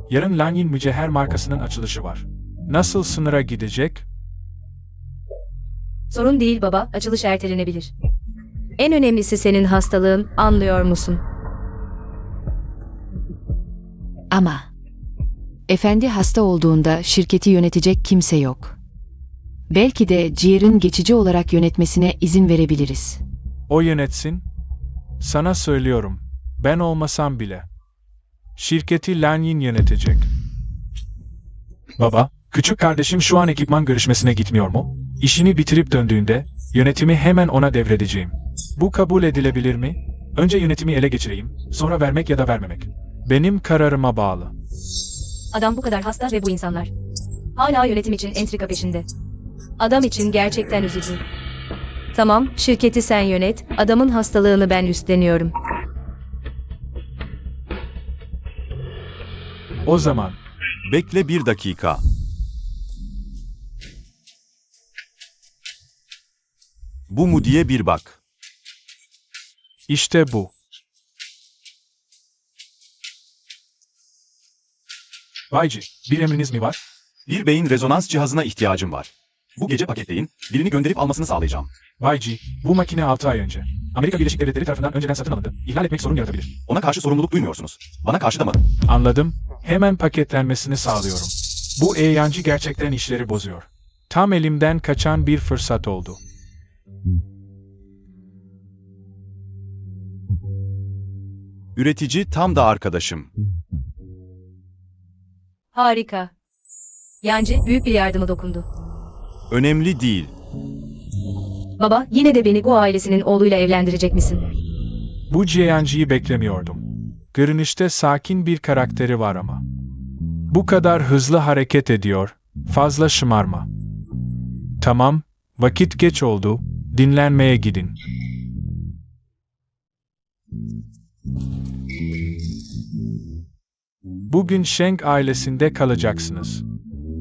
Yarın Lanyin mücevher markasının açılışı var. Nasıl sınıra gidecek? Sorun değil baba, açılış ertelenebilir. En önemlisi senin hastalığın, anlıyor musun? Ama efendi hasta olduğunda şirketi yönetecek kimse yok. Belki de ciğerin geçici olarak yönetmesine izin verebiliriz. O yönetsin. Sana söylüyorum, ben olmasam bile. Şirketi Lanyin yönetecek. Baba, küçük kardeşim şu an ekipman görüşmesine gitmiyor mu? İşini bitirip döndüğünde, yönetimi hemen ona devredeceğim. Bu kabul edilebilir mi? Önce yönetimi ele geçireyim, sonra vermek ya da vermemek. Benim kararıma bağlı. Adam bu kadar hasta ve bu insanlar. Hala yönetim için entrika peşinde. Adam için gerçekten üzücü. Tamam, şirketi sen yönet, adamın hastalığını ben üstleniyorum. O zaman, Bekle bir dakika. Bu mu diye bir bak. işte bu. Bayci, bir emriniz mi var? Bir beyin rezonans cihazına ihtiyacım var. Bu gece paketleyin, birini gönderip almasını sağlayacağım. Bay G, bu makine 6 ay önce Amerika Birleşik Devletleri tarafından önceden satın alındı. İhlal etmek sorun yaratabilir. Ona karşı sorumluluk duymuyorsunuz. Bana karşı da mı? Anladım. Hemen paketlenmesini sağlıyorum. Bu yancı gerçekten işleri bozuyor. Tam elimden kaçan bir fırsat oldu. Üretici tam da arkadaşım. Harika. Yancı büyük bir yardıma dokundu. Önemli değil. Baba, yine de beni bu ailesinin oğluyla evlendirecek misin? Bu yancıyı beklemiyordum. Görünüşte sakin bir karakteri var ama. Bu kadar hızlı hareket ediyor. Fazla şımarma. Tamam, vakit geç oldu. Dinlenmeye gidin. Bugün Sheng ailesinde kalacaksınız.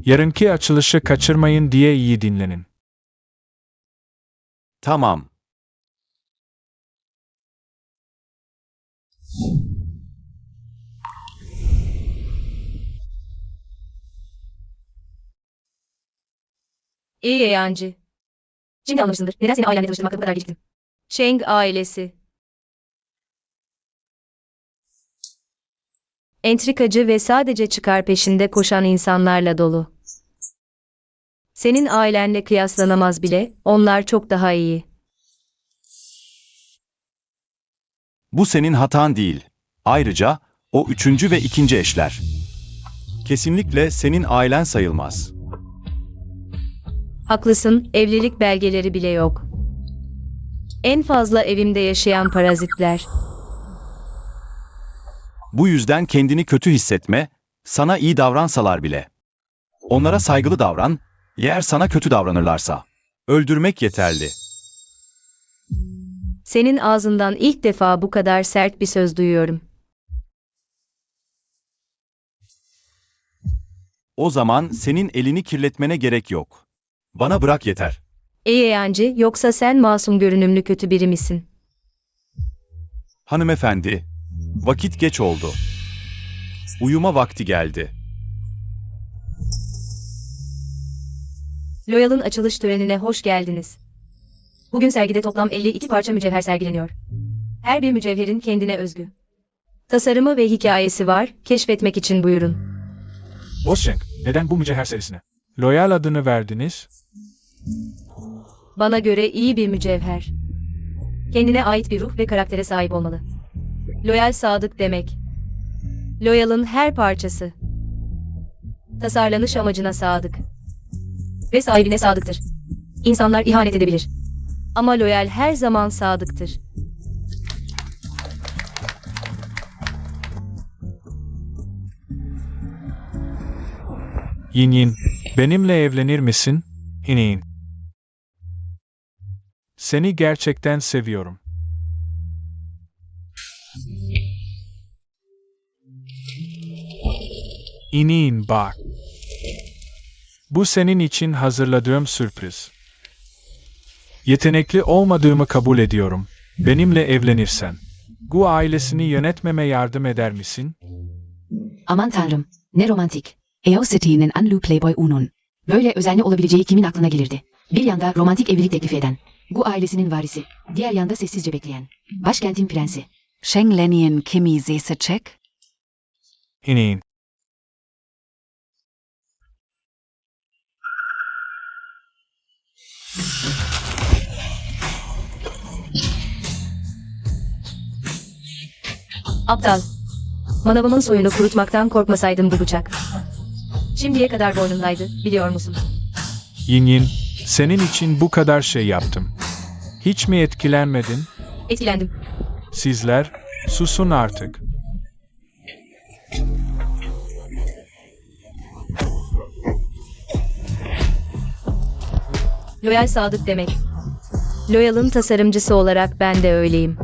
Yarınki açılışı kaçırmayın diye iyi dinlenin. Tamam. İyi yancı. Şimdi anlamışsındır. Neden seni ailemle tanıştırmakta bu kadar geciktim? Cheng ailesi. Entrikacı ve sadece çıkar peşinde koşan insanlarla dolu. Senin ailenle kıyaslanamaz bile, onlar çok daha iyi. Bu senin hatan değil. Ayrıca o üçüncü ve ikinci eşler. Kesinlikle senin ailen sayılmaz. Haklısın, evlilik belgeleri bile yok. En fazla evimde yaşayan parazitler. Bu yüzden kendini kötü hissetme, sana iyi davransalar bile. Onlara saygılı davran, eğer sana kötü davranırlarsa. Öldürmek yeterli. Senin ağzından ilk defa bu kadar sert bir söz duyuyorum. O zaman senin elini kirletmene gerek yok. Bana bırak yeter. İyi yancı, yoksa sen masum görünümlü kötü biri misin? Hanımefendi, vakit geç oldu. Uyuma vakti geldi. Loyal'ın açılış törenine hoş geldiniz. Bugün sergide toplam 52 parça mücevher sergileniyor. Her bir mücevherin kendine özgü tasarımı ve hikayesi var, keşfetmek için buyurun. Boss Sheng, neden bu mücevher serisine Loyal adını verdiniz? Bana göre iyi bir mücevher. Kendine ait bir ruh ve karaktere sahip olmalı. Loyal sadık demek. Loyal'ın her parçası tasarlanış amacına sadık. Ve sahibine sadıktır. İnsanlar ihanet edebilir. Ama Loyal her zaman sadıktır. Yin Yin, benimle evlenir misin? İnin. Seni gerçekten seviyorum. İnin bak. Bu senin için hazırladığım sürpriz. Yetenekli olmadığımı kabul ediyorum. Benimle evlenirsen. Gu ailesini yönetmeme yardım eder misin? Aman tanrım, ne romantik. Eoseti'nin Anlu Playboy Unun. Böyle özenli olabileceği kimin aklına gelirdi? Bir yanda romantik evlilik teklifi eden, Gu ailesinin varisi, diğer yanda sessizce bekleyen, başkentin prensi. Sheng Lenien Kimi Sesecek? İnin. Aptal. Manavımın soyunu kurutmaktan korkmasaydım bu bıçak şimdiye kadar boynumdaydı, biliyor musun? Yin Yin, senin için bu kadar şey yaptım. Hiç mi etkilenmedin? Etkilendim. Sizler, susun artık. Loyal sadık demek. Loyal'ın tasarımcısı olarak ben de öyleyim.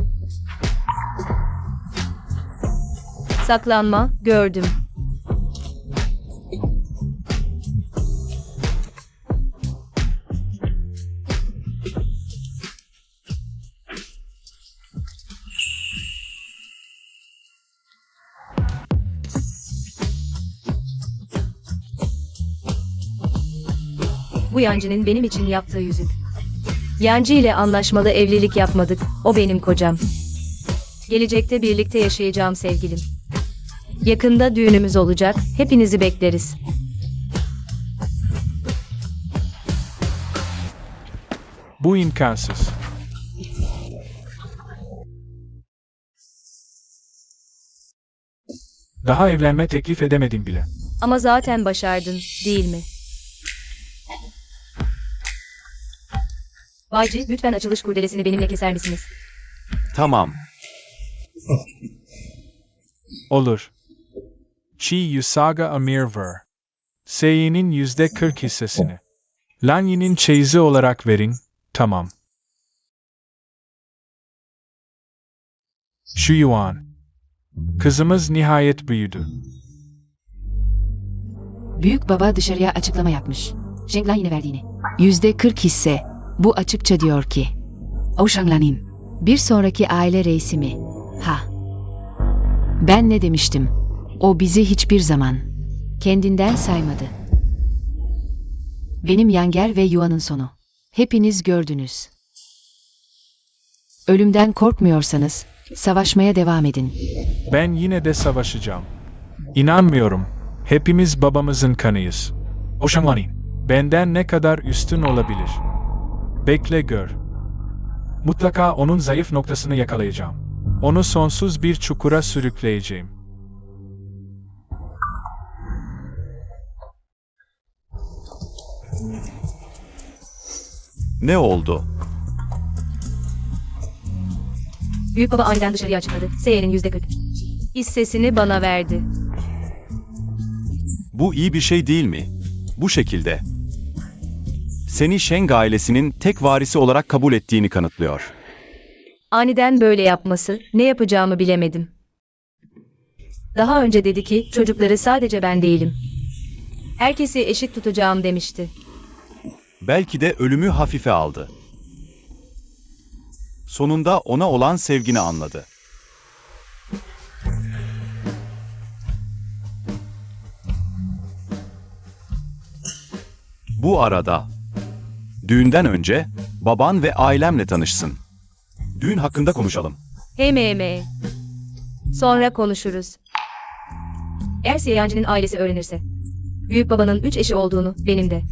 Saklanma, gördüm. Bu Bu yancının benim için yaptığı yüzük. Yancı ile anlaşmalı evlilik yapmadık. O benim kocam. Gelecekte birlikte yaşayacağım sevgilim. Yakında düğünümüz olacak. Hepinizi bekleriz. Bu imkansız. Daha evlenme teklif edemedim bile. Ama zaten başardın, değil mi? Bayci, lütfen açılış kurdelesini benimle keser misiniz? Tamam. Olur. Chi Yusaga Amir Ver. Seyi'nin %40 hissesini. Lanyi'nin çeyizi olarak verin, tamam. Şu Yuan. Kızımız nihayet büyüdü. Büyük baba dışarıya açıklama yapmış. Sheng Lanyin'e verdiğini. %40 hisse. Bu açıkça diyor ki, O Sheng Lanyin. bir sonraki aile reisi mi? Ha. Ben ne demiştim? O bizi hiçbir zaman kendinden saymadı. Benim Yanger ve Yuan'ın sonu. Hepiniz gördünüz. Ölümden korkmuyorsanız, savaşmaya devam edin. Ben yine de savaşacağım. İnanmıyorum. Hepimiz babamızın kanıyız. Oşanlani, benden ne kadar üstün olabilir? Bekle gör. Mutlaka onun zayıf noktasını yakalayacağım. Onu sonsuz bir çukura sürükleyeceğim. Ne oldu? Büyük baba aniden dışarıya açıkladı. Seye'nin %40 hissesini bana verdi. Bu iyi bir şey değil mi? Bu şekilde. Seni Sheng ailesinin tek varisi olarak kabul ettiğini kanıtlıyor. Aniden böyle yapması, ne yapacağımı bilemedim. Daha önce dedi ki, çocukları sadece ben değilim. Herkesi eşit tutacağım demişti. Belki de ölümü hafife aldı. Sonunda ona olan sevgini anladı. Bu arada, düğünden önce baban ve ailemle tanışsın. Düğün hakkında konuşalım. Heme. Sonra konuşuruz. Eğer Siyancı'nın ailesi öğrenirse, büyük babanın 3 eşi olduğunu, benim de.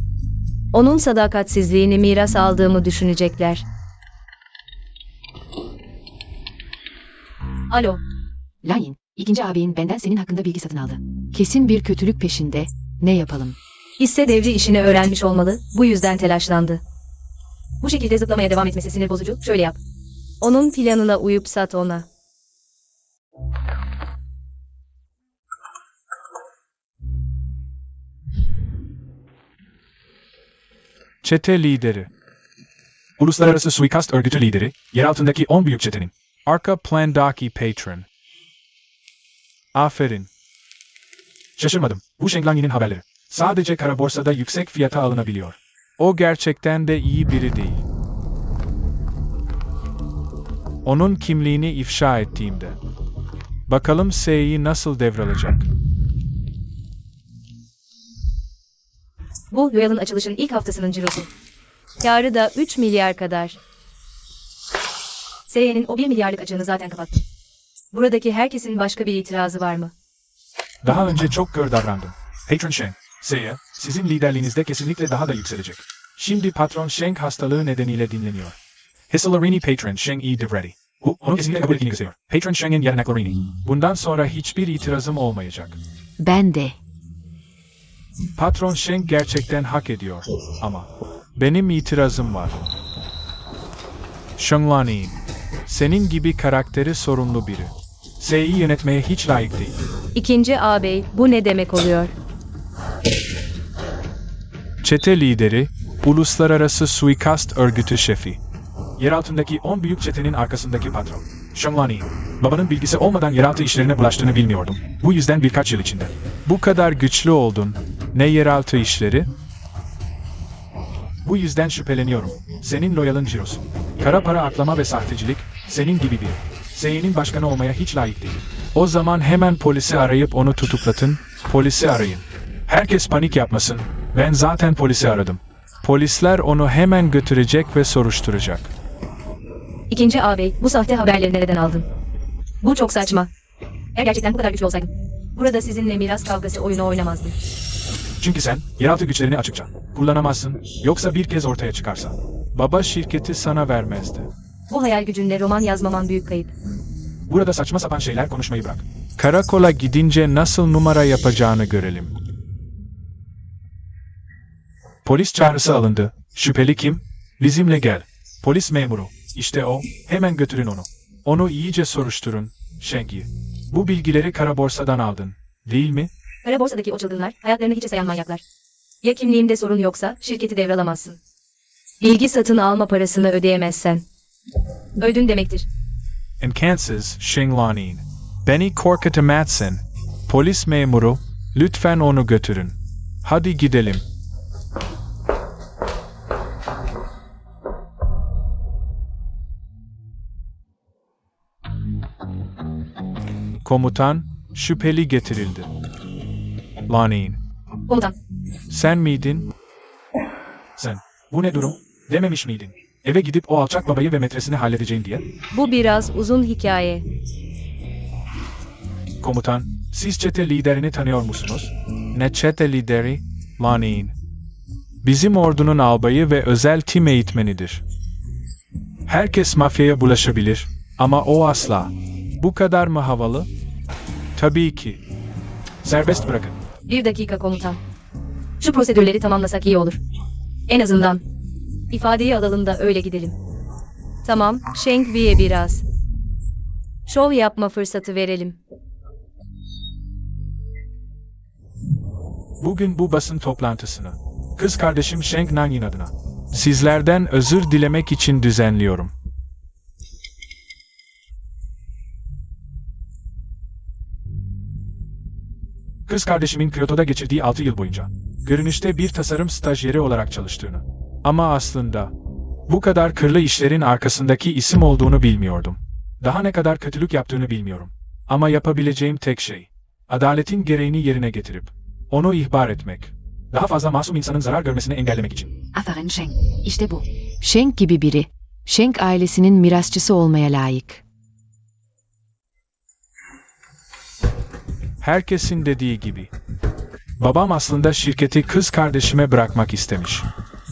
Onun sadakatsizliğini miras aldığımı düşünecekler. Alo, Lanyin, ikinci ağabeyin benden senin hakkında bilgi satın aldı. Kesin bir kötülük peşinde. Ne yapalım? hisse devri işini öğrenmiş olmalı, bu yüzden telaşlandı. Bu şekilde zıplamaya devam etmesi sinir bozucu, şöyle yap. Onun planına uyup sat ona. Çete lideri. Uluslararası suikast örgütü lideri, yer altındaki 10 büyük çetenin. Arka plandaki patron. Aferin. Şaşırmadım. Bu Sheng Lanyi'nin haberleri. Sadece kara borsada yüksek fiyata alınabiliyor. O gerçekten de iyi biri değil. Onun kimliğini ifşa ettiğimde. Bakalım Seyi nasıl devralacak. Bu Royal'ın açılışın ilk haftasının cirosu. Kârı da 3 milyar kadar. Seye'nin o 1 milyarlık açığını zaten kapattı. Buradaki herkesin başka bir itirazı var mı? Daha önce çok kör davrandım. Patron Sheng, Seyi, sizin liderliğinizde kesinlikle daha da yükselecek. Şimdi Patron Sheng hastalığı nedeniyle dinleniyor. Hisalarini Patron Sheng iyi devredi. Bu, onu kesinlikle kabul ettiğini gösteriyor. Patron Sheng'in yanaklarını. Bundan sonra hiçbir itirazım olmayacak. Ben de. Patron Sheng gerçekten hak ediyor. Ama benim itirazım var. Shenglani, senin gibi karakteri sorunlu biri. Seyi'yi yönetmeye hiç layık değil. İkinci ağabey, bu ne demek oluyor? Çete lideri, uluslararası suikast örgütü şefi. Yer altındaki 10 büyük çetenin arkasındaki patron. Shenglani, babanın bilgisi olmadan yeraltı işlerine bulaştığını bilmiyordum. Bu yüzden birkaç yıl içinde. Bu kadar güçlü oldun. Ne yeraltı işleri? Bu yüzden şüpheleniyorum. Senin loyalın cirosu. Kara para aklama ve sahtecilik, senin gibi biri. Seyi'nin başkanı olmaya hiç layık değil. O zaman hemen polisi arayıp onu tutuklatın, polisi arayın. Herkes panik yapmasın, ben zaten polisi aradım. Polisler onu hemen götürecek ve soruşturacak. İkinci ağabey, bu sahte haberleri nereden aldın? Bu çok saçma. Eğer gerçekten bu kadar güçlü olsaydın, burada sizinle miras kavgası oyunu oynamazdım. Çünkü sen yeraltı güçlerini açıkça kullanamazsın, yoksa bir kez ortaya çıkarsa. Baba şirketi sana vermezdi. Bu hayal gücünle roman yazmaman büyük kayıp. Burada saçma sapan şeyler konuşmayı bırak. Karakola gidince nasıl numara yapacağını görelim. Polis çağrısı alındı. Şüpheli kim? Bizimle gel. Polis memuru. İşte o. Hemen götürün onu. Onu iyice soruşturun. Shengyi. Bu bilgileri kara borsadan aldın. Değil mi? Kara borsadaki o çılgınlar, hayatlarını hiçe sayan manyaklar. Ya kimliğimde sorun yoksa, şirketi devralamazsın. Bilgi satın alma parasını ödeyemezsen öldün demektir. İmkansız, Shenglanin. Beni korkutamazsın. Polis memuru, lütfen onu götürün. Hadi gidelim. Komutan, şüpheli getirildi. Lanin, Komutan, sen miydin? Sen, bu ne durum? Dememiş miydin? Eve gidip o alçak babayı ve metresini halledeceğim diye. bu biraz uzun hikaye. Komutan, siz çete liderini tanıyor musunuz? Ne çete lideri? Lanin. Bizim ordunun albayı ve özel tim eğitmenidir. Herkes mafyaya bulaşabilir ama o asla. Bu kadar mı havalı? Tabii ki. Serbest bırakın. Bir dakika komutan. Şu prosedürleri tamamlasak iyi olur. En azından ifadeyi alalım da öyle gidelim. Tamam, Shengwi'ye biraz şov yapma fırsatı verelim. Bugün bu basın toplantısını kız kardeşim Sheng Nanyin adına sizlerden özür dilemek için düzenliyorum. Kız kardeşimin Kyoto'da geçirdiği 6 yıl boyunca görünüşte bir tasarım stajyeri olarak çalıştığını ama aslında bu kadar kırlı işlerin arkasındaki isim olduğunu bilmiyordum. Daha ne kadar kötülük yaptığını bilmiyorum. Ama yapabileceğim tek şey adaletin gereğini yerine getirip onu ihbar etmek. Daha fazla masum insanın zarar görmesini engellemek için. Aferin Sheng. İşte bu. Sheng gibi biri, Sheng ailesinin mirasçısı olmaya layık. Herkesin dediği gibi. Babam aslında şirketi kız kardeşime bırakmak istemiş.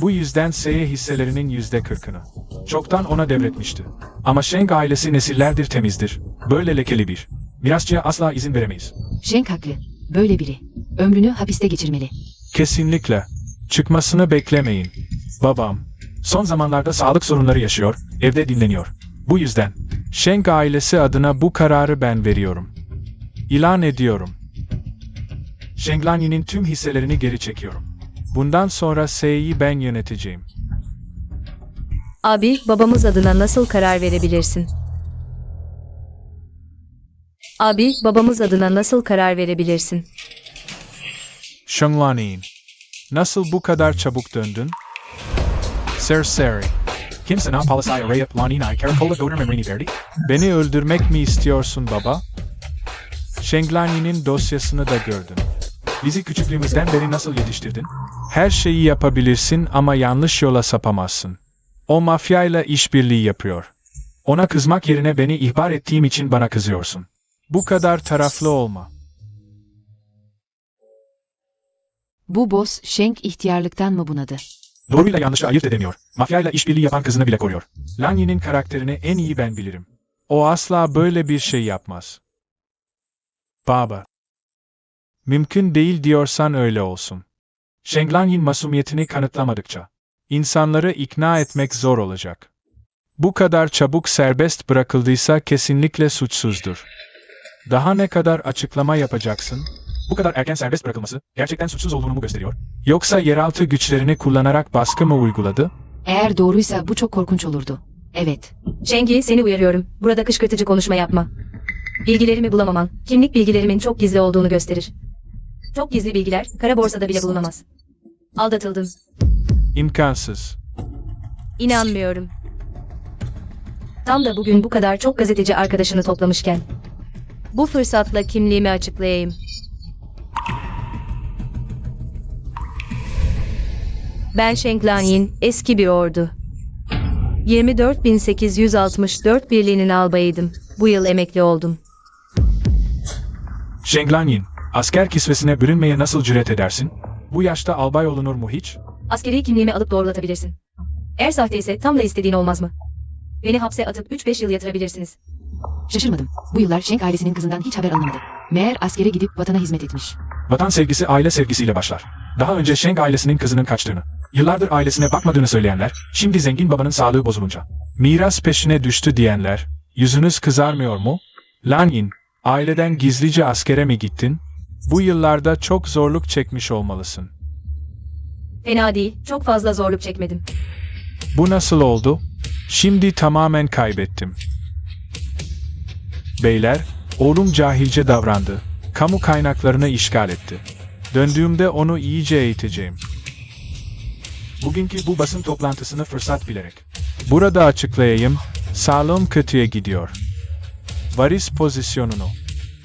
Bu yüzden SE hisselerinin %40'ını çoktan ona devretmişti. Ama Sheng ailesi nesillerdir temizdir. Böyle lekeli bir mirasçıya asla izin veremeyiz. Sheng haklı. Böyle biri. Ömrünü hapiste geçirmeli. Kesinlikle. Çıkmasını beklemeyin. Babam son zamanlarda sağlık sorunları yaşıyor, evde dinleniyor. Bu yüzden Sheng ailesi adına bu kararı ben veriyorum. İlan ediyorum. Shenglanyi'nin tüm hisselerini geri çekiyorum. Bundan sonra SE'yi ben yöneteceğim. Abi, babamız adına nasıl karar verebilirsin? Abi, babamız adına nasıl karar verebilirsin? Shenglanyin, nasıl bu kadar çabuk döndün? Serseri. Kimse na palisay arayıp Lanina'yı karakola götürmemeni verdi? Beni öldürmek mi istiyorsun baba? Shenglanyi'nin dosyasını da gördün. Bizi küçüklüğümüzden beri nasıl yetiştirdin? Her şeyi yapabilirsin ama yanlış yola sapamazsın. O mafyayla işbirliği yapıyor. Ona kızmak yerine beni ihbar ettiğim için bana kızıyorsun. Bu kadar taraflı olma. Bu boss Sheng ihtiyarlıktan mı bunadı? Doğruyla yanlışı ayırt edemiyor. Mafyayla işbirliği yapan kızını bile koruyor. Lanyi'nin karakterini en iyi ben bilirim. O asla böyle bir şey yapmaz. Baba. Mümkün değil diyorsan öyle olsun. Shenglanyin masumiyetini kanıtlamadıkça insanları ikna etmek zor olacak. Bu kadar çabuk serbest bırakıldıysa kesinlikle suçsuzdur. Daha ne kadar açıklama yapacaksın? Bu kadar erken serbest bırakılması gerçekten suçsuz olduğunu mu gösteriyor? Yoksa yeraltı güçlerini kullanarak baskı mı uyguladı? Eğer doğruysa bu çok korkunç olurdu. Evet. Shengyi, seni uyarıyorum. Burada kışkırtıcı konuşma yapma. Bilgilerimi bulamaman, kimlik bilgilerimin çok gizli olduğunu gösterir. Çok gizli bilgiler, kara borsada bile bulunamaz. Aldatıldım. İmkansız. İnanmıyorum. Tam da bugün bu kadar çok gazeteci arkadaşını toplamışken. Bu fırsatla kimliğimi açıklayayım. Ben Sheng Lanyin, eski bir ordu. 24.864 birliğinin albayıydım. Bu yıl emekli oldum. Sheng Lanyin, asker kisvesine bürünmeye nasıl cüret edersin? Bu yaşta albay olunur mu hiç? Askeri kimliğimi alıp doğrulatabilirsin. Eğer sahte ise tam da istediğin olmaz mı? Beni hapse atıp 3-5 yıl yatırabilirsiniz. Şaşırmadım. Bu yıllar Sheng ailesinin kızından hiç haber alınamadı. Meğer askere gidip vatana hizmet etmiş. Vatan sevgisi aile sevgisiyle başlar. Daha önce Sheng ailesinin kızının kaçtığını, yıllardır ailesine bakmadığını söyleyenler, şimdi zengin babanın sağlığı bozulunca, miras peşine düştü diyenler, yüzünüz kızarmıyor mu? Lanyin, aileden gizlice askere mi gittin? Bu yıllarda çok zorluk çekmiş olmalısın. Fena değil, çok fazla zorluk çekmedim. Bu nasıl oldu? Şimdi tamamen kaybettim. Beyler, oğlum cahilce davrandı. Kamu kaynaklarını işgal etti. Döndüğümde onu iyice eğiteceğim. Bugünkü bu basın toplantısını fırsat bilerek. Burada açıklayayım, sağlığım kötüye gidiyor. Varis pozisyonunu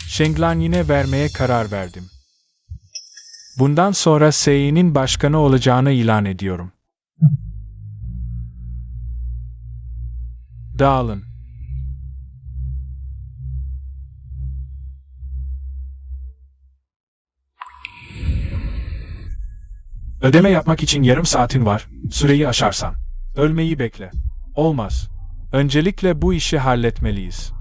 Sheng Lanyin'e vermeye karar verdim. Bundan sonra SEİ'nin başkanı olacağını ilan ediyorum. Dağılın. Ödeme yapmak için yarım saatin var, süreyi aşarsan. Ölmeyi bekle. Olmaz. Öncelikle bu işi halletmeliyiz.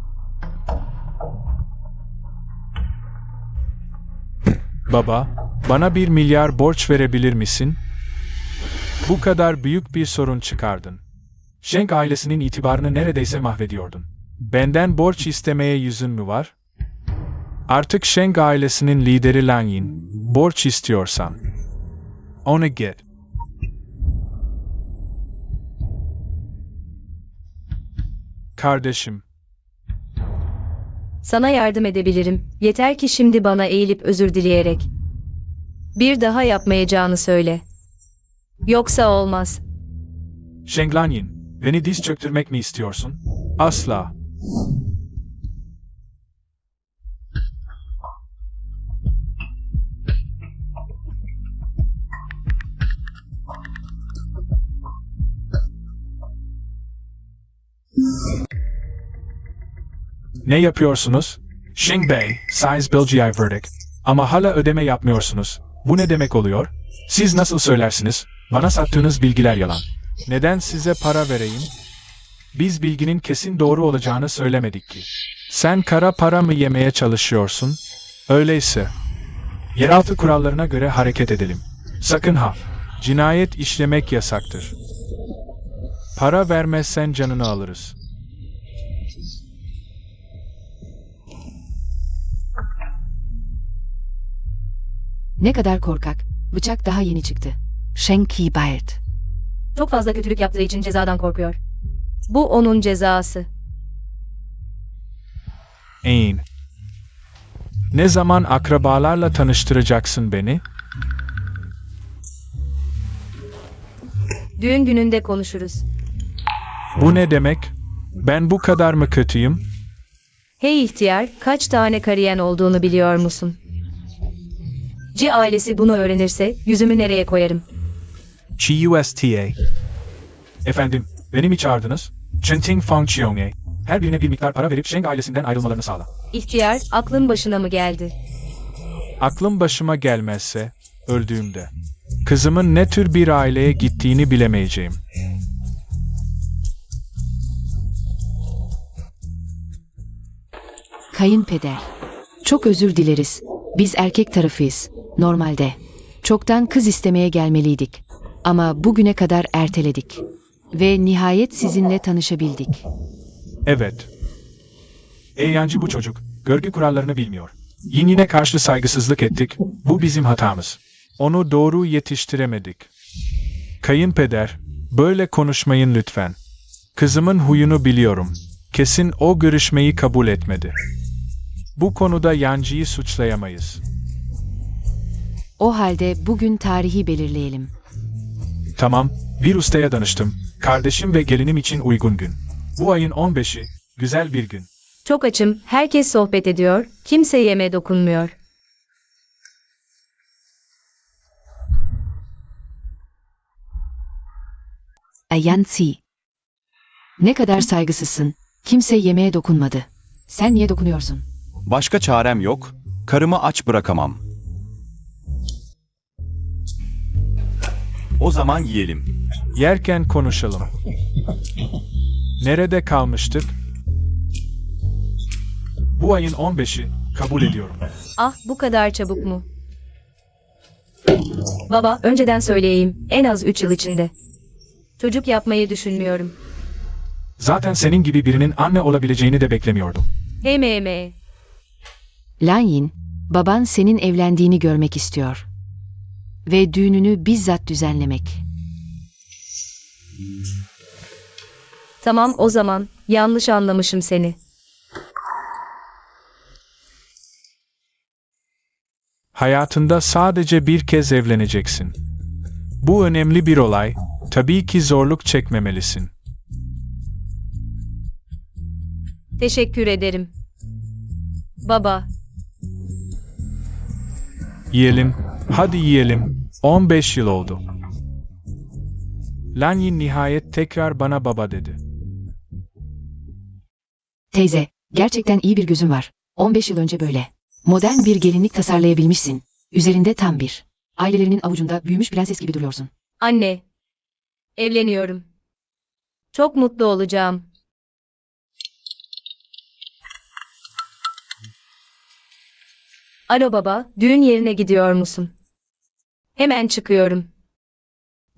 Baba, bana 1 milyar borç verebilir misin? Bu kadar büyük bir sorun çıkardın. Sheng ailesinin itibarını neredeyse mahvediyordun. Benden borç istemeye yüzün mü var? Artık Sheng ailesinin lideri Lanyin, borç istiyorsan. Onu get. Kardeşim, Sana yardım edebilirim. Yeter ki şimdi bana eğilip özür dileyerek. Bir daha yapmayacağını söyle. Yoksa olmaz. Sheng Lanyin, beni diz çöktürmek mi istiyorsun? Asla. Ne yapıyorsunuz? Sheng Bey, size bilgiyi verdik. Ama hala ödeme yapmıyorsunuz. Bu ne demek oluyor? Siz nasıl söylersiniz? Bana sattığınız bilgiler yalan. Neden size para vereyim? Biz bilginin kesin doğru olacağını söylemedik ki. Sen kara para mı yemeye çalışıyorsun? Öyleyse. Yeraltı kurallarına göre hareket edelim. Sakın ha. Cinayet işlemek yasaktır. Para vermezsen canını alırız. Ne kadar korkak. Bıçak daha yeni çıktı. Sheng Ki bald. Çok fazla kötülük yaptığı için cezadan korkuyor. Bu onun cezası. Ain. Ne zaman akrabalarla tanıştıracaksın beni? Düğün gününde konuşuruz. Bu ne demek? Ben bu kadar mı kötüyüm? Hey ihtiyar, kaç tane kariyen olduğunu biliyor musun? Ci ailesi bunu öğrenirse yüzümü nereye koyarım? GUSTA. Efendim, beni mi çağırdınız? Chenting Fang Chiong'e. Her birine bir miktar para verip Sheng ailesinden ayrılmalarını sağla. İhtiyar, aklın başına mı geldi? Aklım başıma gelmezse, öldüğümde, kızımın ne tür bir aileye gittiğini bilemeyeceğim. Kayınpeder. Çok özür dileriz. Biz erkek tarafıyız. Normalde. Çoktan kız istemeye gelmeliydik. Ama bugüne kadar erteledik. Ve nihayet sizinle tanışabildik. Evet. Yancı bu çocuk, görgü kurallarını bilmiyor. Yinine karşı saygısızlık ettik, bu bizim hatamız. Onu doğru yetiştiremedik. Kayınpeder, böyle konuşmayın lütfen. Kızımın huyunu biliyorum. Kesin o görüşmeyi kabul etmedi. Bu konuda Yancı'yı suçlayamayız. O halde bugün tarihi belirleyelim. Tamam, bir ustaya danıştım. Kardeşim ve gelinim için uygun gün. Bu ayın 15'i, güzel bir gün. Çok açım, herkes sohbet ediyor, kimse yeme dokunmuyor. Yanzi. Ne kadar saygısızsın. Kimse yemeğe dokunmadı. Sen niye dokunuyorsun? Başka çarem yok. Karımı aç bırakamam. O zaman yiyelim. Yerken konuşalım. Nerede kalmıştık? Bu ayın 15'i, kabul ediyorum. Ah, bu kadar çabuk mu? Baba, önceden söyleyeyim, en az 3 yıl içinde. Çocuk yapmayı düşünmüyorum. Zaten senin gibi birinin anne olabileceğini de beklemiyordum. Hem. Lanyin, baban senin evlendiğini görmek istiyor. Ve düğününü bizzat düzenlemek. Tamam o zaman, yanlış anlamışım seni. Hayatında sadece bir kez evleneceksin. Bu önemli bir olay, tabii ki zorluk çekmemelisin. Teşekkür ederim. Baba, Yiyelim, hadi yiyelim, 15 yıl oldu. Lanyin nihayet tekrar bana baba dedi. Teyze, gerçekten iyi bir gözün var. 15 yıl önce böyle. Modern bir gelinlik tasarlayabilmişsin. Üzerinde tam bir. Ailelerinin avucunda büyümüş prenses gibi duruyorsun. anne. Evleniyorum. Çok mutlu olacağım. Alo baba, düğün yerine gidiyor musun? Hemen çıkıyorum.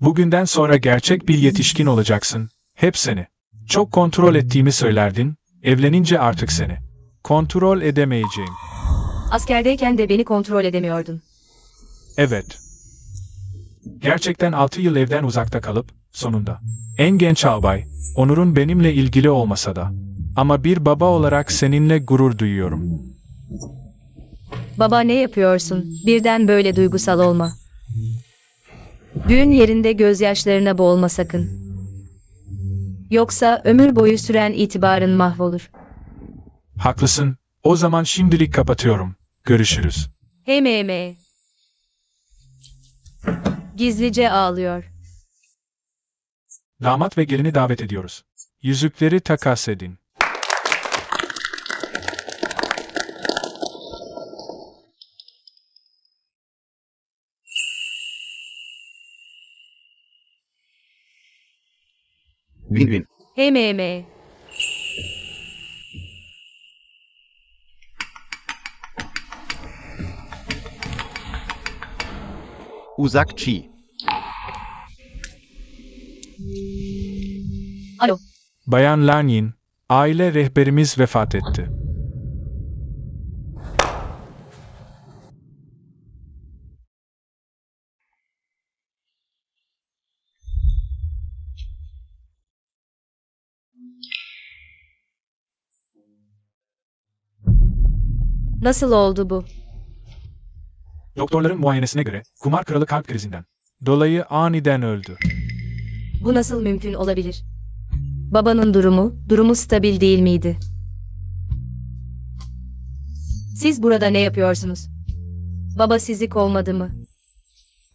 Bugünden sonra gerçek bir yetişkin olacaksın, hep seni. Çok kontrol ettiğimi söylerdin, evlenince artık seni. Kontrol edemeyeceğim. Askerdeyken de beni kontrol edemiyordun. Evet. Gerçekten 6 yıl evden uzakta kalıp, sonunda. En genç albay, Onur'un benimle ilgili olmasa da. Ama bir baba olarak seninle gurur duyuyorum. Baba ne yapıyorsun? Birden böyle duygusal olma. Düğün yerinde gözyaşlarına boğulma sakın. Yoksa ömür boyu süren itibarın mahvolur. Haklısın, o zaman şimdilik kapatıyorum. Görüşürüz. Hem. Gizlice ağlıyor. Damat ve gelini davet ediyoruz. Yüzükleri takas edin. Win-win. Hem. Uzakçı. Alo. Bayan Lanyin, aile rehberimiz vefat etti. Nasıl oldu bu? Doktorların muayenesine göre kumar kralı kalp krizinden dolayı aniden öldü. Bu nasıl mümkün olabilir? Babanın durumu stabil değil miydi? Siz burada ne yapıyorsunuz? Baba sizi kovmadı mı?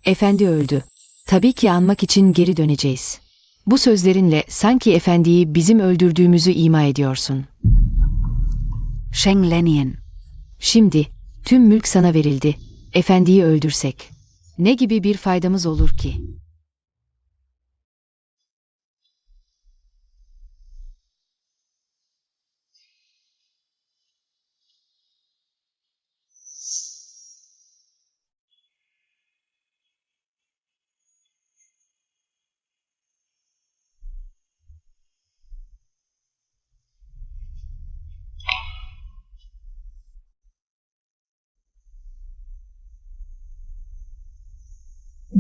Efendi öldü. Tabii ki anmak için geri döneceğiz. Bu sözlerinle sanki efendiyi bizim öldürdüğümüzü ima ediyorsun. Sheng Lanyin. Şimdi tüm mülk sana verildi. Efendiyi öldürsek ne gibi bir faydamız olur ki?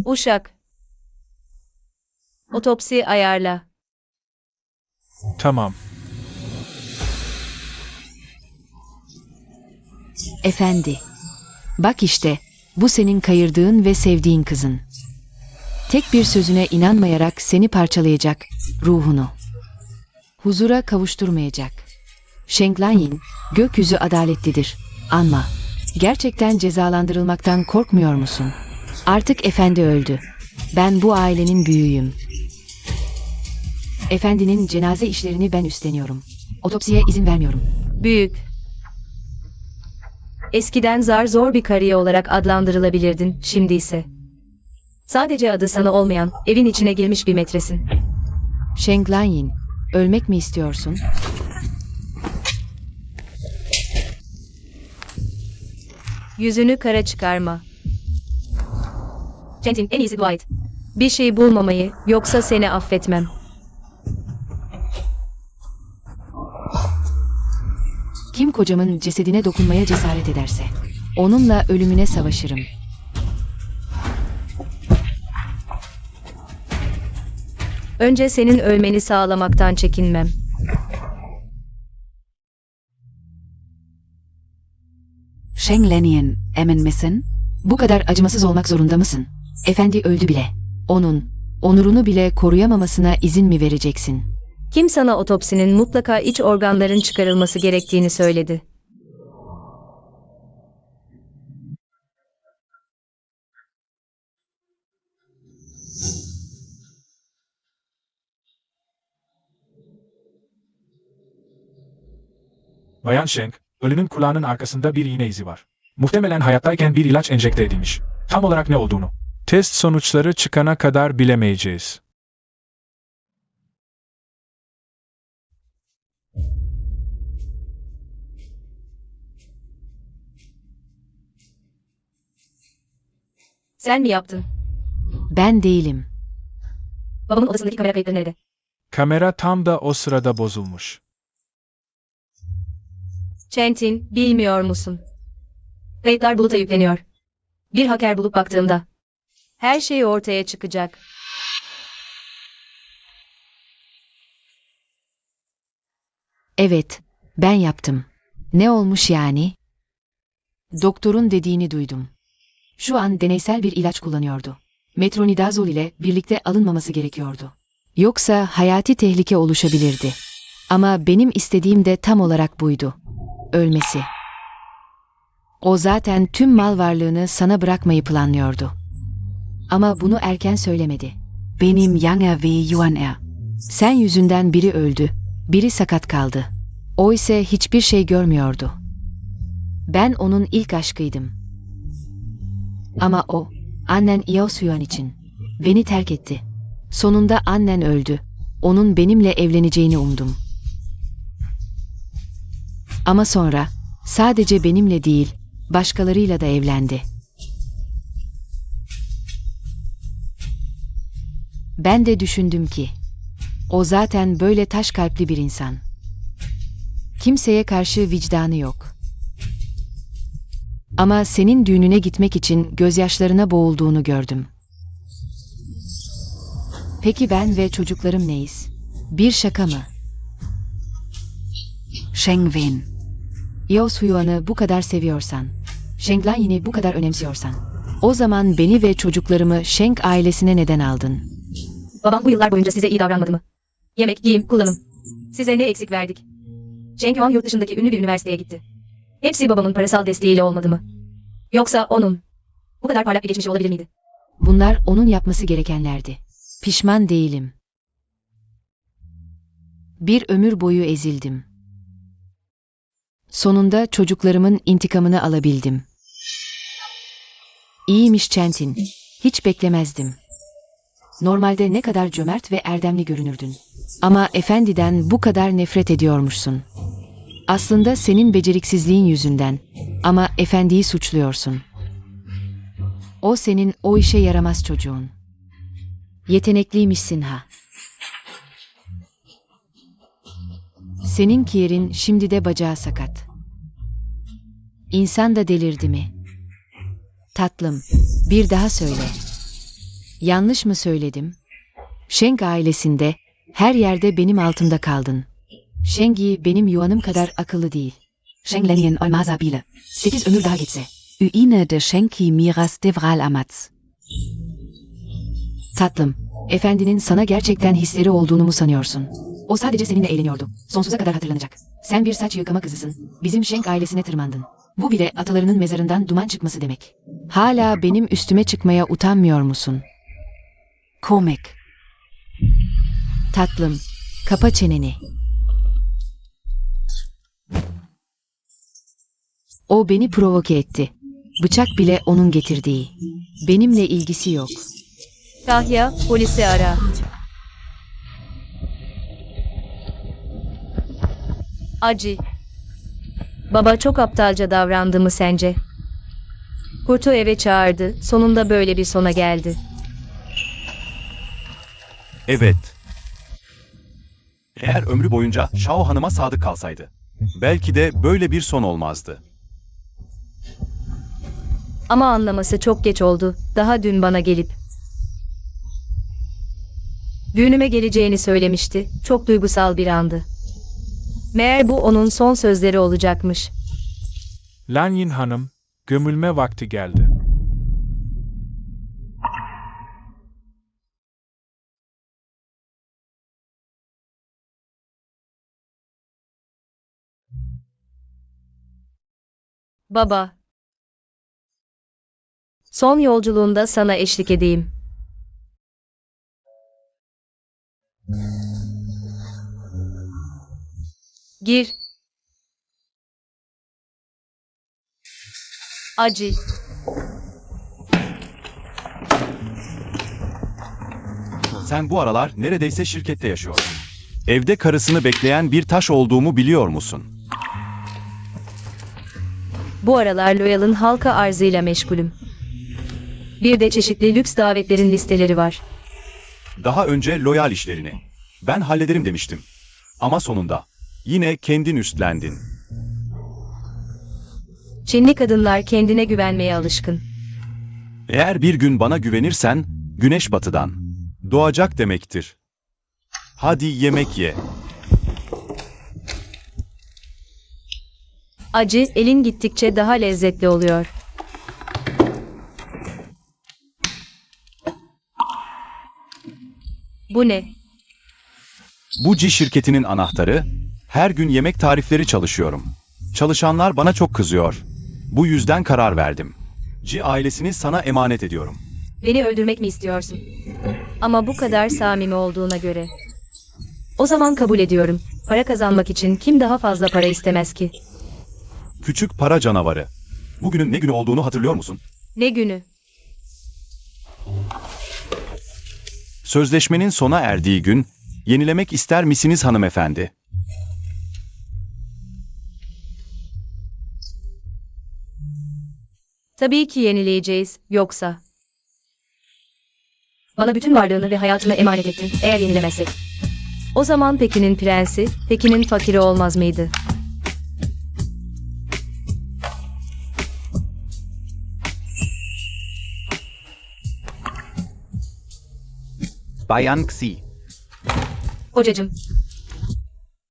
Uşak. Otopsi ayarla. Tamam. Efendi. Bak işte, bu senin kayırdığın ve sevdiğin kızın. Tek bir sözüne inanmayarak seni parçalayacak, ruhunu. Huzura kavuşturmayacak. Sheng Lanyin, gökyüzü adaletlidir. Anma. Gerçekten cezalandırılmaktan korkmuyor musun? Artık efendi öldü. Ben bu ailenin büyüğüyüm. Efendinin cenaze işlerini ben üstleniyorum. Otopsiye izin vermiyorum. Büyük. Eskiden zar zor bir kariye olarak adlandırılabilirdin, şimdi ise. Sadece adı sana olmayan, evin içine girmiş bir metresin. Sheng Lanyin, ölmek mi istiyorsun? Yüzünü kara çıkarma. Centin, en iyisi dua et. Bir şey bulmamayı, yoksa seni affetmem. Kim kocamın cesedine dokunmaya cesaret ederse. Onunla ölümüne savaşırım. Önce senin ölmeni sağlamaktan çekinmem. Sheng Lanyin, emin misin? Bu kadar acımasız olmak zorunda mısın? Efendi öldü bile. Onun, onurunu bile koruyamamasına izin mi vereceksin? Kim sana otopsinin mutlaka iç organların çıkarılması gerektiğini söyledi? Bayan Sheng, ölünün kulağının arkasında bir iğne izi var. Muhtemelen hayattayken bir ilaç enjekte edilmiş. Tam olarak ne olduğunu. Test sonuçları çıkana kadar bilemeyeceğiz. Sen mi yaptın? Ben değilim. Babamın odasındaki kamera kayıtları nerede? Kamera tam da o sırada bozulmuş. Centin, bilmiyor musun? Kayıtlar buluta yükleniyor. Bir hacker bulup baktığımda her şey ortaya çıkacak. Evet, ben yaptım. Ne olmuş yani? Doktorun dediğini duydum. Şu an deneysel bir ilaç kullanıyordu. Metronidazol ile birlikte alınmaması gerekiyordu. Yoksa hayati tehlike oluşabilirdi. Ama benim istediğim de tam olarak buydu. Ölmesi. O zaten tüm mal varlığını sana bırakmayı planlıyordu. Ama bunu erken söylemedi. Benim Younger ve Yuan. Sen yüzünden biri öldü, biri sakat kaldı. O ise hiçbir şey görmüyordu. Ben onun ilk aşkıydım. Ama o, annen Yao Suyuan için beni terk etti. Sonunda annen öldü. Onun benimle evleneceğini umdum. Ama sonra sadece benimle değil, başkalarıyla da evlendi. Ben de düşündüm ki, o zaten böyle taş kalpli bir insan. Kimseye karşı vicdanı yok. Ama senin düğününe gitmek için gözyaşlarına boğulduğunu gördüm. Peki ben ve çocuklarım neyiz? Bir şaka mı? Sheng Wen. Yao Suyuan'ı bu kadar seviyorsan, Sheng Lanyin'i bu kadar önemsiyorsan, o zaman beni ve çocuklarımı Sheng ailesine neden aldın? Babam bu yıllar boyunca size iyi davranmadı mı? Yemek, giyim, kullanım. Size ne eksik verdik? Sheng Yuan yurt dışındaki ünlü bir üniversiteye gitti. Hepsi babamın parasal desteğiyle olmadı mı? Yoksa onun bu kadar parlak bir geçmişi olabilir miydi? Bunlar onun yapması gerekenlerdi. Pişman değilim. Bir ömür boyu ezildim. Sonunda çocuklarımın intikamını alabildim. İyiymiş Centin. Hiç beklemezdim. Normalde ne kadar cömert ve erdemli görünürdün. Ama efendiden bu kadar nefret ediyormuşsun. Aslında senin beceriksizliğin yüzünden. Ama efendiyi suçluyorsun. O senin o işe yaramaz çocuğun. Yetenekliymişsin ha. Senin Kier'in şimdi de bacağı sakat. İnsan da delirdi mi? Tatlım, bir daha söyle. Yanlış mı söyledim? Sheng ailesinde, her yerde benim altımda kaldın. Sheng'i benim yuvanım kadar akıllı değil. Sheng Lanyin olmaz abile. 8 ömür daha geçse. Uine de Shenki miras devral amats. Tatlım, efendinin sana gerçekten hisleri olduğunu mu sanıyorsun? O sadece seninle eğleniyordu. Sonsuza kadar hatırlanacak. Sen bir saç yıkama kızısın. Bizim Sheng ailesine tırmandın. Bu bile atalarının mezarından duman çıkması demek. Hala benim üstüme çıkmaya utanmıyor musun? Komik. Tatlım, Kapa çeneni. O beni provoke etti. Bıçak bile onun getirdiği. Benimle ilgisi yok. Kahya, polisi ara. Acı. Baba çok aptalca davrandı mı sence? Kurt'u eve çağırdı, sonunda böyle bir sona geldi. Evet. Eğer ömrü boyunca Shao Hanım'a sadık kalsaydı, belki de böyle bir son olmazdı. Ama anlaması çok geç oldu, daha dün bana gelip. Düğünüme geleceğini söylemişti, çok duygusal bir andı. Meğer bu onun son sözleri olacakmış. Lanyin Hanım, gömülme vakti geldi. Baba. Son yolculuğunda sana eşlik edeyim. Gir. Acı. Sen bu aralar neredeyse şirkette yaşıyorsun. Evde karısını bekleyen bir taş olduğumu biliyor musun? Bu aralar Loyal'ın halka arzıyla meşgulüm. Bir de çeşitli lüks davetlerin listeleri var. Daha önce loyal işlerini. Ben hallederim demiştim. Ama sonunda. Yine kendin üstlendin. Çinli kadınlar kendine güvenmeye alışkın. Eğer bir gün bana güvenirsen, güneş batıdan doğacak demektir. Hadi yemek ye. Acı, elin gittikçe daha lezzetli oluyor. Bu ne? Bu şirketinin anahtarı, her gün yemek tarifleri çalışıyorum. Çalışanlar bana çok kızıyor. Bu yüzden karar verdim. Ailesini sana emanet ediyorum. Beni öldürmek mi istiyorsun? Ama bu kadar samimi olduğuna göre. O zaman kabul ediyorum. Para kazanmak için kim daha fazla para istemez ki? Küçük para canavarı. Bugünün ne günü olduğunu hatırlıyor musun? Ne günü? Sözleşmenin sona erdiği gün, yenilemek ister misiniz hanımefendi? Tabii ki yenileyeceğiz, yoksa. Bana bütün varlığını ve hayatını emanet ettin, eğer yenilemezsek. O zaman Pekin'in prensi, Pekin'in fakiri olmaz mıydı? Bayan Xi. Kocacığım,